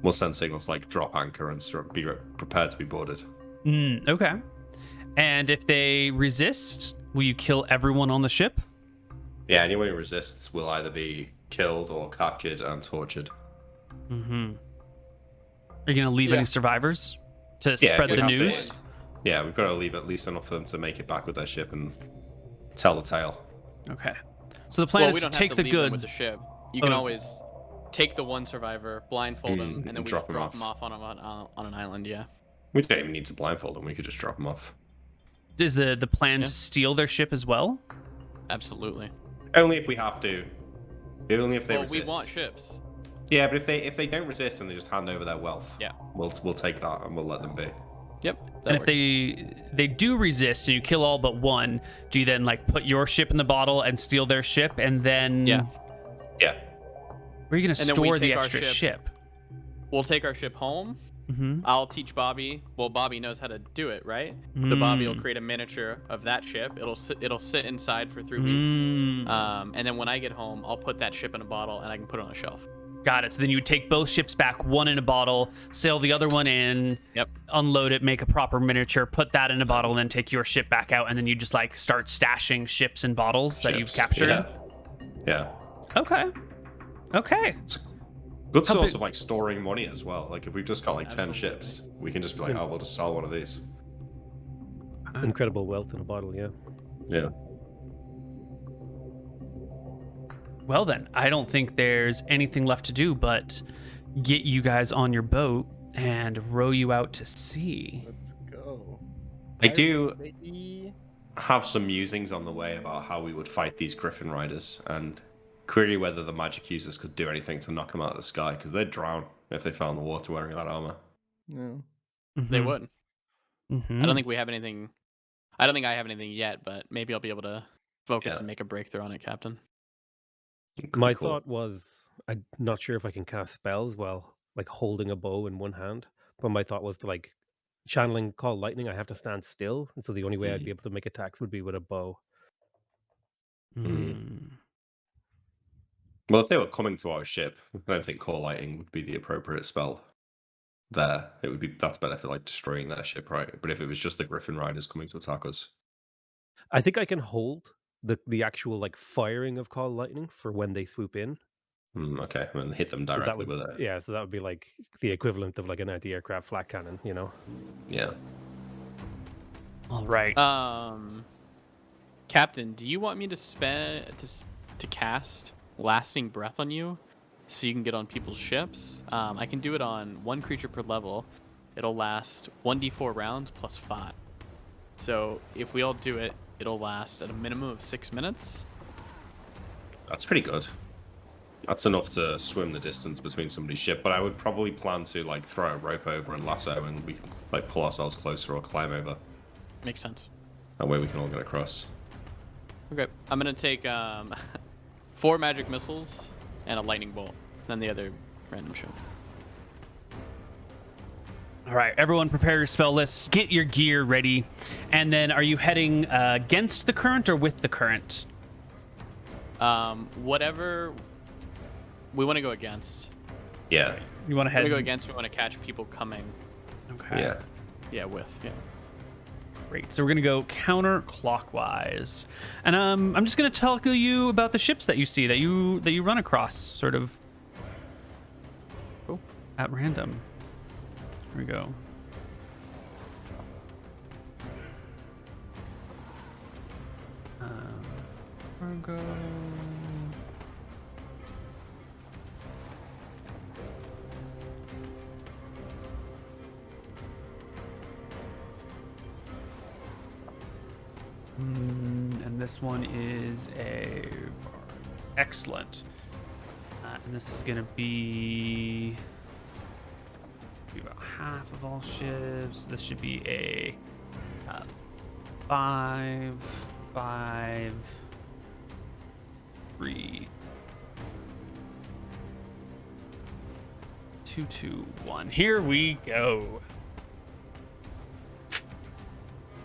we'll send signals like drop anchor and be prepared to be boarded. Okay. And if they resist, will you kill everyone on the ship? Yeah, anyone who resists will either be killed or captured and tortured. Are you gonna leave any survivors to spread we the have to. news? Yeah, we've got to leave at least enough for them to make it back with their ship and tell the tale. Okay. So the plan is we to don't take have the to leave them with goods. the ship. You can always take the one survivor, blindfold him, and then we drop just him drop off. him off on an island. Yeah. We don't even need to blindfold them. We could just drop them off. Is the plan to steal their ship as well? Absolutely. Only if we have to. Only if they Well, resist. we want ships. Yeah, but if they don't resist and they just hand over their wealth, Yeah. we'll take that and we'll let them be. Yep. And if they do resist and you kill all but one, do you then like put your ship in the bottle and steal their ship, and then Yeah. Yeah. where are you gonna And then we store the take our extra ship? We'll take our ship home. Mm-hmm. I'll teach Bobby. Well, Bobby knows how to do it, right? So Bobby will Mm. create a miniature of that ship. It'll sit inside for 3 weeks. Mm. And then when I get home, I'll put that ship in a bottle and I can put it on a shelf. Got it. So then you would take both ships back, one in a bottle, sail the other one in, Yep. unload it, make a proper miniature, put that in a bottle, and then take your ship back out, and then you just like start stashing ships in bottles that you've Ships. captured. Yeah. Okay. Okay. Good How source big- of like storing money as well. Like if we've just got like 10 ships, we can just be like, oh, we'll just sell one of these. Incredible wealth in a bottle, yeah. Yeah. Well then, I don't think there's anything left to do but get you guys on your boat and row you out to sea. Let's go. I do Baby. have some musings on the way about how we would fight these Griffin Riders and query whether the magic users could do anything to knock them out of the sky, because they'd drown if they fell in the water wearing that armor. Yeah. They would. Mm-hmm. I don't think we have anything. I don't think I have anything yet, but maybe I'll be able to focus Yeah. and make a breakthrough on it, Captain. Could My be cool. thought was, I'm not sure if I can cast spells while like holding a bow in one hand, but my thought was to like channeling call lightning. I have to stand still, and so the only way I'd be able to make attacks would be with a bow. Mm. Well, if they were coming to our ship, I don't think Core Lighting would be the appropriate spell there. It would be that's better for like destroying their ship, right? But if it was just the Griffin Riders coming to attack us, I think I can hold the actual like firing of call lightning for when they swoop in. okay, and hit them So that directly would, with it. yeah, so that would be like the equivalent of like an anti-aircraft flak cannon, you know. Yeah. All right. Captain, do you want me to to cast lasting breath on you, so you can get on people's ships? I can do it on one creature per level. It'll last 1d4 rounds plus 5. So if we all do it, it'll last at a minimum of 6 minutes. That's pretty good. That's enough to swim the distance between somebody's ship, but I would probably plan to like throw a rope over and lasso, and we can like pull ourselves closer or climb over. Makes sense. That way we can all get across. Okay, I'm gonna take 4 magic missiles and a lightning bolt, then the other random shot. All right, everyone prepare your spell lists, get your gear ready, and then are you heading against the current or with the current? Whatever we want to go against. Yeah. You want to We head? want to go against. We want to catch people coming. Okay. Yeah. Yeah, with. Yeah. Great. So we're gonna go counterclockwise, and I'm just gonna tell you about the ships that you see that you run across, sort of. Cool. At random. Here we go. Virgo. And this one is a excellent. And this is gonna be about half of all ships. This should be a 5, 5, 3, 2, 2, 1. Here we go.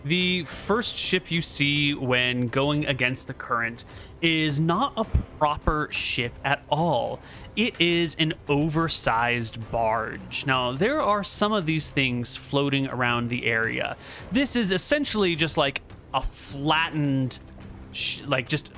The first ship you see when going against the current is not a proper ship at all. It is an oversized barge. Now, there are some of these things floating around the area. This is essentially just like a flattened, just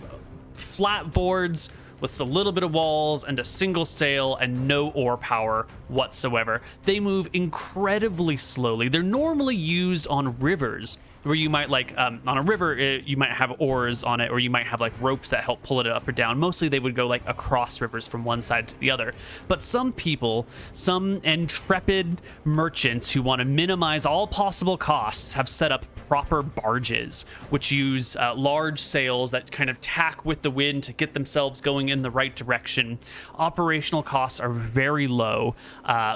flat boards with a little bit of walls and a single sail and no oar power whatsoever. They move incredibly slowly. They're normally used on rivers where you might on a river, you might have oars on it, or you might have like ropes that help pull it up or down. Mostly they would go like across rivers from one side to the other. But some people, some intrepid merchants who want to minimize all possible costs have set up proper barges, which use large sails that kind of tack with the wind to get themselves going in the right direction. Operational costs are very low.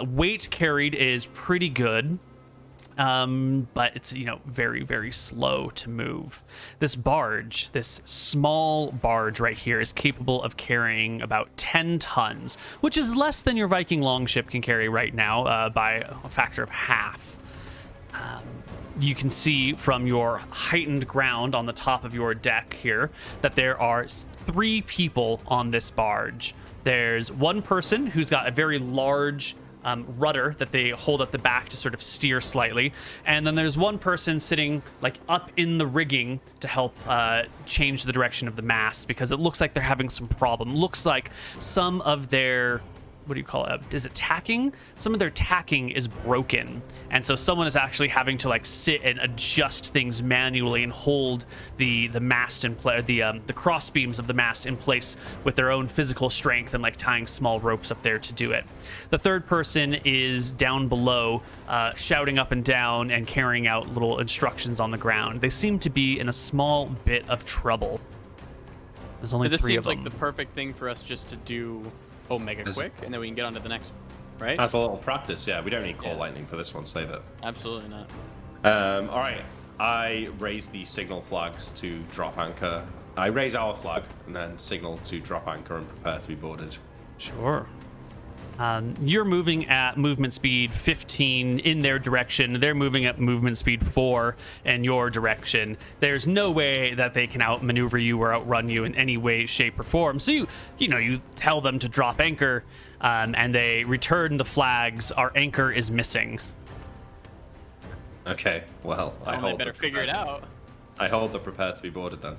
Weight carried is pretty good. but it's, very, very slow to move. This barge, this small barge right here, is capable of carrying about 10 tons, which is less than your Viking longship can carry right now by a factor of half. You can see from your heightened ground on the top of your deck here that there are 3 people on this barge. There's one person who's got a very large rudder that they hold at the back to sort of steer slightly, and then there's one person sitting like up in the rigging to help change the direction of the mast, because it looks like they're having some problem. Looks like some of their, what do you call it? Is it tacking? Some of their tacking is broken, and so someone is actually having to like sit and adjust things manually and hold the mast in place, the cross beams of the mast in place with their own physical strength, and like tying small ropes up there to do it. The third person is down below, shouting up and down and carrying out little instructions on the ground. They seem to be in a small bit of trouble. There's only 3 of them. This seems like the perfect thing for us just to do mega quick, and then we can get on to the next, right? As a little practice, yeah. We don't need call lightning for this one. Save it. Absolutely not. All right. I raise the signal flags to drop anchor. I raise our flag and then signal to drop anchor and prepare to be boarded. Sure. You're moving at movement speed 15 in their direction. They're moving at movement speed 4 in your direction. There's no way that they can outmaneuver you or outrun you in any way, shape, or form. So you tell them to drop anchor, and they return the flags. Our anchor is missing. Okay. Well, I better figure it out. I hold the prepare to be boarded then.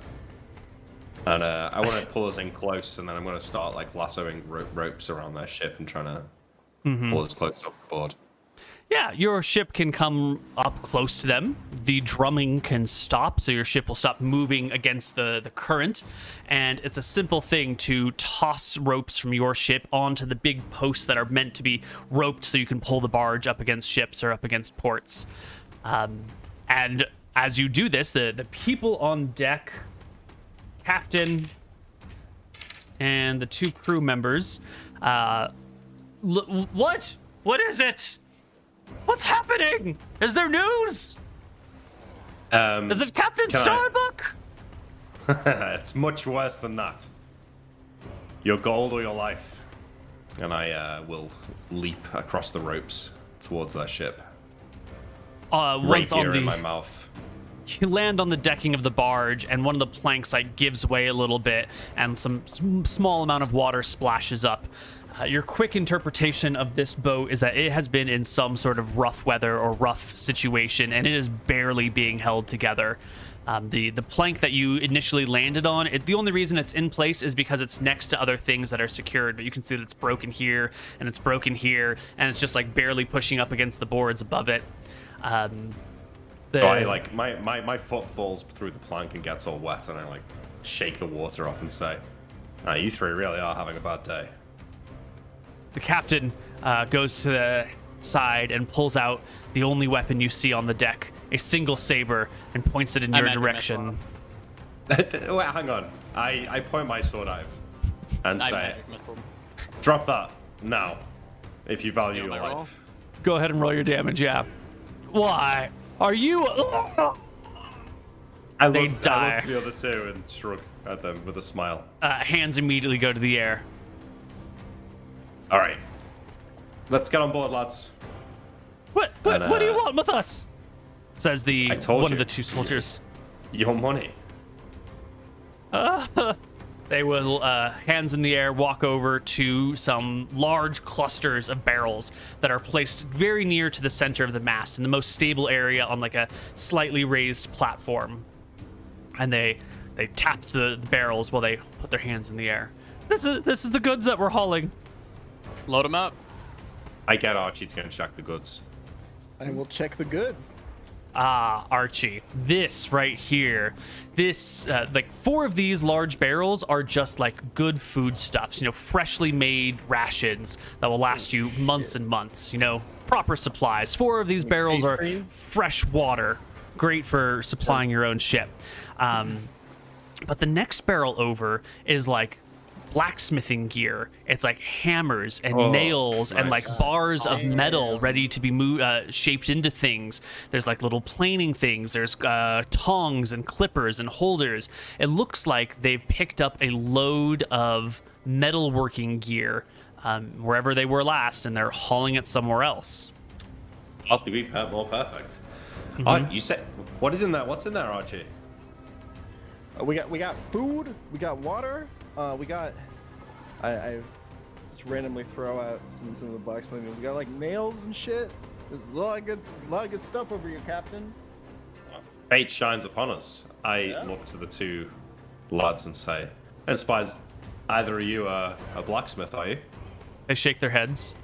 And I want to pull us in close, and then I'm going to start like lassoing ropes around their ship and trying to pull us close up the board. Yeah, your ship can come up close to them. The drumming can stop, so your ship will stop moving against the current. And it's a simple thing to toss ropes from your ship onto the big posts that are meant to be roped so you can pull the barge up against ships or up against ports. And as you do this, the people on deck, captain and the 2 crew members, what is it? What's happening? Is there news? Is it Captain Starbuck? It's much worse than that. Your gold or your life. And I will leap across the ropes towards their ship. Once on in my mouth. You land on the decking of the barge, and one of the planks like gives way a little bit, and some small amount of water splashes up. Your quick interpretation of this boat is that it has been in some sort of rough weather or rough situation, and it is barely being held together. The plank that you initially landed on, the only reason it's in place is because it's next to other things that are secured, but you can see that it's broken here, and it's broken here, and it's just like barely pushing up against the boards above it. So I like my foot falls through the plank and gets all wet, and I like shake the water off and say, "You 3 really are having a bad day." The captain goes to the side and pulls out the only weapon you see on the deck, a single saber, and points it in your direction. Wait, hang on. I point my sword at him and say, "Drop that now, if you value your life." Go ahead and roll your damage. Yeah. Why? Are you? I look to the other 2 and shrug at them with a smile. Hands immediately go to the air. All right, let's get on board, lads. What do you want with us? Says one of the 2 soldiers. Your money. They will, hands in the air, walk over to some large clusters of barrels that are placed very near to the center of the mast, in the most stable area on like a slightly raised platform. And they tap the barrels while they put their hands in the air. This is the goods that we're hauling. Load them up. I get Archie to go and check the goods. I will check the goods. Archie, this right here, this like 4 of these large barrels are just like good foodstuffs, freshly made rations that will last you months and months, proper supplies. 4 of these barrels are fresh water, great for supplying your own ship. But the next barrel over is like blacksmithing gear. It's like hammers and nails and like nice. bars of metal ready to be shaped into things. There's like little planing things. There's tongs and clippers and holders. It looks like they've picked up a load of metalworking gear wherever they were last, and they're hauling it somewhere else. I'll have to be more perfect. You said, what's in there, Archie? We got food. We got water. We got. I just randomly throw out some of the blacksmithing. We got like nails and shit. There's a lot of good stuff over here, Captain. Fate shines upon us. I look to the two lads and say, "I don't suppose either of you are a blacksmith, are you?" They shake their heads.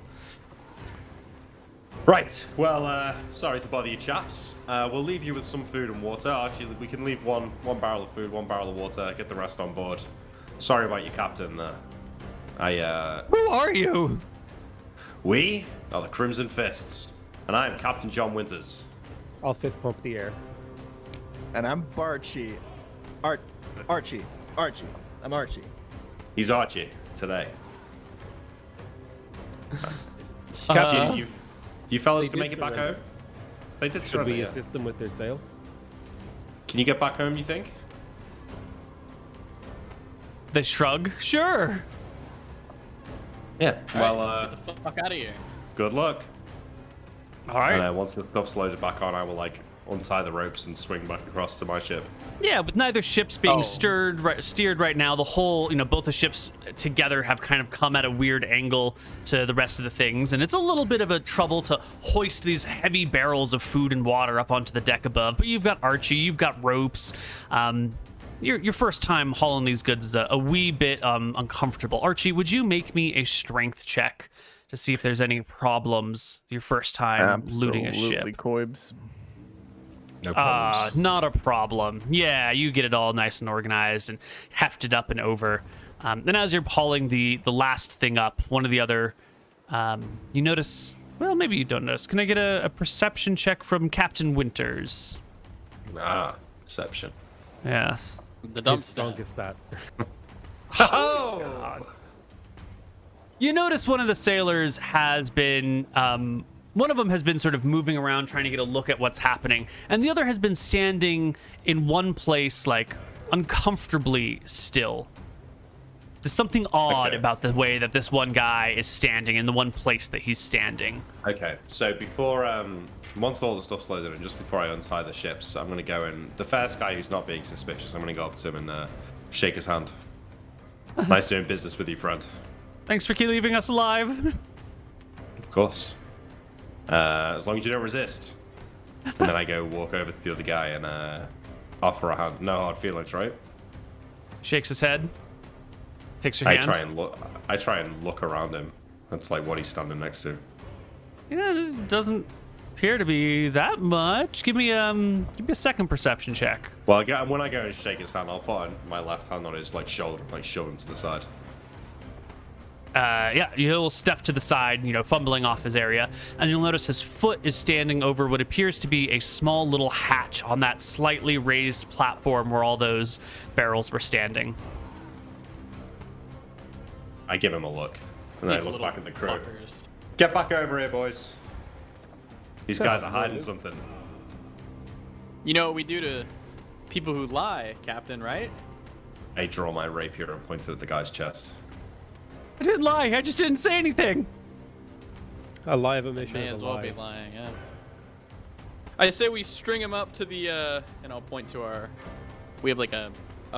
Right. Well, sorry to bother you, chaps. We'll leave you with some food and water. Archie, we can leave one barrel of food, one barrel of water. Get the rest on board. Sorry about you, Captain. Who are you? We are the Crimson Fists, and I am Captain John Winters. I'll fist pump the air. And I'm Barchi. Archie. I'm Archie. He's Archie today. Captain, you fellas They can make did it back surrender. home? They did Should surrender, we yeah. assist them with their sail? Can you get back home, you think? They shrug. Sure. Yeah. Well, Get the fuck out of here. good luck. All right. And once the stuff's loaded back on, I will, untie the ropes and swing back across to my ship. Yeah, with neither ships being steered right now, the whole, both the ships together have kind of come at a weird angle to the rest of the things, and it's a little bit of a trouble to hoist these heavy barrels of food and water up onto the deck above. But you've got Archie, you've got ropes. Your first time hauling these goods is a wee bit uncomfortable. Archie, would you make me a strength check to see if there's any problems your first time looting a ship? Absolutely, Koibs. No problems. Not a problem. Yeah, you get it all nice and organized and hefted up and over. And as you're hauling the last thing up, one of the other, you notice, well, maybe you don't notice. Can I get a perception check from Captain Winters? Perception. Yes. The dump His stat. strongest stat. Oh! You notice one of the sailors has been, one of them has been sort of moving around trying to get a look at what's happening, and the other has been standing in one place, like, uncomfortably still. There's something odd about the way that this one guy is standing in the one place that he's standing. Okay, so before, once all the stuff's loaded and just before I untie the ships, I'm going to go and, the first guy who's not being suspicious, I'm going to go up to him and shake his hand. Nice doing business with you, friend. Thanks for leaving us alive. Of course. As long as you don't resist. And then I go walk over to the other guy and offer a hand. No hard feelings, right? Shakes his head. Takes your I hand. try and look around him. That's like what he's standing next to. Yeah, it doesn't appear to be that much. Give me a second perception check. Well, when I go and shake his hand, I'll put my left hand on his shoulder, shove him to the side. Yeah, he'll step to the side, fumbling off his area, and you'll notice his foot is standing over what appears to be a small little hatch on that slightly raised platform where all those barrels were standing. I give him a look, and then These I look little back at the crew. fuckers. Get back over here, boys. These guys are hiding something. You know what we do to people who lie, Captain, right? I draw my rapier and point it at the guy's chest. I didn't lie. I just didn't say anything. A lie of omission May is as a well lie. be lying, yeah. I say we string him up to the, and I'll point to our, we have like a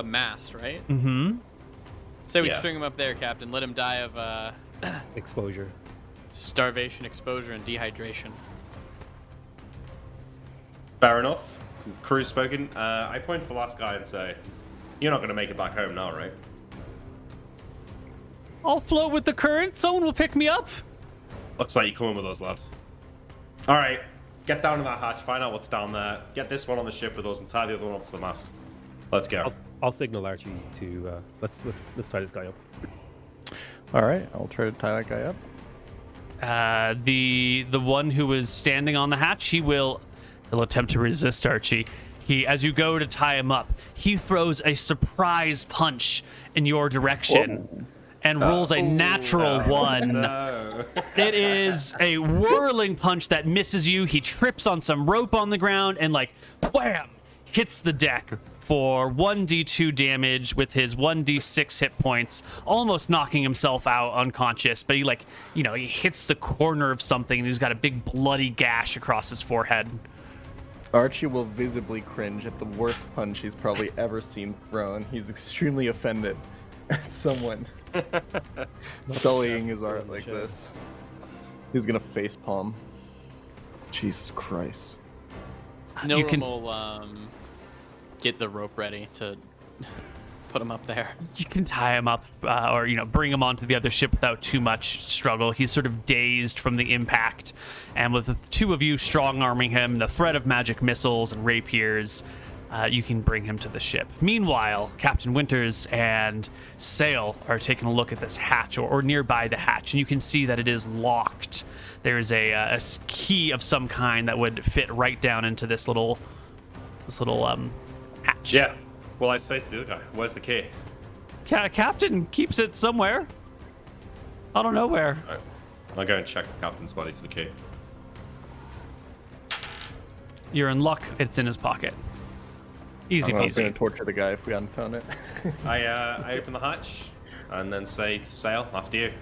mast, right? Mm-hmm. Say we Yeah. string him up there, Captain. Let him die of Exposure. starvation, exposure, and dehydration. Fair enough. Crew's spoken. I point to the last guy and say, "You're not going to make it back home now, right?" I'll float with the current. Someone will pick me up. Looks like you're coming with us, lad. All right, get down to that hatch, find out what's down there. Get this one on the ship with us and tie the other one up to the mast. Let's go. I'll signal Archie to let's tie this guy up. All right, I'll try to tie that guy up. The one who is standing on the hatch, he'll attempt to resist Archie. As you go to tie him up, he throws a surprise punch in your direction. and rolls a natural one. No. It is a whirling punch that misses you. He trips on some rope on the ground and, like, wham, hits the deck for 1d2 damage with his 1d6 hit points, almost knocking himself out unconscious. But he, like, you know, he hits the corner of something and he's got a big bloody gash across his forehead. Archie will visibly cringe at the worst punch he's probably ever seen thrown. He's extremely offended at someone sullying his art like this. He's gonna facepalm. Jesus Christ. Nilram will get the rope ready to put him up there. You can tie him up or, you know, bring him onto the other ship without too much struggle. He's sort of dazed from the impact. And with the two of you strong-arming him, the threat of magic missiles and rapiers, you can bring him to the ship. Meanwhile, Captain Winters and Sail are taking a look at this hatch or nearby the hatch, and you can see that it is locked. There's a key of some kind that would fit right down into this little hatch. Yeah. Well, I say to the other guy, where's the key? Captain keeps it somewhere. I don't know where. Right. I'll go and check the captain's body for the key. You're in luck. It's in his pocket. Easy I was gonna peasy. torture the guy if we hadn't found it. I open the hatch and then say to Sail, after you.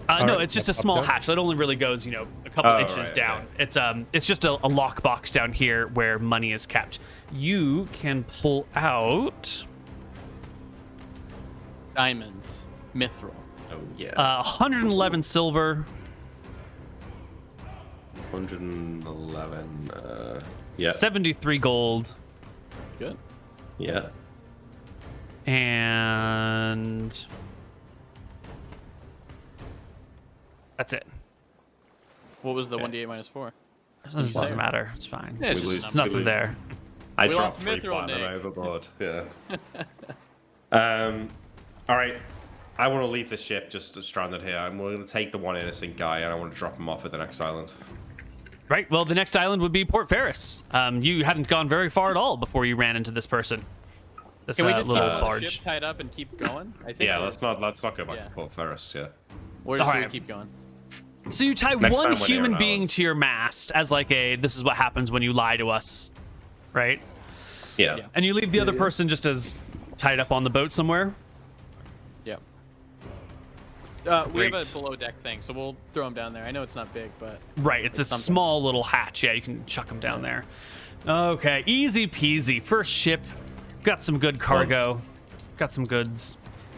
No, Alright, it's just a up small there? hatch. It only really goes, you know, a couple Oh, inches right, down. okay. It's just a lockbox down here where money is kept. You can pull out Diamonds, mithril. Oh, yeah. 111 silver, 111. Yeah. 73 gold, Good. Yeah. and that's it. What was the 1d8 minus 4? It doesn't matter. It's fine. Yeah, it's We just lose- It's a number. nothing there. I We dropped lost 3 mithril, platinum Nick. overboard. Yeah. All right. I want to leave the ship just stranded here. I'm going to take the one innocent guy and I want to drop him off at the next island. Right. Well, the next island would be Port Ferris. You hadn't gone very far at all before you ran into this person. This Can we just keep little the barge. ship tied up and keep going? I think. Yeah, we're- let's not go back Yeah. to Port Ferris. Yeah. We're just gonna Alright. keep going. So you tie Next one time we're near human an being island. to your mast as like this is what happens when you lie to us, right? Yeah. Yeah. And you leave the other person just as tied up on the boat somewhere. Yep. We have a Great. below deck thing, so we'll throw him down there. I know it's not big, but Right, it's a something. small little hatch. Yeah, you can chuck them down there. Okay, easy peasy. First ship, got some good cargo, got some goods.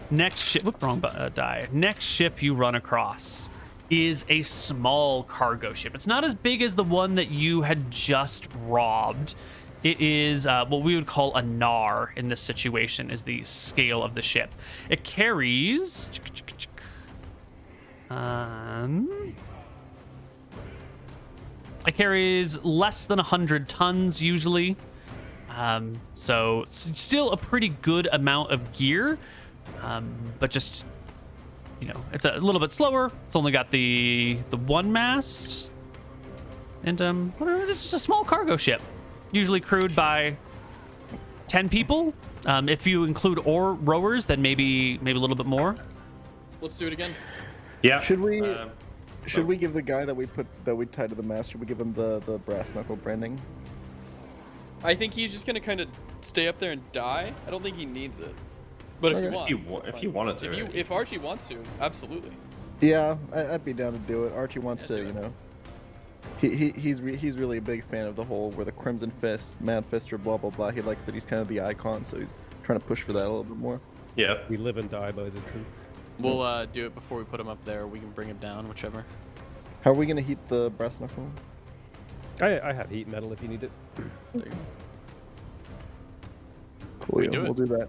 Next ship, whoop, wrong die. Next ship you run across is a small cargo ship. It's not as big as the one that you had just robbed. It is what we would call a nar in this situation, is the scale of the ship. It carries... It carries less than 100 tons usually. So it's still a pretty good amount of gear, but just, you know, it's a little bit slower. It's only got the one mast, and it's just a small cargo ship, usually crewed by 10 people. If you include rowers, then maybe a little bit more. let's do it again. Yeah. Should we give the guy that we tied to the mast? Should we give him the brass knuckle branding? I think he's just gonna kind of stay up there and die. I don't think he needs it. But if you Okay. want, If you wanted to. if Archie wants to, absolutely. Yeah, I'd be down to do it. Archie wants Yeah, to, do you it. know. He's really a big fan of the whole where the Crimson Fist, Mad Fister, blah blah blah. He likes that he's kind of the icon, so he's trying to push for that a little bit more. Yeah. We live and die by the truth. We'll do it before we put him up there. We can bring him down, whichever. How are we gonna heat the brass knuckle? I have heat metal if you need it. There you go. Cool, yeah, do it. we'll do that.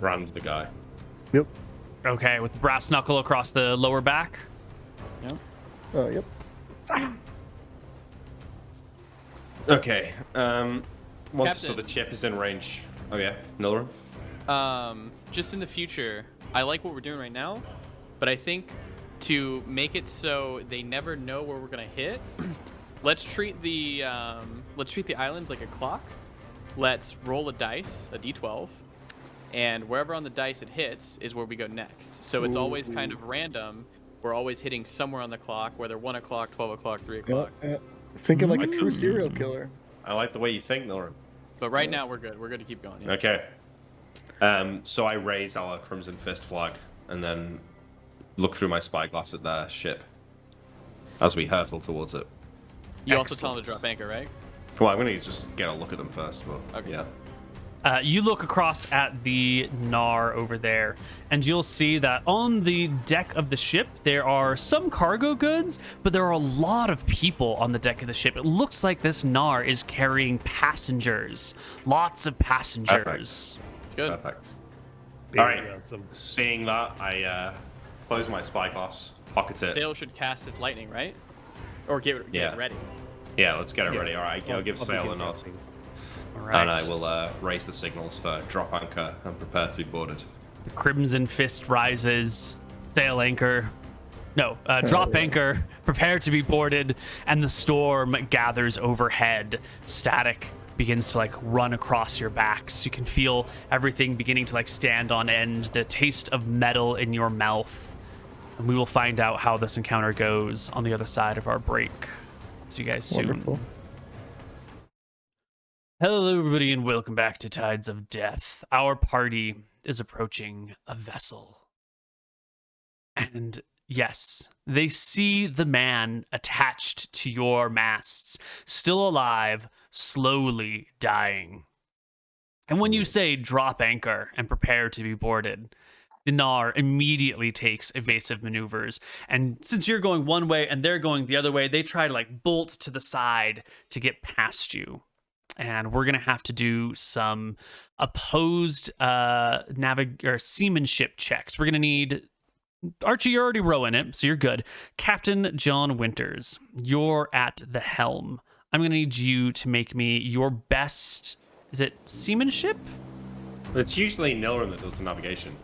Brand the guy. Yep. Okay, with the brass knuckle across the lower back. Yeah. Yep. Okay. So Captain. the chip is in range. Oh yeah, Nilram. Just in the future, I like what we're doing right now, but I think to make it so they never know where we're gonna hit, let's treat the islands like a clock. Let's roll a dice, a d12, and wherever on the dice it hits is where we go next. So it's always kind of random. We're always hitting somewhere on the clock, whether 1 o'clock, 12 o'clock, 3 o'clock. Thinking like a true serial killer. I like the way you think, Norin. But right now we're good. We're good to keep going. Yeah. Okay. So I raise our Crimson Fist flag and then look through my spyglass at their ship as we hurtle towards it. You also tell them to drop anchor, right? Well, I'm going to just get a look at them first. But Okay. Yeah. You look across at the Nar over there, and you'll see that on the deck of the ship, there are some cargo goods, but there are a lot of people on the deck of the ship. It looks like this Nar is carrying passengers. Lots of passengers. Good. Perfect. Big All right. ransom. Seeing that, I close my spyglass, pocket it. Sail should cast his lightning, right? Or get Yeah. it ready. Yeah, let's get it Yeah. ready. All right, I'll give Sail a begin nod. casting. All right. And I will raise the signals for drop anchor and prepare to be boarded. The Crimson Fist rises, sail anchor. No, drop anchor, prepare to be boarded, and the storm gathers overhead. Static begins to like run across your backs. You can feel everything beginning to like stand on end, the taste of metal in your mouth. And we will find out how this encounter goes on the other side of our break. See you guys soon. Wonderful. Hello, everybody, and welcome back to Tides of Death. Our party is approaching a vessel. And yes, they see the man attached to your masts, still alive, slowly dying. And when you say drop anchor and prepare to be boarded, the Nar immediately takes evasive maneuvers. And since you're going one way and they're going the other way, they try to like bolt to the side to get past you. And we're gonna have to do some opposed seamanship checks. We're gonna need Archie. You're already rowing it, so you're good. Captain John Winters, you're at the helm. I'm gonna need you to make me your best. Is it seamanship? It's usually Nilram that does the navigation.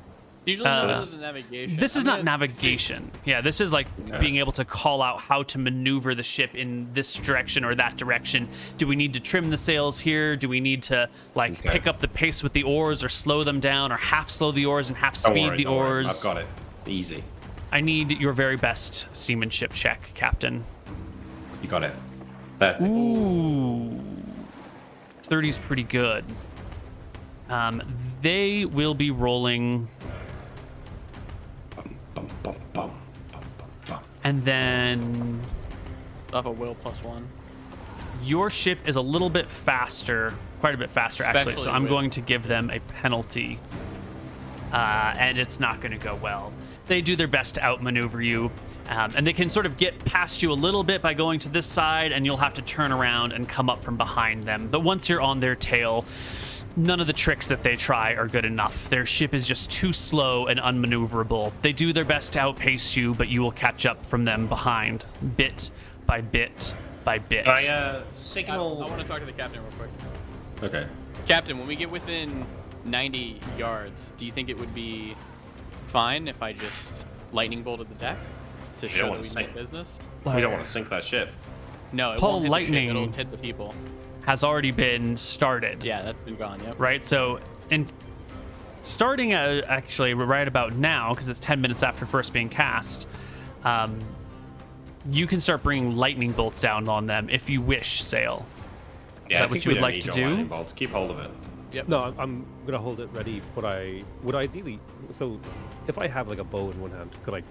Usually this is navigation. This is I'm not gonna navigation. Yeah, this is like being able to call out how to maneuver the ship in this direction or that direction. Do we need to trim the sails here? Do we need to like pick up the pace with the oars or slow them down or half slow the oars and half Don't speed worry, the don't worry. oars? I've got it. Easy. I need your very best seamanship check, Captain. You got it. 30. Ooh. 30's pretty good. They will be rolling, Bum, bum, bum, bum, bum, bum. and then off a will +1. your ship is a little bit faster, quite a bit faster actually, so Especially I'm with- going to give them a penalty. And it's not going to go well. They do their best to outmaneuver you, and they can sort of get past you a little bit by going to this side, and you'll have to turn around and come up from behind them. But once you're on their tail, none of the tricks that they try are good enough. Their ship is just too slow and unmaneuverable. They do their best to outpace you, but you will catch up from them behind, bit by bit by bit. I I signal. want to talk to the captain real quick. Okay. Captain, when we get within 90 yards, do you think it would be fine if I just lightning bolted the deck to show wanna that we sink- mean business? We don't want to sink that ship. No, it Paul, won't hit lightning- the ship, it'll hit the people. Has already been started. Yeah, that's been gone, yep. Right? So, and starting actually right about now, because it's 10 minutes after first being cast, you can start bringing lightning bolts down on them if you wish, Sail. Yeah, Is that I what think you we would don't like need to your do? lightning bolts. Keep hold of it. Yep. No, I'm gonna hold it ready, but I would ideally. So, if I have like a bow in one hand, could I,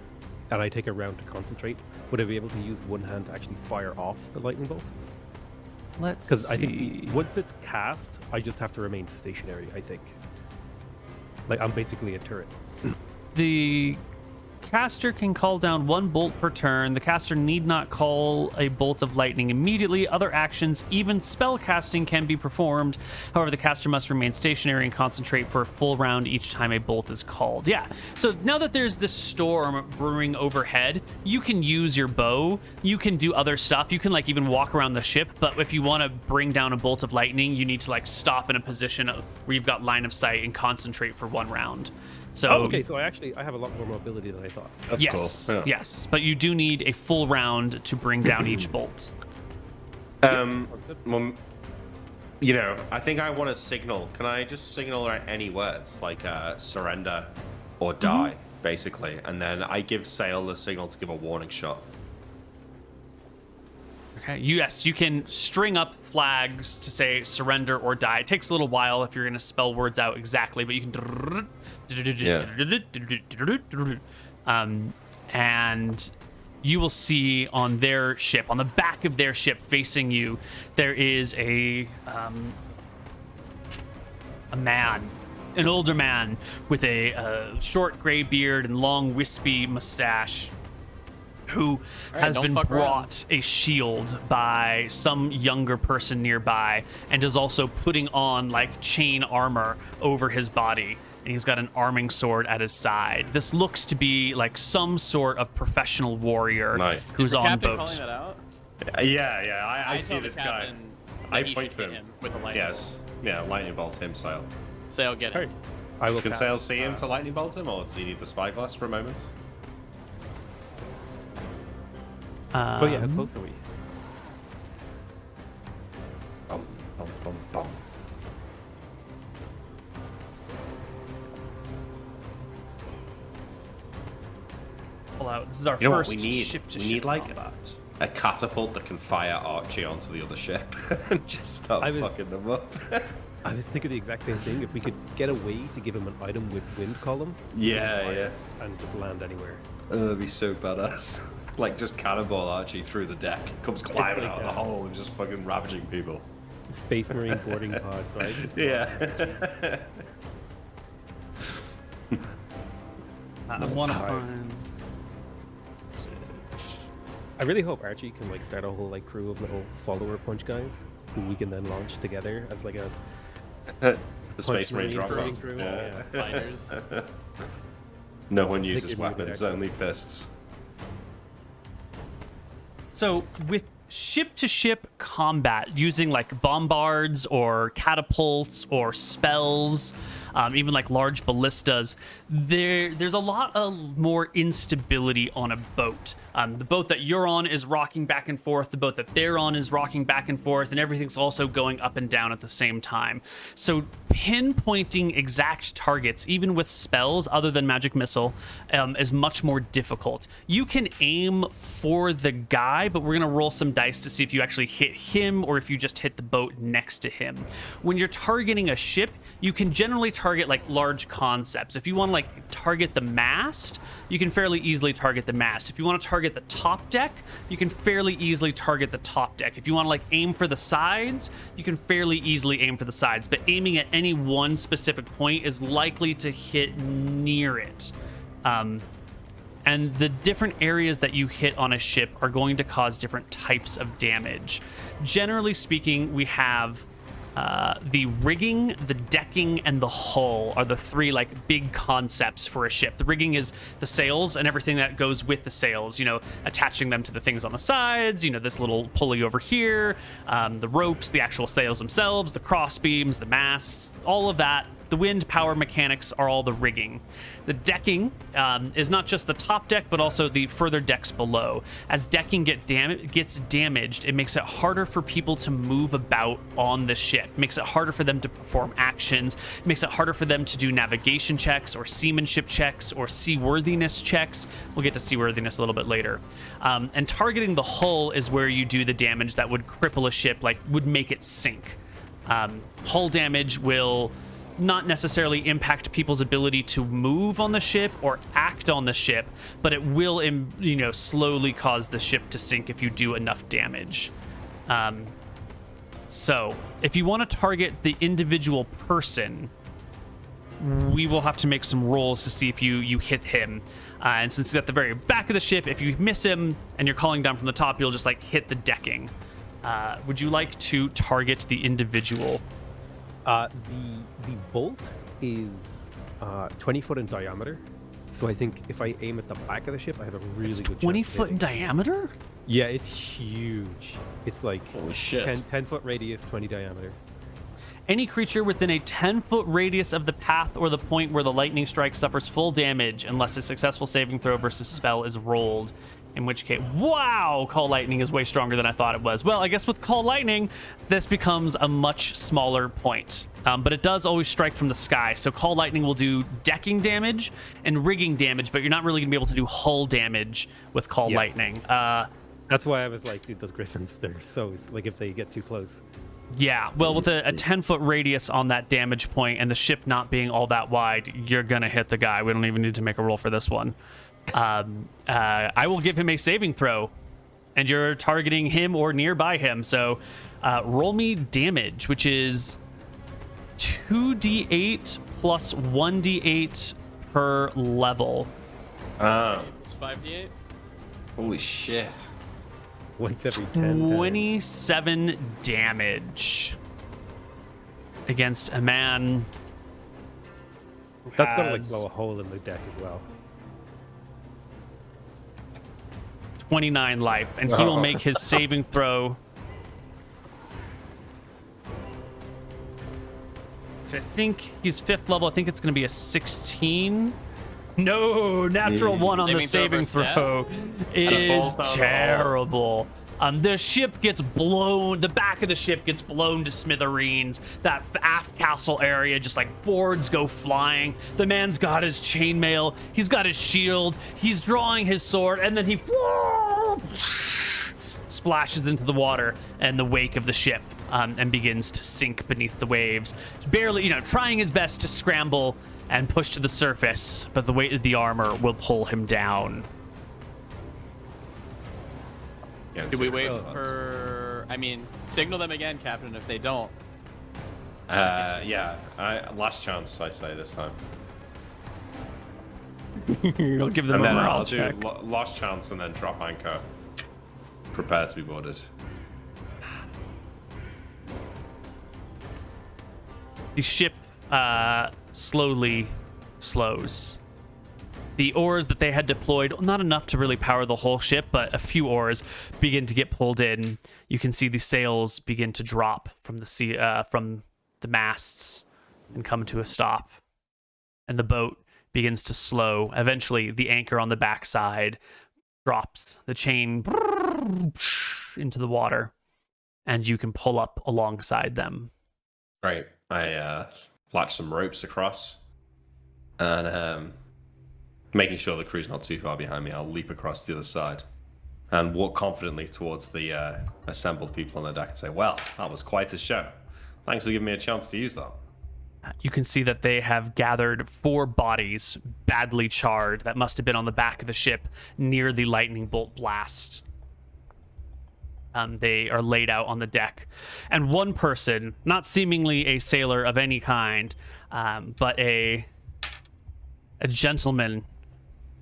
and I take a round to concentrate, would I be able to use one hand to actually fire off the lightning bolt? Let's Because I see. think once it's cast, I just have to remain stationary. I think. Like I'm basically a turret. The caster can call down one bolt per turn. The caster need not call a bolt of lightning immediately. Other actions, even spell casting, can be performed. However, the caster must remain stationary and concentrate for a full round each time a bolt is called. Yeah, so now that there's this storm brewing overhead, you can use your bow. You can do other stuff. You can like even walk around the ship, but if you want to bring down a bolt of lightning, you need to like stop in a position where you've got line of sight and concentrate for one round. So Oh, okay, so I have a lot more mobility than I thought. That's yes, cool. Yeah. yes, but you do need a full round to bring down each bolt. Well, I think I want to signal. Can I just signal any words like surrender or die, basically? And then I give Sail the signal to give a warning shot. Okay. Yes, you can string up flags to say surrender or die. It takes a little while if you're going to spell words out exactly, but you can. And you will see on their ship, on the back of their ship facing you, there is a man, an older man with a short gray beard and long wispy mustache, who has been brought a shield by some younger person nearby and is also putting on like chain armor over his body. And he's got an arming sword at his side. This looks to be like some sort of professional warrior who's on Captain boat. calling that out? Yeah, I see tell the this guy. captain I that he point should to hit him. with a lightning Yes. Yeah, lightning bolt him, Sail. bolt. Sail, get him. I will Can cast, Sail see him to lightning bolt him, or does he need the spyglass for a moment? Oh yeah, how close are we? Bum, bum, bum, bum. Pull out. This is our You know what first we need? ship-to-ship We need like combat. a catapult that can fire Archie onto the other ship and just start fucking them up. I was thinking the exact same thing. If we could get a way to give him an item with wind column, Yeah. and just land anywhere. That'd be so badass. Like just cannonball Archie through the deck, comes climbing like out of the hole and just fucking ravaging people. Space Marine boarding pods, right? Yeah. I want to find. I really hope Archie can like start a whole like crew of little follower punch guys who we can then launch together as like a The Space Punch Marine Marine drop throwing pod. through, Yeah. Fighters. No one uses it'd be a bit weapons, extra. only fists. So with ship-to-ship combat using like bombards or catapults or spells, even like large ballistas, there's a lot of more instability on a boat. The boat that you're on is rocking back and forth. The boat that they're on is rocking back and forth, and everything's also going up and down at the same time. So pinpointing exact targets, even with spells other than magic missile, is much more difficult. You can aim for the guy, but we're gonna roll some dice to see if you actually hit him or if you just hit the boat next to him. When you're targeting a ship, you can generally target like large concepts. If you want to like target the mast, you can fairly easily target the mast. If you want to target the top deck, you can fairly easily target the top deck. If you want to like aim for the sides, you can fairly easily aim for the sides. But aiming at any one specific point is likely to hit near it. And the different areas that you hit on a ship are going to cause different types of damage. Generally speaking, we have the rigging, the decking, and the hull are the three like big concepts for a ship. The rigging is the sails and everything that goes with the sails, attaching them to the things on the sides, this little pulley over here, the ropes, the actual sails themselves, the cross beams, the masts, all of that. The wind power mechanics are all the rigging. The decking is not just the top deck, but also the further decks below. As decking gets damaged, it makes it harder for people to move about on the ship. It makes it harder for them to perform actions. It makes it harder for them to do navigation checks or seamanship checks or seaworthiness checks. We'll get to seaworthiness a little bit later. And targeting the hull is where you do the damage that would cripple a ship, like would make it sink. Hull damage will not necessarily impact people's ability to move on the ship or act on the ship, but it will, slowly cause the ship to sink if you do enough damage. So if you want to target the individual person, we will have to make some rolls to see if you hit him. And since he's at the very back of the ship, if you miss him and you're calling down from the top, you'll just like hit the decking. Would you like to target the individual? The bolt is 20 foot in diameter, so I think if I aim at the back of the ship, I have a really It's good 20 chance of foot in hitting. diameter? Yeah, it's huge. It's like Holy shit. 10 foot radius, 20 diameter. Any creature within a 10-foot radius of the path or the point where the lightning strike suffers full damage unless a successful saving throw versus spell is rolled. In which case, wow, Call Lightning is way stronger than I thought it was. Well, I guess with Call Lightning, this becomes a much smaller point. But it does always strike from the sky. So Call Lightning will do decking damage and rigging damage, but you're not really going to be able to do hull damage with Call Lightning. That's why I was like, dude, those griffins, they're so, like, if they get too close. Yeah, well, with a 10-foot radius on that damage point and the ship not being all that wide, you're going to hit the guy. We don't even need to make a roll for this one. I will give him a saving throw, and you're targeting him or nearby him. So roll me damage, which is 2d8 plus 1d8 per level. It's 5d8. Holy shit. Once every 10. 27 damage against a man. That's gonna like has blow a hole in the deck as well. 29 life, and he will make his saving throw. I think he's 5th level. I think it's going to be a 16. No, natural 1 on the saving throw. It is terrible. The ship gets blown. The back of the ship gets blown to smithereens. That aft castle area, just like boards go flying. The man's got his chainmail. He's got his shield. He's drawing his sword, and then he splashes into the water and the wake of the ship, and begins to sink beneath the waves. Barely, trying his best to scramble and push to the surface, but the weight of the armor will pull him down. Yeah, Do we wait for... signal them again, Captain, if they don't. Last chance, I say, this time. You'll give them And a then morale I'll do check. last chance and then drop anchor. Prepare to be boarded. The ship slowly slows. The oars that they had deployed, not enough to really power the whole ship, but a few oars begin to get pulled in. You can see the sails begin to drop from the sea, from the masts, and come to a stop. And the boat begins to slow. Eventually, the anchor on the backside drops. The chain into the water, and you can pull up alongside them. Great. I latch some ropes across, and making sure the crew's not too far behind me, I'll leap across the other side and walk confidently towards the assembled people on the deck and say, well, that was quite a show. Thanks for giving me a chance to use that. You can see that they have gathered 4 bodies, badly charred, that must have been on the back of the ship near the lightning bolt blast. They are laid out on the deck. And one person, not seemingly a sailor of any kind, but a gentleman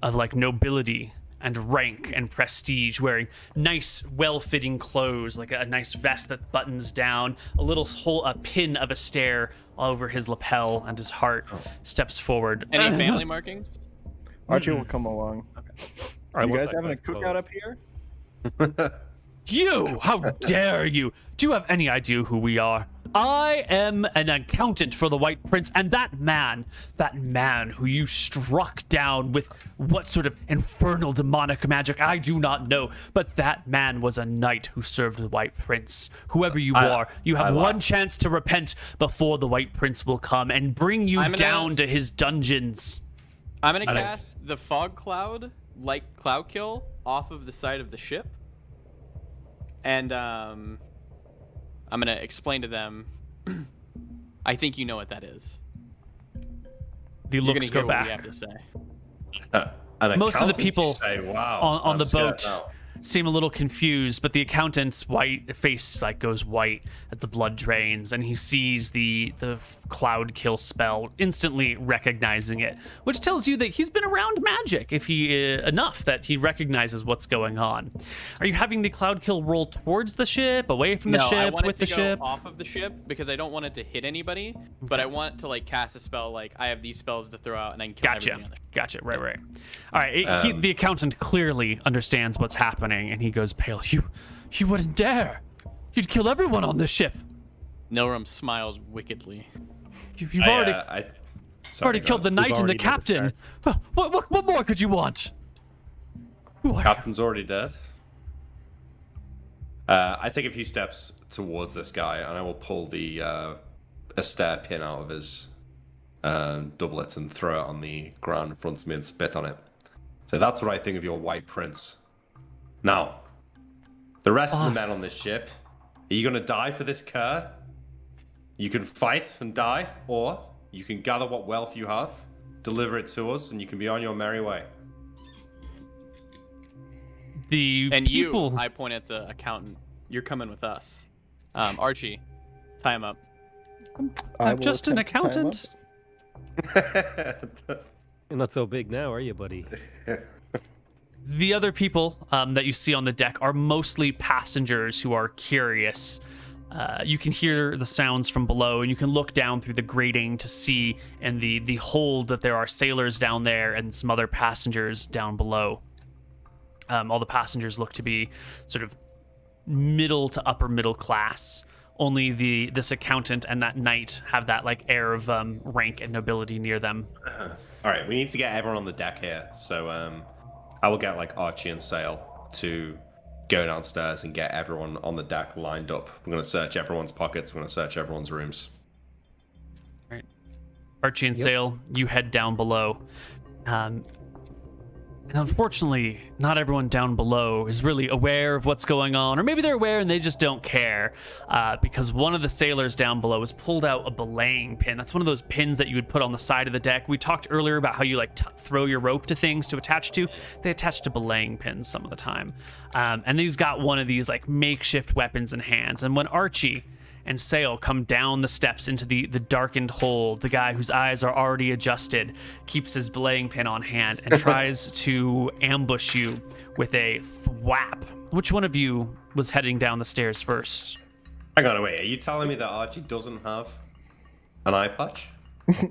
of like nobility and rank and prestige, wearing nice, well-fitting clothes, like a nice vest that buttons down, a pin of a stare all over his lapel, and his heart steps forward. Any family markings? Archie will come along. I You want guys that having a guy's cookout clothes. up here? You! How dare you! Do you have any idea who we are? I am an accountant for the White Prince, and that man who you struck down with what sort of infernal demonic magic, I do not know, but that man was a knight who served the White Prince. Whoever you are, you have one chance to repent before the White Prince will come and bring you down to his dungeons. I'm gonna cast the fog cloud, like cloud kill, off of the side of the ship. And I'm gonna explain to them. I think you know what that is. The You're looks gonna go hear what we back. have to say. Most of the people say, wow, on the scared boat now. seem a little confused, but the accountant's white face like goes white as the blood drains, and he sees the cloud kill spell, instantly recognizing it, which tells you that he's been around magic if he enough that he recognizes what's going on. Are you having the cloud kill roll towards the ship, away from the No, I ship, want with it the to ship? go off of the ship because I don't want it to hit anybody, but I want to like cast a spell like I have these spells to throw out and I can kill everything on there. Gotcha. Right. All right. The accountant clearly understands what's happening, and he goes pale. You wouldn't dare. You'd kill everyone on this ship. Nilram smiles wickedly. You've already killed the knight and the already captain. What more could you want? Who are Captain's already dead. I take a few steps towards this guy, and I will pull the Astaire pin out of his doublet and throw it on the ground in front of me and spit on it. So that's what I think of your white prince. Now, the rest of the men on this ship, are you going to die for this cur? You can fight and die, or you can gather what wealth you have, deliver it to us, and you can be on your merry way. And people... you, I point at the accountant. You're coming with us. Archie, tie him up. I'm just an accountant. You're not so big now, are you, buddy? The other people that you see on the deck are mostly passengers who are curious. You can hear the sounds from below, and you can look down through the grating to see in the hold that there are sailors down there and some other passengers down below. All the passengers look to be sort of middle to upper middle class. Only this accountant and that knight have that like air of rank and nobility near them. All right, we need to get everyone on the deck here. So I will get like Archie and Sail to go downstairs and get everyone on the deck lined up. We're going to search everyone's pockets. We're going to search everyone's rooms. All right. Archie and Sail, you head down below. And unfortunately, not everyone down below is really aware of what's going on, or maybe they're aware and they just don't care, because one of the sailors down below has pulled out a belaying pin. That's one of those pins that you would put on the side of the deck. We talked earlier about how you like throw your rope to things to attach to. They attach to belaying pins some of the time. And he's got one of these like makeshift weapons in hands. And when Archie and Sail come down the steps into the darkened hold, the guy whose eyes are already adjusted keeps his belaying pin on hand and tries to ambush you with a thwap. Which one of you was heading down the stairs first? Hang on, wait. Are you telling me that Archie doesn't have an eye patch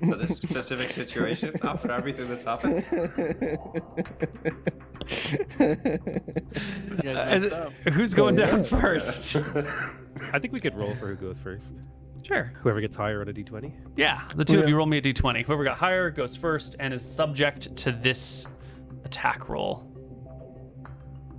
for this specific situation after everything that's happened? You guys messed up. Who's going down first? I think we could roll for who goes first. Sure. Whoever gets higher on a d20. Yeah, the two of you roll me a d20. Whoever got higher goes first and is subject to this attack roll.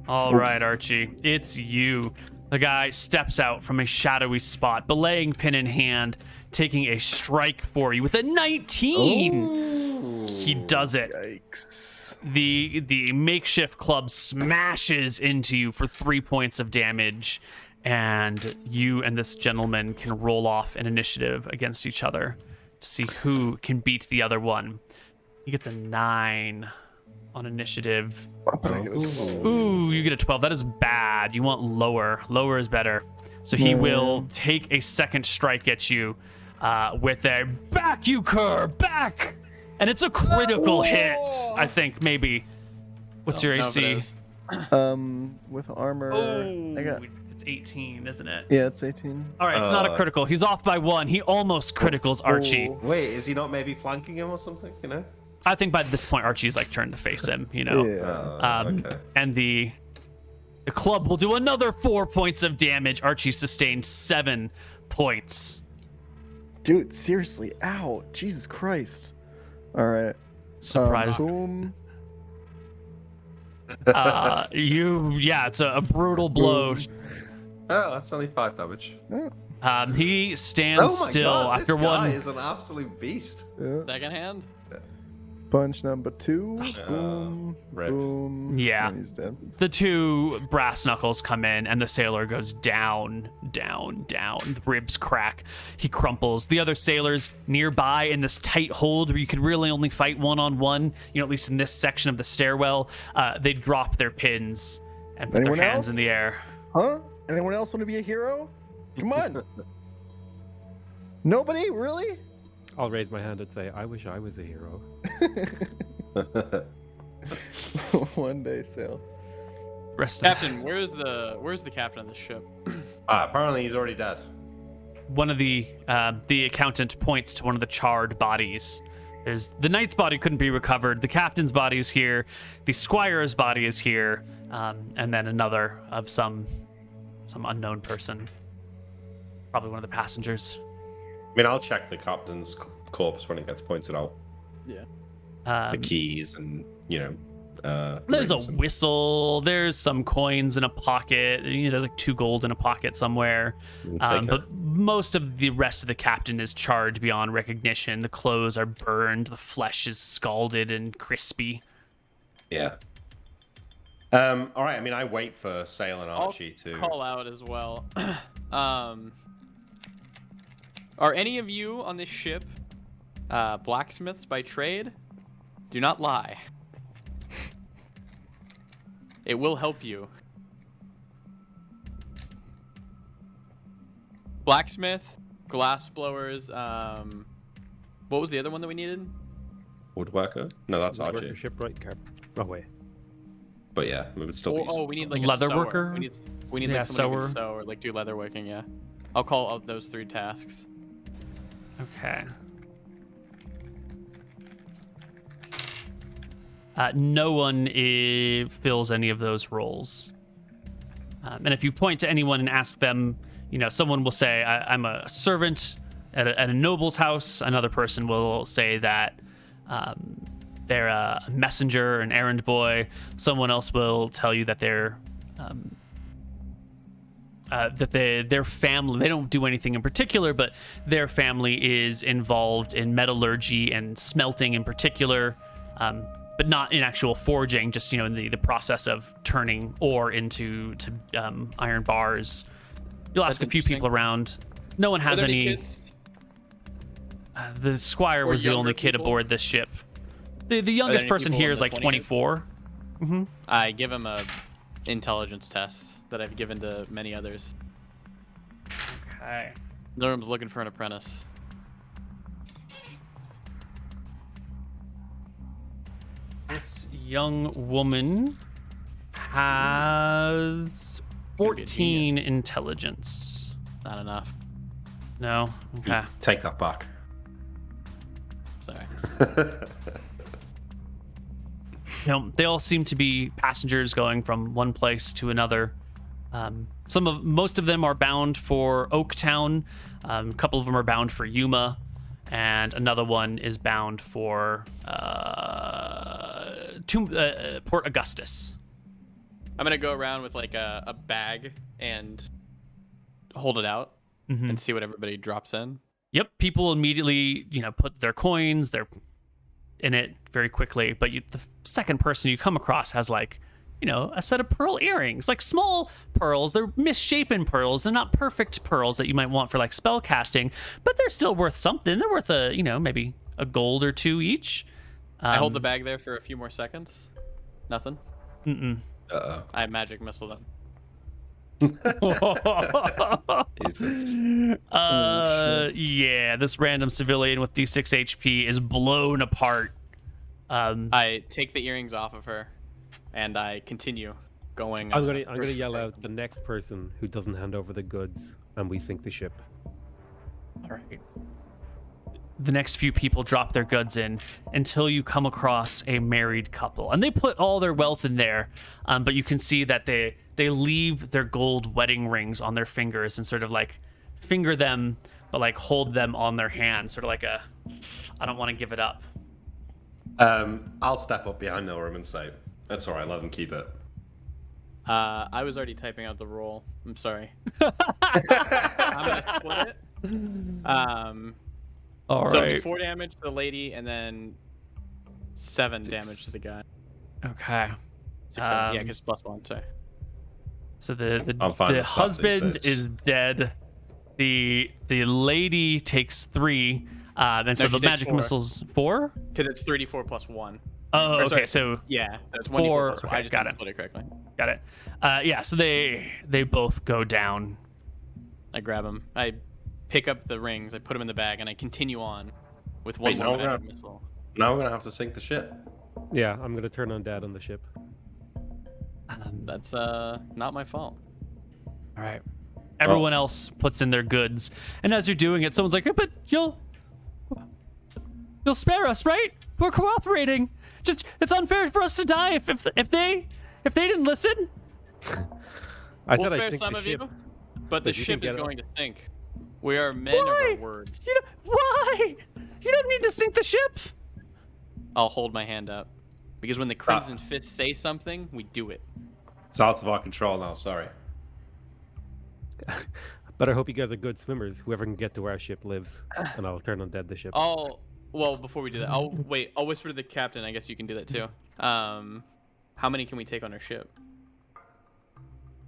All right, Archie, it's you. The guy steps out from a shadowy spot, belaying pin in hand, taking a strike for you with a 19. He does it. Yikes. The makeshift club smashes into you for 3 points of damage, and you and this gentleman can roll off an initiative against each other to see who can beat the other one. He gets a 9 on initiative. Ooh, you get a 12. That is bad. You want lower. Lower is better. So he will take a second strike at you with a back, you cur, back! And it's a critical hit, I think, maybe. What's your AC? With armor, Oh, I got. it's 18, isn't it? Yeah, it's 18. All right, it's not a critical. He's off by 1. He almost criticals Archie. Wait, is he not maybe flanking him or something? You know? I think by this point, Archie's like turned to face him, you know? Yeah. Okay. And the club will do another 4 points of damage. Archie sustained 7 points. Dude, seriously, ow. Jesus Christ. All right. Surprise. Boom. It's a brutal blow. Oh, that's only 5 damage. He stands still after this guy one. is an absolute beast. Yeah. Second hand. Punch number 2. Boom. Rip. Boom. Yeah. And he's dead. The two brass knuckles come in, and the sailor goes down, down, down. The ribs crack. He crumples. The other sailors nearby in this tight hold where you could really only fight one-on-one, at least in this section of the stairwell, they drop their pins and put Anyone their hands else? in the air. Huh? Anyone else want to be a hero? Come on. Nobody? Really? I'll raise my hand and say, I wish I was a hero. One day, Sail. Captain, where's the captain of the ship? Apparently he's already dead. One of the accountant points to one of the charred bodies. There's the knight's body couldn't be recovered. The captain's body is here. The squire's body is here, and then another of some unknown person, probably one of the passengers. I mean, I'll check the captain's corpse when it gets pointed out. Yeah. The keys and, There's a rings and- whistle. There's some coins in a pocket. There's like 2 gold in a pocket somewhere. We'll take But it. most of the rest of the captain is charred beyond recognition. The clothes are burned. The flesh is scalded and crispy. Yeah. All right. I mean, I wait for Sale and I'll Archie to. call out as well. Are any of you on this ship blacksmiths by trade? Do not lie. It will help you. Blacksmith, glass blowers. What was the other one that we needed? Woodworker? No, that's Archie. Worker, shipwright, oh wait. But yeah, we would still be. Oh, we need like a Leather sewer. worker? We need Yeah, like someone who sewer. can sew or like do leather working. Yeah, I'll call out those 3 tasks. Okay. No one fills any of those roles. And if you point to anyone and ask them, someone will say, I'm a servant at a noble's house. Another person will say that they're a messenger, an errand boy. Someone else will tell you that they're their family, they don't do anything in particular, but their family is involved in metallurgy and smelting in particular, but not in actual forging, just in the process of turning ore into iron bars. You'll ask That's a few people interesting. around. No one has Are there any. kids? The squire Or was the only younger kid people? aboard this ship. The youngest any person people here in is the like 20s? 24. I give him a intelligence test that I've given to many others. Okay. Norm's looking for an apprentice. This young woman has Gonna be a 14 intelligence. Not enough. No? Okay. Take that back. Sorry. They all seem to be passengers going from one place to another. Most of them are bound for Oaktown. A couple of them are bound for Yuma, and another one is bound for Port Augustus. I'm gonna go around with like a bag and hold it out and see what everybody drops in. Yep, people immediately, put their coins, they're in it very quickly. But the second person you come across has like, a set of pearl earrings, like small pearls. They're misshapen pearls. They're not perfect pearls that you might want for like spell casting, but they're still worth something. They're worth maybe a gold or 2 each. I hold the bag there for a few more seconds. Nothing. Uh-oh. I magic missile them. Jesus. Yeah, this random civilian with D6 HP is blown apart. I take the earrings off of her, and I continue going. I'm gonna yell out the next person who doesn't hand over the goods, and we sink the ship. All right. The next few people drop their goods in until you come across a married couple, and they put all their wealth in there. But you can see that they leave their gold wedding rings on their fingers and sort of like finger them, but like hold them on their hands, sort of like I don't want to give it up. I'll step up behind Norm and say, "That's all right. Let them keep it." I was already typing out the roll. I'm sorry. I'm gonna split it. All So right. 4 damage to the lady, and then 7 damage to the guy. Okay. 6, 7. Yeah, because +1. Sorry. So the I'm fine the with stuff these husband days. is dead. The lady takes 3, and so she the takes magic 4. missiles 4. Because it's 3d4 plus 1. Oh, Or, okay. sorry. So Yeah, so it's 4, 1d4 plus 1. okay, I just got didn't it. split it correctly. got it. Yeah. So they both go down. I grab them. I pick up the rings. I put them in the bag, and I continue on with one Wait, more no, magic no. missile. Now we're gonna have to sink the ship. Yeah, I'm gonna turn on Dad on the ship. That's not my fault. All right. Everyone else puts in their goods, and as you're doing it, someone's like, "But you'll spare us, right? We're cooperating. Just it's unfair for us to die if they didn't listen." I We'll said I spare sink some the of ship. you, but the But you ship can is get going to sink. We are men of Why? our words. Why? You don't need to sink the ship. I'll hold my hand up. Because when the Crimson Fists say something, we do it. It's out of our control now. Sorry. But I hope you guys are good swimmers. Whoever can get to where our ship lives, and I'll turn undead the ship. Oh, well, before we do that, I'll whisper to the captain. I guess you can do that too. How many can we take on our ship?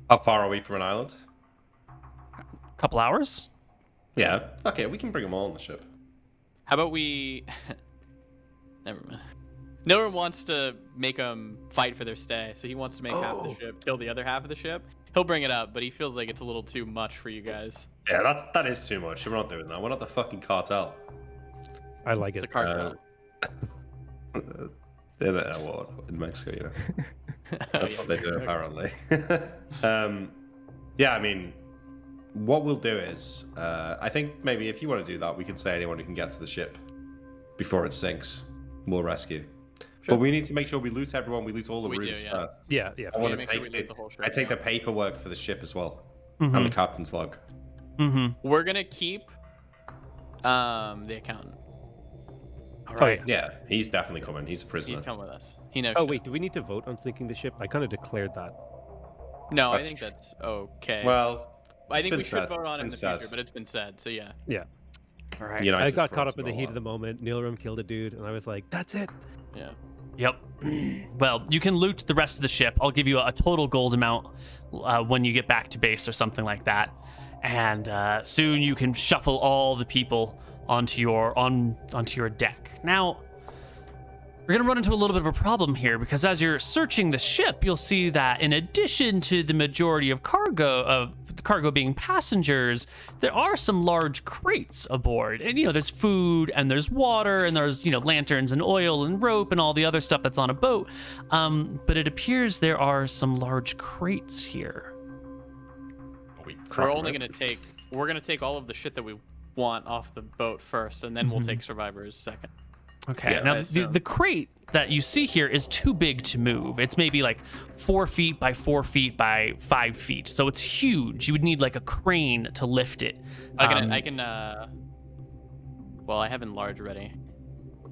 How far are we from an island? Couple hours? Yeah. Okay, we can bring them all on the ship. How about we? Never mind. No one wants to make them fight for their stay, so he wants to make half the ship kill the other half of the ship. He'll bring it up, but he feels like it's a little too much for you guys. Yeah, that is too much. We're not doing that. We're not the fucking cartel. I like It's a it. cartel. In Mexico, you know. That's what they do, apparently. Yeah, I mean, what we'll do is, I think maybe if you want to do that, we can say anyone who can get to the ship before it sinks, we'll rescue. But we need to make sure we loot everyone. We loot all the rooms first. Yeah. I want to make sure we loot the whole ship. I take the paperwork for the ship as well, Mm-hmm. and the captain's log. Mm-hmm. We're gonna keep the accountant. All Oh, right. Yeah, he's definitely coming. He's a prisoner. He's coming with us. He knows. Oh shit. wait, do we need to vote on sinking the ship? I kind of declared that. No, I That's think that's okay. Well, I it's think been we should said. vote on it in It's the been future, said. but it's been said, so yeah. Yeah. All right. United I got for caught us up in the for a heat of the while. moment. Nilrim killed a dude, and I was like, "That's it." Yeah. Yep. Well, you can loot the rest of the ship. I'll give you a total gold amount when you get back to base or something like that. And soon you can shuffle all the people onto your deck. Now, we're going to run into a little bit of a problem here because as you're searching the ship, you'll see that in addition to the majority of the cargo being passengers, there are some large crates aboard. And, there's food and there's water and there's, lanterns and oil and rope and all the other stuff that's on a boat. But it appears there are some large crates here. We're only gonna take all of the shit that we want off the boat first, and then we'll take survivors second. Okay, Yeah, now I assume. the crate that you see here is too big to move. It's maybe like 4 feet by 4 feet by 5 feet, so it's huge. You would need like a crane to lift it. I can. Well, I have enlarge ready.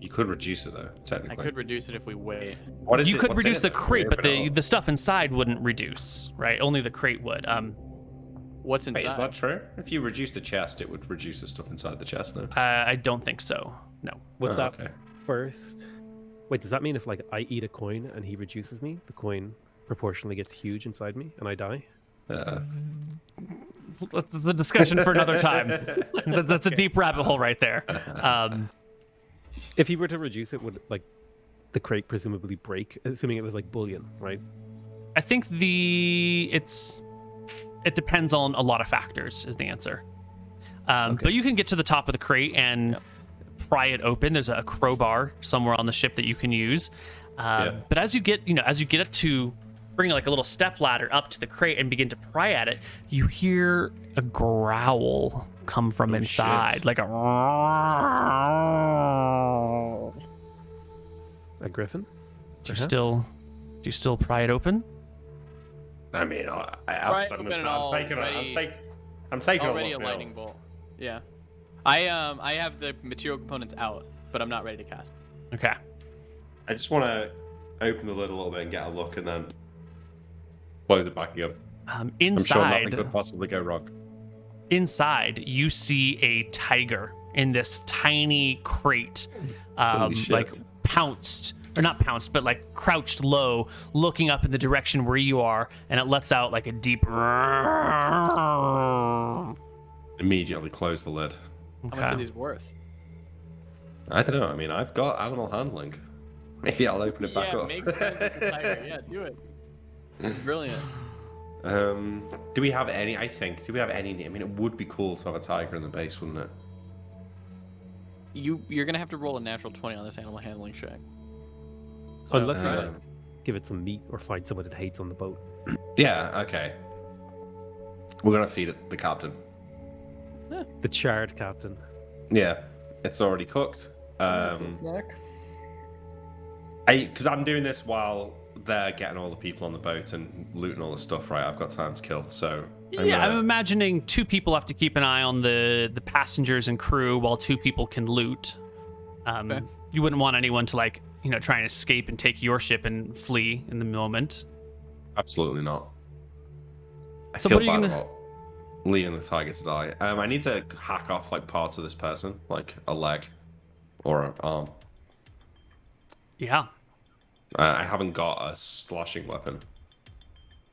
You could reduce it though, I technically. could reduce it if we wait. What is You it? could What's in reduce it, the though? crate, but Open it up. the stuff inside wouldn't reduce, right? Only the crate would. What's inside? Wait, is that true? If you reduce the chest, it would reduce the stuff inside the chest, no? I don't think so. No. With Oh, that okay. first. Wait, does that mean if I eat a coin and he reduces me, the coin proportionally gets huge inside me and I die? That's a discussion for another time. That's a deep rabbit hole right there. If he were to reduce it, would the crate presumably break? Assuming it was like bullion, right? I think it depends on a lot of factors is the answer. But you can get to the top of the crate and pry it open. There's a crowbar somewhere on the ship that you can use. But as you get up to bring like a little step ladder up to the crate and begin to pry at it, you hear a growl come from inside, shit. like a. A griffin? Do you still pry it open? I mean, Right, open and I'm taking already a a look lightning now. bolt. Yeah. I have the material components out, but I'm not ready to cast. Okay. I just want to open the lid a little bit and get a look, and then close it back again. I'm sure Inside, nothing could possibly go wrong. inside, you see a tiger in this tiny crate, Holy shit. like pounced. Or not pounced, but like crouched low, looking up in the direction where you are, and it lets out like a deep. Immediately close the lid. How much are these worth? I don't know. I mean, I've got animal handling. Maybe I'll open it back Yeah, up. make friends with the tiger. Yeah, do it. Brilliant. Do we have any? I mean, it would be cool to have a tiger in the base, wouldn't it? You're gonna have to roll a natural 20 on this animal handling check. So, Unless we give it some meat or find someone it hates on the boat. Yeah. Okay. We're gonna feed it the captain. The charred captain. Yeah, it's already cooked. Because I'm doing this while they're getting all the people on the boat and looting all the stuff. Right, I've got time to kill, so I'm imagining 2 people have to keep an eye on the passengers and crew while 2 people can loot. Okay. You wouldn't want anyone to like try and escape and take your ship and flee in the moment. Absolutely not. I So feel what are you bad gonna- about leaving the tiger to die. I need to hack off like parts of this person, like a leg or an arm. Yeah. I haven't got a slashing weapon.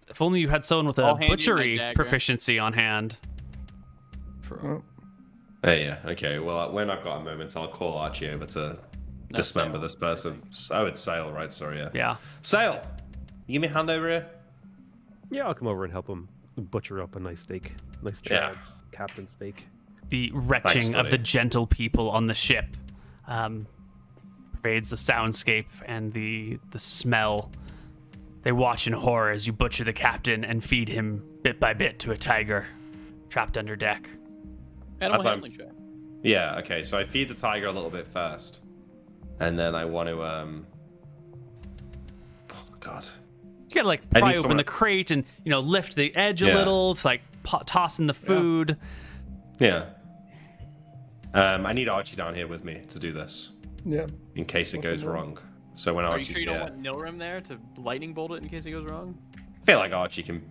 If only you had someone with I'll a hand you my butchery dagger. proficiency on hand. Oh, Hey, yeah, okay. Well, when I've got a moment, I'll call Archie over to dismember Sail. this person. Oh, it's Sail, right? Sorry, yeah. Yeah. Sail, you give me a hand over here. Yeah, I'll come over and help him butcher up a nice steak. Nice Yeah. captain steak. The retching of buddy. the gentle people on the ship pervades the soundscape and the smell. They watch in horror as you butcher the captain and feed him bit by bit to a tiger trapped under deck. Animal As I'm- handling check. Yeah, okay. So I feed the tiger a little bit first, and then I want to Oh God. You gotta like I pry need open someone- the crate and lift the edge a Yeah. little to like toss in the food. Yeah. I need Archie down here with me to do this yeah. in case it goes wrong. So when Are you Archie's sure you don't here, want Nilrim there to lightning bolt it in case he goes wrong? I feel like Archie can.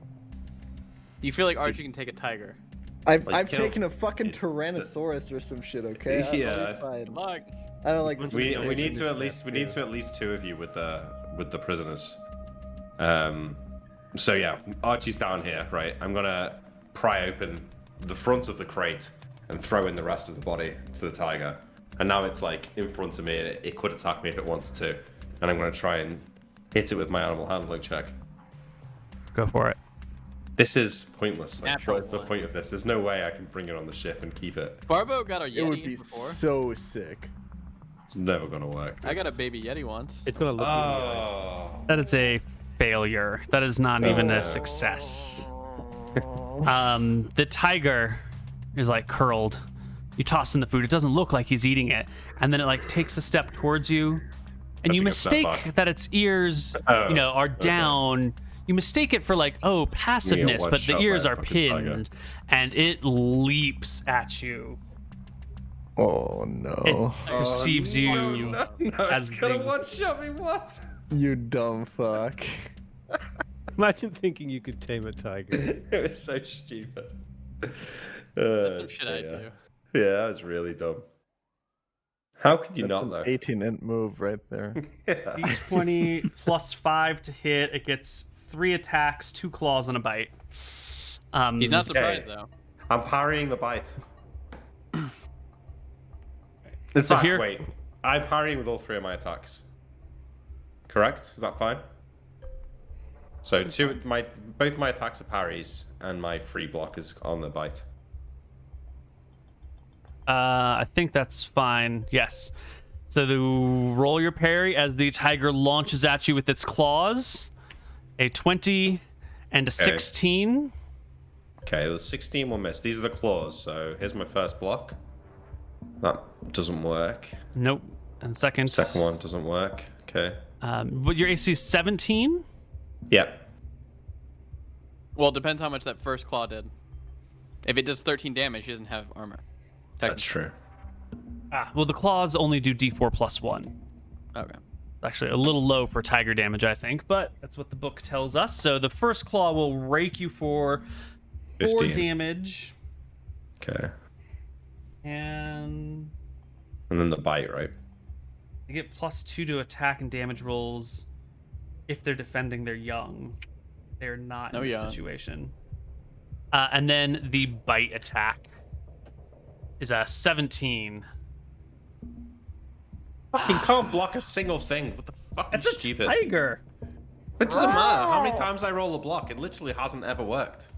You feel like Archie can take a tiger. I've kill- taken a fucking Tyrannosaurus or some shit. Okay. Yeah. I'll be fine. Good luck. I don't like. We need to at least two of you with the prisoners. So yeah, Archie's down here, right? I'm gonna pry open the front of the crate and throw in the rest of the body to the tiger. And now it's like in front of me, and it could attack me if it wants to. And I'm gonna try and hit it with my animal handling check. Go for it. This is pointless. Like, Natural what's the one. point of this? There's no way I can bring it on the ship and keep it. Barbo got a Yeti It would be before. so sick. It's never gonna work. I got a baby Yeti once. It's gonna look. me in the eye. Oh. That is a failure. That is not even a success. The tiger is like curled. You toss in the food. It doesn't look like he's eating it, and then it like takes a step towards you, and That's you a good step mistake back. that its ears, Oh, are okay. down. You mistake it for like, oh, passiveness, one but the shot ears by a are fucking tiger. pinned, and it leaps at you. Oh It no! perceives you No, as it's gonna the- one-shot me. What? You dumb fuck. Imagine thinking you could tame a tiger. It was so stupid. That's some shit I yeah. do. Yeah, that was really dumb. How could you That's not an though? 18-int move right there. Yeah. D20 plus 5 to hit. It gets 3 attacks, 2 claws, and a bite. He's not surprised Okay. though. I'm parrying the bite. In So fact, here- wait. I'm parrying with all 3 of my attacks. Correct? Is that fine? So both my attacks are parries, and my free block is on the bite. I think that's fine. Yes. So roll your parry as the tiger launches at you with its claws. A 20 and a 16. Okay, the 16 will miss. These are the claws. So here's my first block. That doesn't work. Nope. And second. Second one doesn't work. Okay. But your AC is 17? Yep. Well, it depends how much that first claw did. If it does 13 damage, he doesn't have armor. That's true. Well, the claws only do D4 plus 1. Okay. Actually, a little low for tiger damage, I think, but that's what the book tells us. So the first claw will rake you for 4 15. damage. Okay. And And then the bite, right? they get plus 2 to attack and damage rolls if they're defending their young. They're not No in this young. situation. And then the bite attack is a 17. Fucking can't block a single thing. What the fuck? That's a Stupid. tiger. It doesn't matter how many times I roll a block. It literally hasn't ever worked.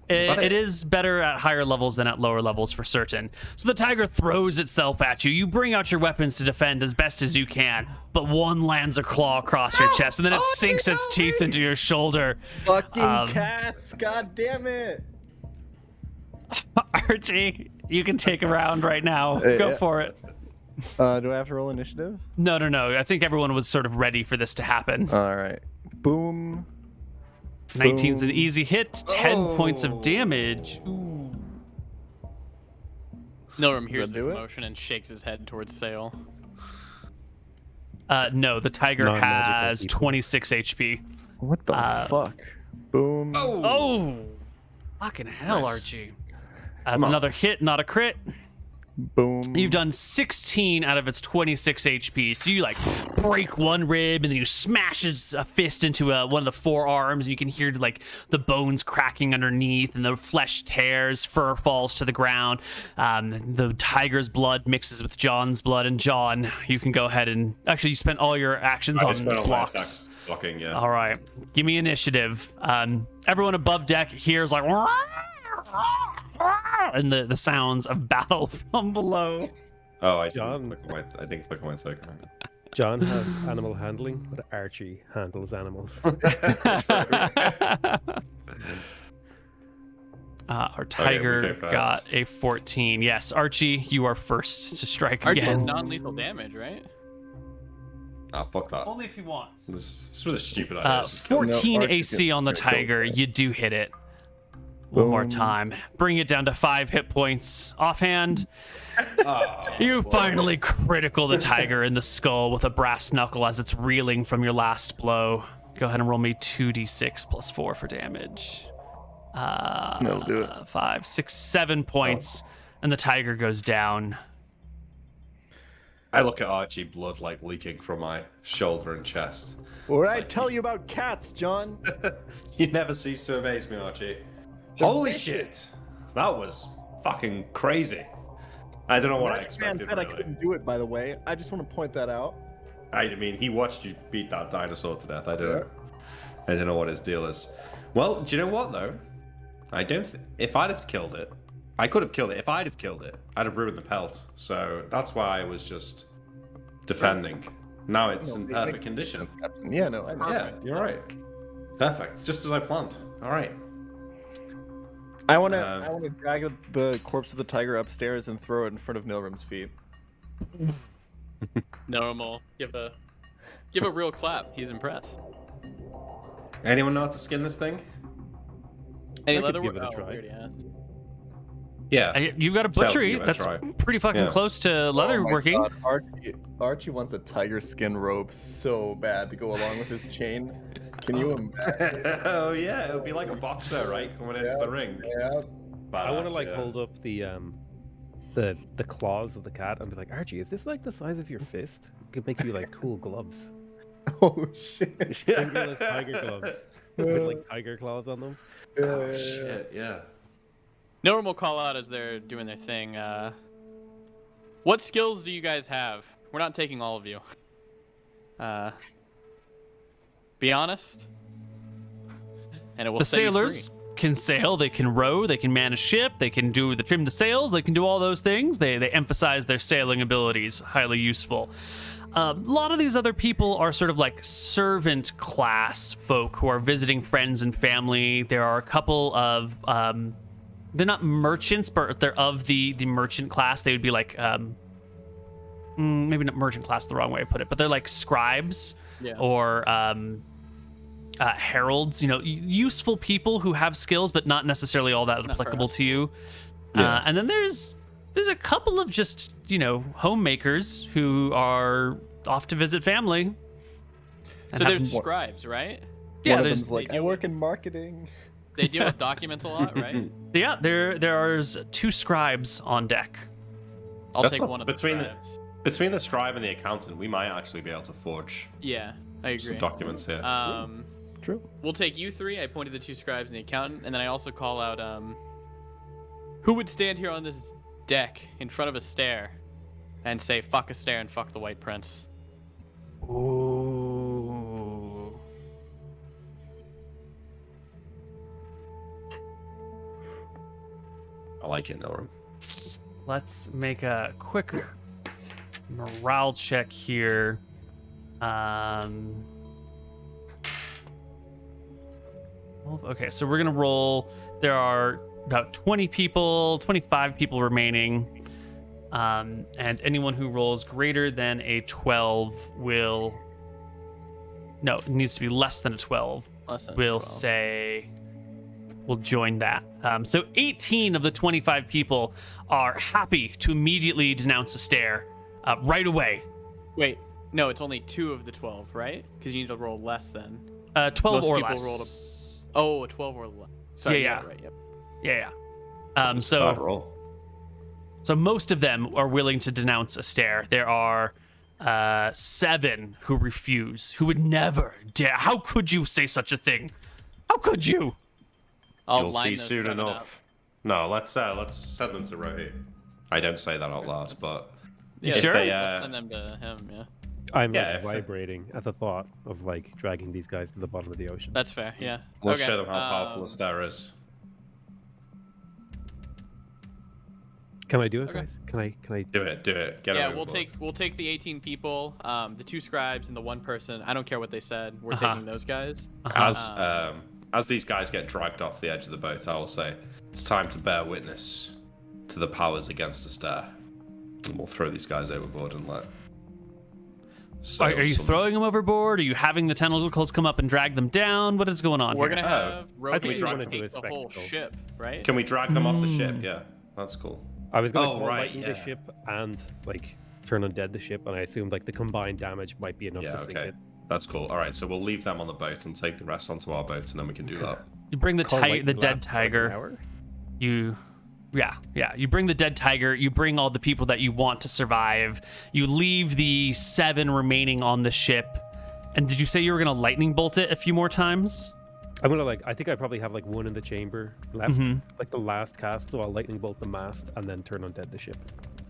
that It it? is better at higher levels than at lower levels for certain. So the tiger throws itself at you. You bring out your weapons to defend as best as you can, but one lands a claw across your chest, and then it sinks its teeth into your shoulder. Fucking cats! God damn it! Archie, you can take a round right now. Hey, Go yeah. for it. Do I have to roll initiative? No. I think everyone was sort of ready for this to happen. All right. Boom. 19's an easy hit. 10 points of damage. Nilrim hears that the do it? commotion and shakes his head towards Sail. No, the tiger Non-magical has people. 26 HP. What the fuck? Boom. Oh, fucking hell, Nice. Archie. That's on. another hit, not a crit. Boom. You've done 16 out of its 26 HP. So you like break one rib and then you smash a fist into one of the forearms, and you can hear like the bones cracking underneath and the flesh tears, fur falls to the ground. The tiger's blood mixes with John's blood, and John, you can go ahead and actually you spent all your actions I on spent all my blocks. attacks blocking, yeah. All right, give me initiative. Everyone above deck hears like and the sounds of battle from below. Oh, I John. didn't click on my second. John has animal handling, but Archie handles animals. Our tiger go first. got a 14. Yes, Archie, you are first to strike Archie has again. non-lethal damage, right? Ah, fuck that. Only if he wants. This was a stupid idea. Let's just kill it. 14 No, Archie AC gets on the straight tiger. killed. You do hit it. One more Boom. time. Bring it down to 5 hit points. Offhand, Oh, you boy. finally critical the tiger in the skull with a brass knuckle as it's reeling from your last blow. Go ahead and roll me 2d6 plus 4 for damage. That'll do it. 5, 6, 7 points, and the tiger goes down. I look at Archie, blood like leaking from my shoulder and chest. What did I tell you about cats, John? You never cease to amaze me, Archie. Holy shit! That was fucking crazy. I don't know what I Magic Man expected, said I really. couldn't do it, by the way. I just want to point that out. I mean, he watched you beat that dinosaur to death. I don't know what his deal is. Well, do you know what though? I don't. If I'd have killed it, I could have killed it. If I'd have killed it, I'd have ruined the pelt. So that's why I was just defending. Now it's in it perfect makes condition. Yeah, no, I know. Yeah, you're right. Perfect. Just as I planned. All right. I want to drag the corpse of the tiger upstairs and throw it in front of Nilrim's feet. Normal. Give a real clap. He's impressed. Anyone know how to skin this thing? Any I could leather give it a work? try. We already asked. Yeah. You've got a Tell butchery. you I That's try. pretty fucking Yeah. close to leather Oh my working. God, Archie wants a tiger skin robe so bad to go along with his chain. Can you imagine? Oh yeah, it would be like a boxer, right, coming into the ring. Yeah. I want Badass, to like yeah. hold up the claws of the cat and be like, Archie, is this like the size of your fist? It could make you like cool gloves. Oh shit. Fingerless tiger gloves with like tiger claws on them. Oh shit, yeah. Normal call out as they're doing their thing. What skills do you guys have? We're not taking all of you. Be honest. And it will The set you sailors free. can sail, they can row, they can man a ship, they can trim the sails, they can do all those things. They emphasize their sailing abilities, highly useful. A lot of these other people are sort of like servant class folk who are visiting friends and family. There are a couple of they're not merchants, but they're of the merchant class. They would be like maybe not merchant class, the wrong way to put it, but they're like scribes Yeah. or heralds, useful people who have skills, but not necessarily all that for applicable us. to you. Yeah. And then there's a couple of just, homemakers who are off to visit family. and So have- there's scribes, right? yeah, One of there's them's like, I work in marketing. They deal with documents a lot, right? there's 2 scribes on deck. I'll That's take not- one of the between the- scribes. Between the scribe and the accountant, we might actually be able to forge Yeah, I some agree. documents here. True. We'll take you 3. I pointed the 2 scribes and the accountant, and then I also call out who would stand here on this deck in front of a stair and say fuck a stair and fuck the White Prince. Ooh. I like it, Norum. Let's make a quick morale check here. Okay, so we're gonna roll. There are about 20 people, 25 people remaining. And anyone who rolls greater than a 12 will... No, it needs to be less than a 12. Less than Will 12. say... Will join that. So 18 of the 25 people are happy to immediately denounce a stare right away. Wait, No, it's only 2 of the 12, right? Because you need to roll less than. 12 Most or people less. rolled a 12 or less. Sorry, Yeah, you got it right. Yep. Yeah. Bad So roll. most of them are willing to denounce Astaire. There are 7 who refuse, who would never dare. How could you say such a thing? How could you? I'll You'll line see those soon 7 enough. up. No, let's send them to Rohit. I don't say that out loud, but Yeah, sure? let's send them to him. Yeah, I'm Yeah, like, if- vibrating at the thought of like dragging these guys to the bottom of the ocean. that's fair. Yeah. we'll Okay, show them how powerful Astaire is. Can I do it, Okay. guys? Can I? Do it. Get Yeah, him we'll take the 18 people, the 2 scribes and the 1 person. I don't care what they said. We're Uh-huh. taking those guys. As these guys get dragged off the edge of the boat, I will say, it's time to bear witness to the powers against Astaire. And we'll throw these guys overboard and let. Are you some- throwing them overboard? Are you having the tentacles come up and drag them down? What is going on We're here? gonna have I think Rohit we wanna do take a the whole spectacle. ship, right? Can we drag them off the ship? Yeah, that's cool. I was going to Oh, call right, lightning the yeah. ship and like turn undead the ship, and I assumed like the combined damage might be enough Yeah, to sink okay. it. That's cool. All right, so we'll leave them on the boat and take the rest onto our boat, and then we can do that. You bring the Call the lightning dead last for, like, an tiger. hour? You bring the dead tiger. You bring all the people that you want to survive. You leave the 7 remaining on the ship. And did you say you were gonna lightning bolt it a few more times? I'm gonna I think I probably have like 1 in the chamber left, Mm-hmm. like the last cast. So I'll lightning bolt the mast and then turn undead the ship.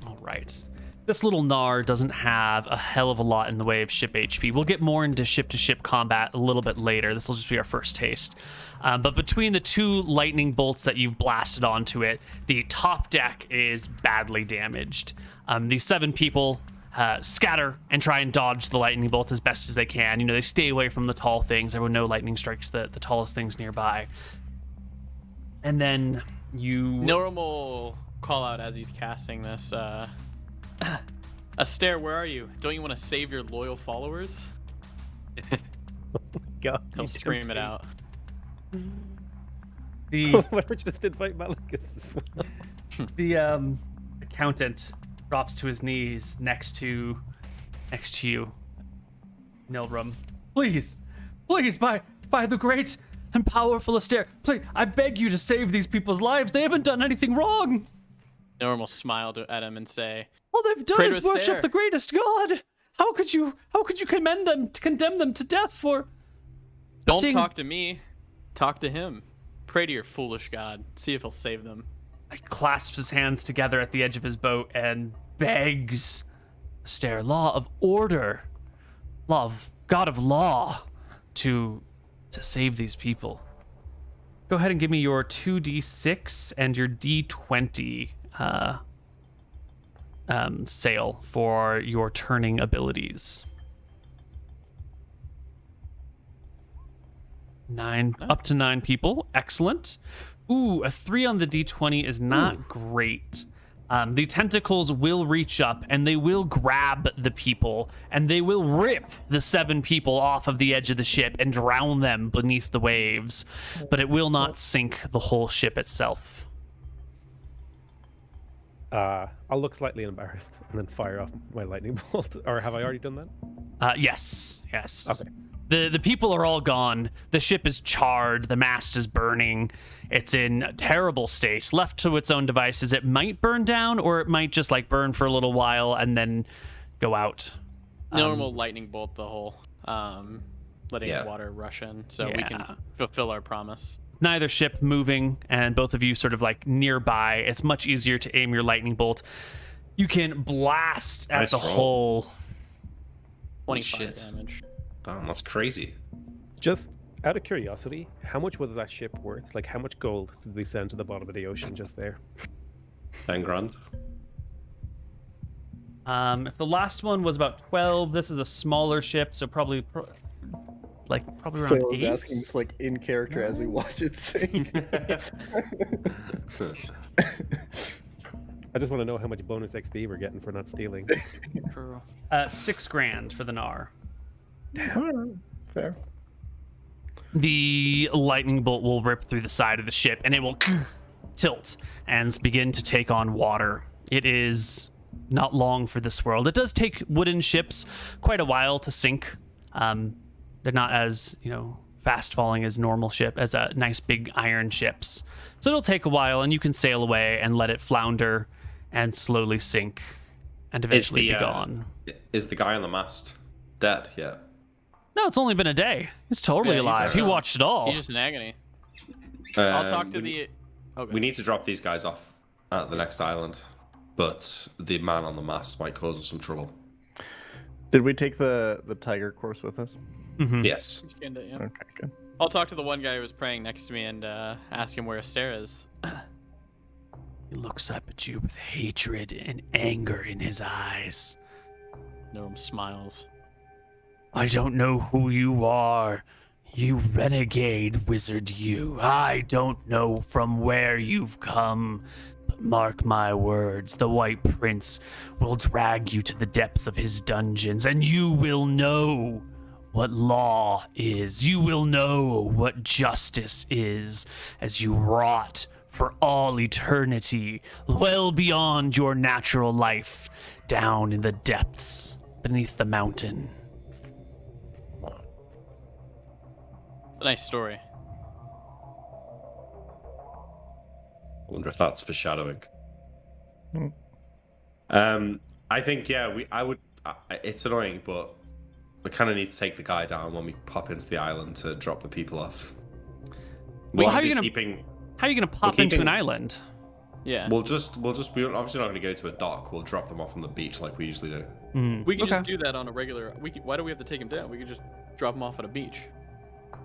All right. This little Gnar doesn't have a hell of a lot in the way of ship HP. We'll get more into ship-to-ship combat a little bit later. This will just be our first taste. But between the 2 lightning bolts that you've blasted onto it, the top deck is badly damaged. These 7 people scatter and try and dodge the lightning bolt as best as they can. You know, they stay away from the tall things. Everyone knows lightning strikes the tallest things nearby. And then you... Norm will call out as he's casting this. Astaire, where are you? Don't you want to save your loyal followers? God, He'll you scream it tempting. out. The Why don't you just invite Malachus as well? the accountant drops to his knees next to you, Nilrum. Please, by the great and powerful Astaire, please, I beg you to save these people's lives. They haven't done anything wrong. Norm will smile at him and say, All they've done Pray is to worship Astaire. the greatest god. How could you condemn them to death for? "Don't seeing-" talk to me. Talk to him. Pray to your foolish god. See if he'll save them." He clasps his hands together at the edge of his boat and begs Astaire, law of order, god of law, to save these people. Go ahead and give me your 2d6 and your d20 sail for your turning abilities. 9, up to 9 people. Excellent. Ooh, a 3 on the d20 is not great. The tentacles will reach up and they will grab the people and they will rip the 7 people off of the edge of the ship and drown them beneath the waves, but it will not sink the whole ship itself. I'll look slightly embarrassed and then fire off my lightning bolt. Or have I already done that? Yes. Okay. The people are all gone. The ship is charred. The mast is burning. It's in a terrible state. Left to its own devices, it might burn down, or it might just like burn for a little while and then go out. Norm will lightning bolt the hole, letting Yeah. the water rush in, so we Yeah. can fulfill our promise. Neither ship moving, and both of you sort of like nearby. It's much easier to aim your lightning bolt. You can blast at Nice the roll. hull. 25 shit. damage. Damn, that's crazy. Just out of curiosity, how much was that ship worth? Like, how much gold did we send to the bottom of the ocean just there? 10 grand. If the last one was about 12, this is a smaller ship, so probably around Sale is 8. asking this like in character as we watch it sing. I just want to know how much bonus XP we're getting for not stealing. 6 grand for the Gnar. Fair. The lightning bolt will rip through the side of the ship and it will tilt and begin to take on water. It is not long for this world. It does take wooden ships quite a while to sink. They're not as, fast falling as normal ship, as nice big iron ships. So it'll take a while, and you can sail away and let it flounder and slowly sink and eventually be gone. Is the guy on the mast dead yet? No, it's only been a day. He's totally alive. He watched it all. He's just in agony. I'll talk to the... Okay. We need to drop these guys off at the next island, but the man on the mast might cause us some trouble. Did we take the tiger course with us? Mhm. Yes. Okay, good. I'll talk to the one guy who was praying next to me and ask him where Aster is. He looks up at you with hatred and anger in his eyes. Gnome smiles. I don't know who you are, you renegade wizard you. I don't know from where you've come, but mark my words, the White Prince will drag you to the depths of his dungeons, and you will know what law is. You will know what justice is as you rot for all eternity, well beyond your natural life, down in the depths beneath the mountain. A nice story. I wonder if that's foreshadowing. I think it's annoying, but we kind of need to take the guy down when we pop into the island to drop the people off. Well, how are you gonna pop into an island? Yeah. We're obviously not going to go to a dock. We'll drop them off on the beach like we usually do. We can just do that on a regular... Why do we have to take him down? We could just drop him off at a beach.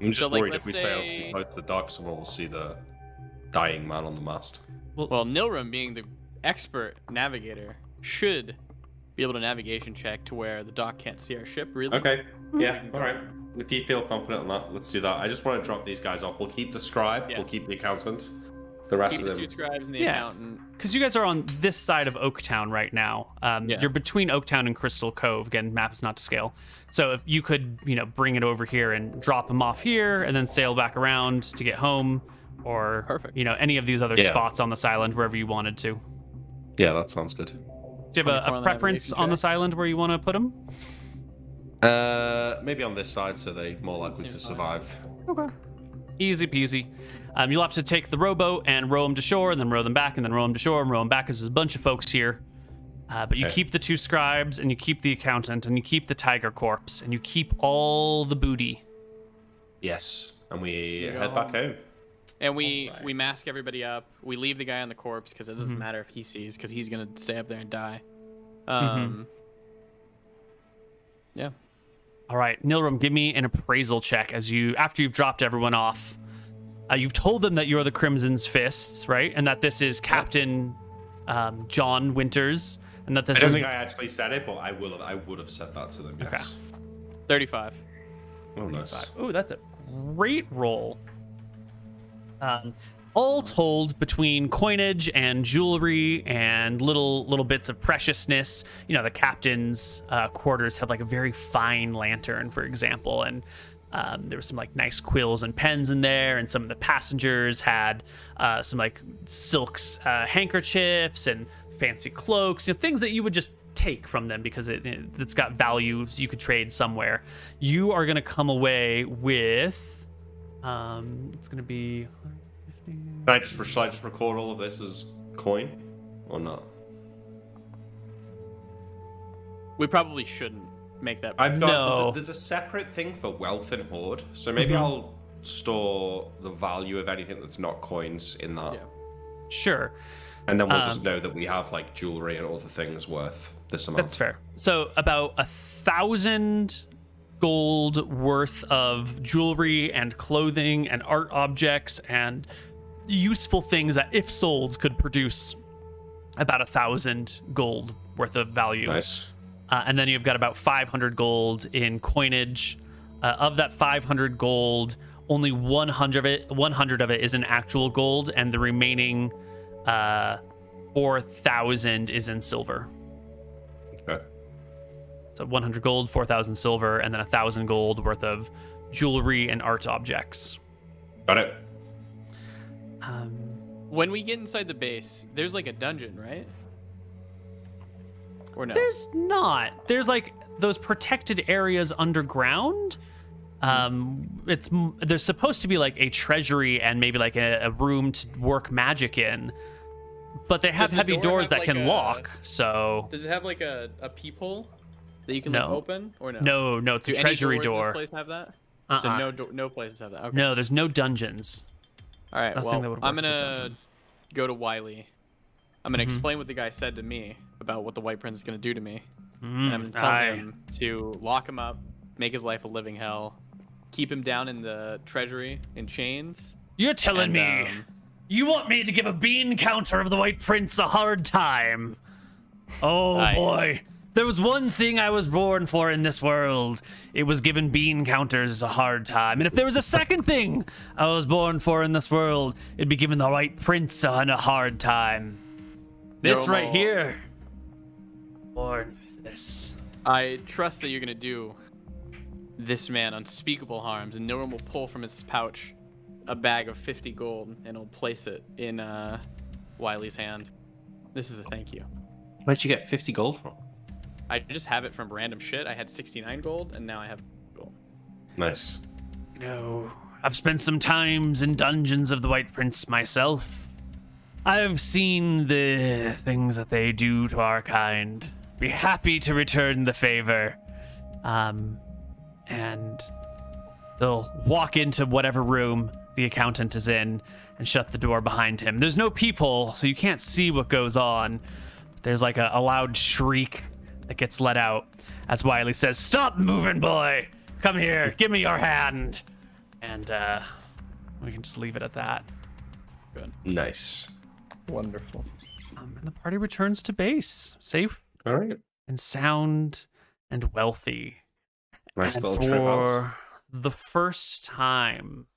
I'm just worried if let's we sail too close to the dock, someone will see the dying man on the mast. Well, Nilram, being the expert navigator, should be able to navigation check to where the dock can't see our ship, really. Okay. Yeah, alright. If you feel confident on that, let's do that. I just want to drop these guys off. We'll keep the scribe, we'll keep the accountant. The rest Keep of the them. 2 scribes and the accountant. Because you guys are on this side of Oaktown right now. You're between Oaktown and Crystal Cove. Again, map is not to scale. So if you could, bring it over here and drop them off here and then sail back around to get home, or Perfect. Any of these other spots on this island, wherever you wanted to. Yeah, that sounds good. Do you have a preference on this island where you want to put them? Maybe on this side, so they're more likely to survive. Okay. Easy peasy. You'll have to take the rowboat and row them to shore, and then row them back, and then row them to shore and row them back, because there's a bunch of folks here. But you keep the 2 scribes, and you keep the accountant, and you keep the tiger corpse, and you keep all the booty. Yes, and we head back home. And we mask everybody up. We leave the guy on the corpse because it doesn't matter if he sees, because he's going to stay up there and die. Yeah. All right, Nilram, give me an appraisal check after you've dropped everyone off. You've told them that you're the Crimson's Fists, right? And that this is Captain John Winters, and that this I don't think I actually said it, but I would have said that to them. Yes. 35. Oh, nice. Oh, that's a great roll. All told, between coinage and jewelry and little bits of preciousness, the captain's quarters had like a very fine lantern, for example, and there were some like nice quills and pens in there, and some of the passengers had some like silks handkerchiefs and fancy cloaks, things that you would just take from them because it's got value you could trade somewhere. You are going to come away with it's going to be 150. Should I just record all of this as coin or not? We probably shouldn't make that. No. There's a separate thing for wealth and hoard, so maybe I'll store the value of anything that's not coins in that. Yeah. Sure. And then we'll just know that we have like jewelry and other things worth this amount. That's fair. So about 1,000 gold worth of jewelry and clothing and art objects and useful things that, if sold, could produce about 1,000 gold worth of value. Nice. And then you've got about 500 gold in coinage. Of that 500 gold, only 100 of it is in actual gold, and the remaining 4,000 is in silver. Okay. So 100 gold, 4,000 silver, and then 1,000 gold worth of jewelry and art objects. Got it. When we get inside the base, there's like a dungeon, right? Or no? There's not. There's like those protected areas underground. There's supposed to be like a treasury and maybe like a room to work magic in, but they have Does the heavy door doors have, that like, can a- lock. So Does it have like a peephole that you can like No. open or no? no, it's Do a treasury any doors in door. this place have that? So Uh-uh. no places have that. Okay. No, there's no dungeons. All right. Nothing that Well, would I'm work as a gonna dungeon. go to Wiley. I'm gonna Mm-hmm. explain what the guy said to me about what the White Prince is gonna do to me, Mm, and I'm gonna tell him to lock him up, make his life a living hell, keep him down in the treasury in chains. You're telling and, me you want me to give a bean counter of the White Prince a hard time? Oh Aye. boy. There was one thing I was born for in this world. It was giving bean counters a hard time. And if there was a second thing I was born for in this world, it'd be giving the White Prince a hard time. This right Yomo. here. Born for this. I trust that you're gonna do this man unspeakable harms, and Nilram will pull from his pouch a bag of 50 gold, and he'll place it in Wiley's hand. This is a thank you. Where'd you get 50 gold from? I just have it from random shit. I had 69 gold, and now I have gold. Nice. You know, I've spent some times in dungeons of the White Prince myself. I've seen the things that they do to our kind. Be happy to return the favor. And they'll walk into whatever room the accountant is in and shut the door behind him. There's no peephole, so you can't see what goes on. There's like a loud shriek that gets let out as Wiley says, "Stop moving, boy! Come here, give me your hand!" And we can just leave it at that. Good. Nice. Wonderful. And the party returns to base, safe All right. and sound and wealthy. Nice And little trip out. for the first time,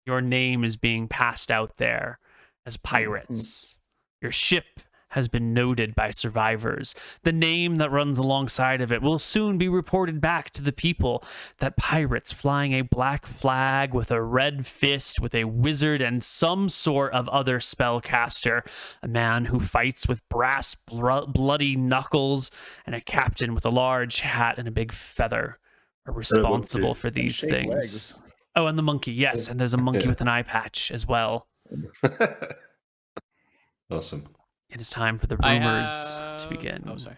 your name is being passed out there as pirates. Your ship has been noted by survivors. The name that runs alongside of it will soon be reported back to the people that pirates flying a black flag with a red fist with a wizard and some sort of other spellcaster, a man who fights with brass bloody knuckles, and a captain with a large hat and a big feather are responsible for these shaved things. legs. Oh, and the monkey, yes, and there's a monkey with an eye patch as well. Awesome. It is time for the I rumors to have- begin. Oh, sorry.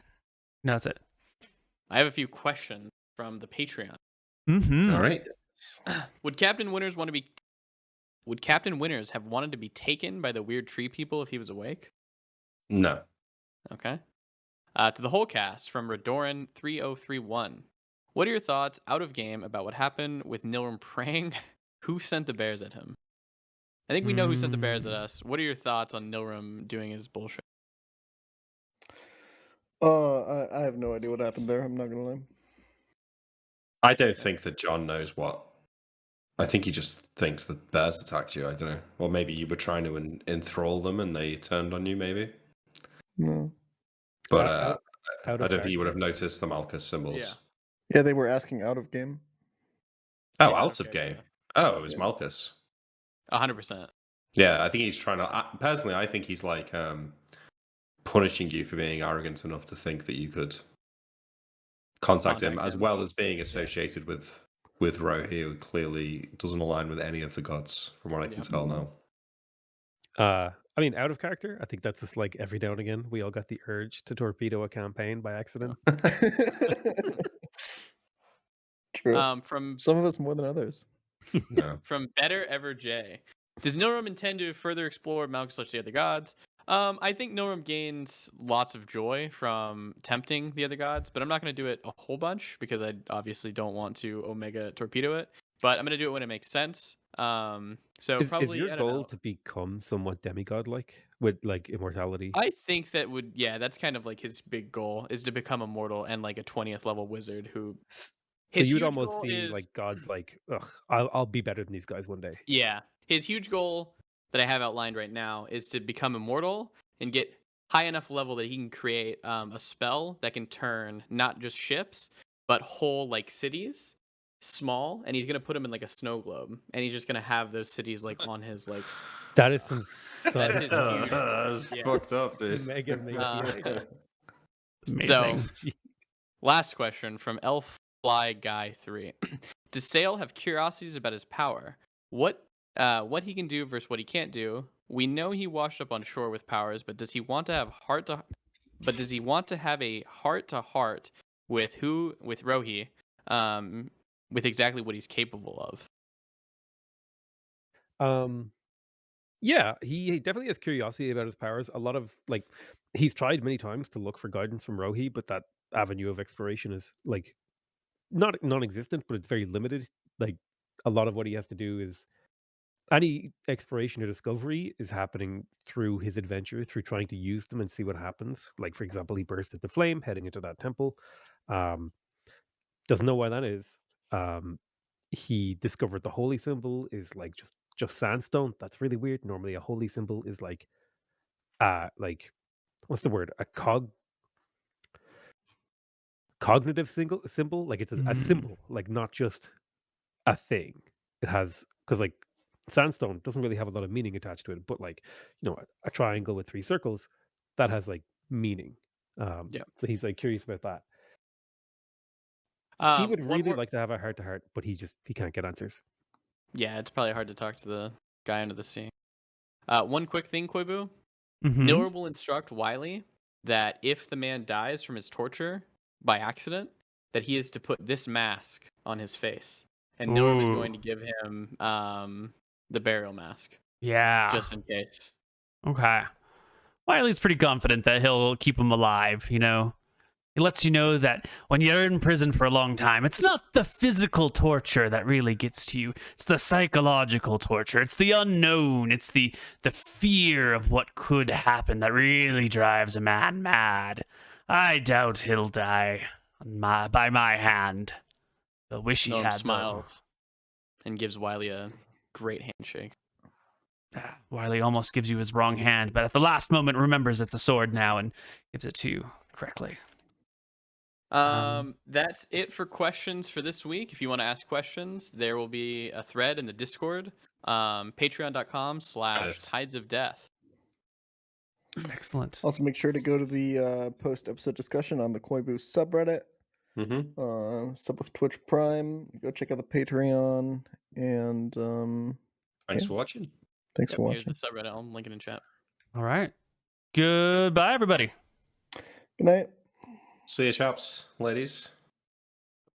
No, that's it. I have a few questions from the Patreon. Mm-hmm. All right. Would Captain Winters want to be? Would Captain Winters have wanted to be taken by the weird tree people if he was awake? No. Okay. To the whole cast from Radoran 3031. What are your thoughts out of game about what happened with Nilram praying? Who sent the bears at him? I think we know who sent the bears at us. What are your thoughts on Nilram doing his bullshit? I have no idea what happened there. I'm not gonna lie. I don't think that John knows what. I think he just thinks that bears attacked you. I don't know. Or maybe you were trying to enthrall them and they turned on you, maybe. No. But Out I of don't think you would character. have noticed the Malchus symbols. Yeah, they were asking out of game. Oh, Yeah, out of okay, game. Oh, it was Yeah. Malchus. 100%. Yeah, I think he's trying to. Personally, I think he's like punishing you for being arrogant enough to think that you could contact him, as well as being associated with Rohi, who clearly doesn't align with any of the gods, from what I can Yep. tell now. I mean, out of character, I think that's just like every now and again we all got the urge to torpedo a campaign by accident. True. From Some of us more than others. No. From Better Ever J. Does Nilram intend to further explore Malchus such the other gods? I think Nilram gains lots of joy from tempting the other gods, but I'm not going to do it a whole bunch because I obviously don't want to Omega torpedo it. But I'm going to do it when it makes sense. So Is probably your I don't goal know. to become somewhat demigod-like with like immortality? I think that would that's kind of like his big goal is to become immortal and like a 20th level wizard who. So his you'd huge almost goal see is- like gods like, ugh, I'll be better than these guys one day. Yeah, his huge goal that I have outlined right now is to become immortal and get high enough level that he can create a spell that can turn not just ships but whole like cities small, and he's gonna put them in like a snow globe, and he's just gonna have those cities like on his like. That is some That's his huge. That's Yeah. fucked up, dude. mega amazing idea. Amazing. So, last question from Elf Fly Guy 3. Does Sale have curiosities about his power? What he can do versus what he can't do? We know he washed up on shore with powers, but does he want to have a heart to heart with Rohi, with exactly what he's capable of? Yeah, he definitely has curiosity about his powers. A lot of like, he's tried many times to look for guidance from Rohi, but that avenue of exploration is like not non-existent, but it's very limited. Like, a lot of what he has to do is any exploration or discovery is happening through his adventure, through trying to use them and see what happens. Like, for example, he burst into flame heading into that temple. Um, doesn't know why that is. Um, he discovered the holy symbol is like just sandstone. That's really weird. Normally, a holy symbol is like what's the word? A cognitive symbol. Like, it's a symbol, like not just a thing. It has, because like sandstone doesn't really have a lot of meaning attached to it, but like, a triangle with 3 circles, that has like meaning. Yeah. So he's like curious about that. He would One really more. like to have a heart to heart, but he can't get answers. Yeah, it's probably hard to talk to the guy under the sea. One quick thing, Koibu. Mm-hmm. Niller will instruct Wiley that if the man dies from his torture by accident, that he is to put this mask on his face. And Niller is going to give him the burial mask, Yeah. just in case. Okay. Wiley's pretty confident that he'll keep him alive, you know? He lets you know that when you're in prison for a long time, it's not the physical torture that really gets to you. It's the psychological torture. It's the unknown. It's the fear of what could happen that really drives a man mad. I doubt he'll die by my hand. I wish he Noam had, smiles and gives Wiley a great handshake. though. Wiley almost gives you his wrong hand, but at the last moment remembers it's a sword now and gives it to you correctly. That's it for questions for this week. If you want to ask questions, there will be a thread in the Discord, patreon.com/Tides of Death. Excellent. Also, make sure to go to the post-episode discussion on the Koibu subreddit. Sub with Twitch Prime. Go check out the Patreon, and Thanks for watching. thanks for Here's watching. the subreddit. I'll link it in chat. All right. Goodbye, everybody. Good night. See you, chaps, ladies.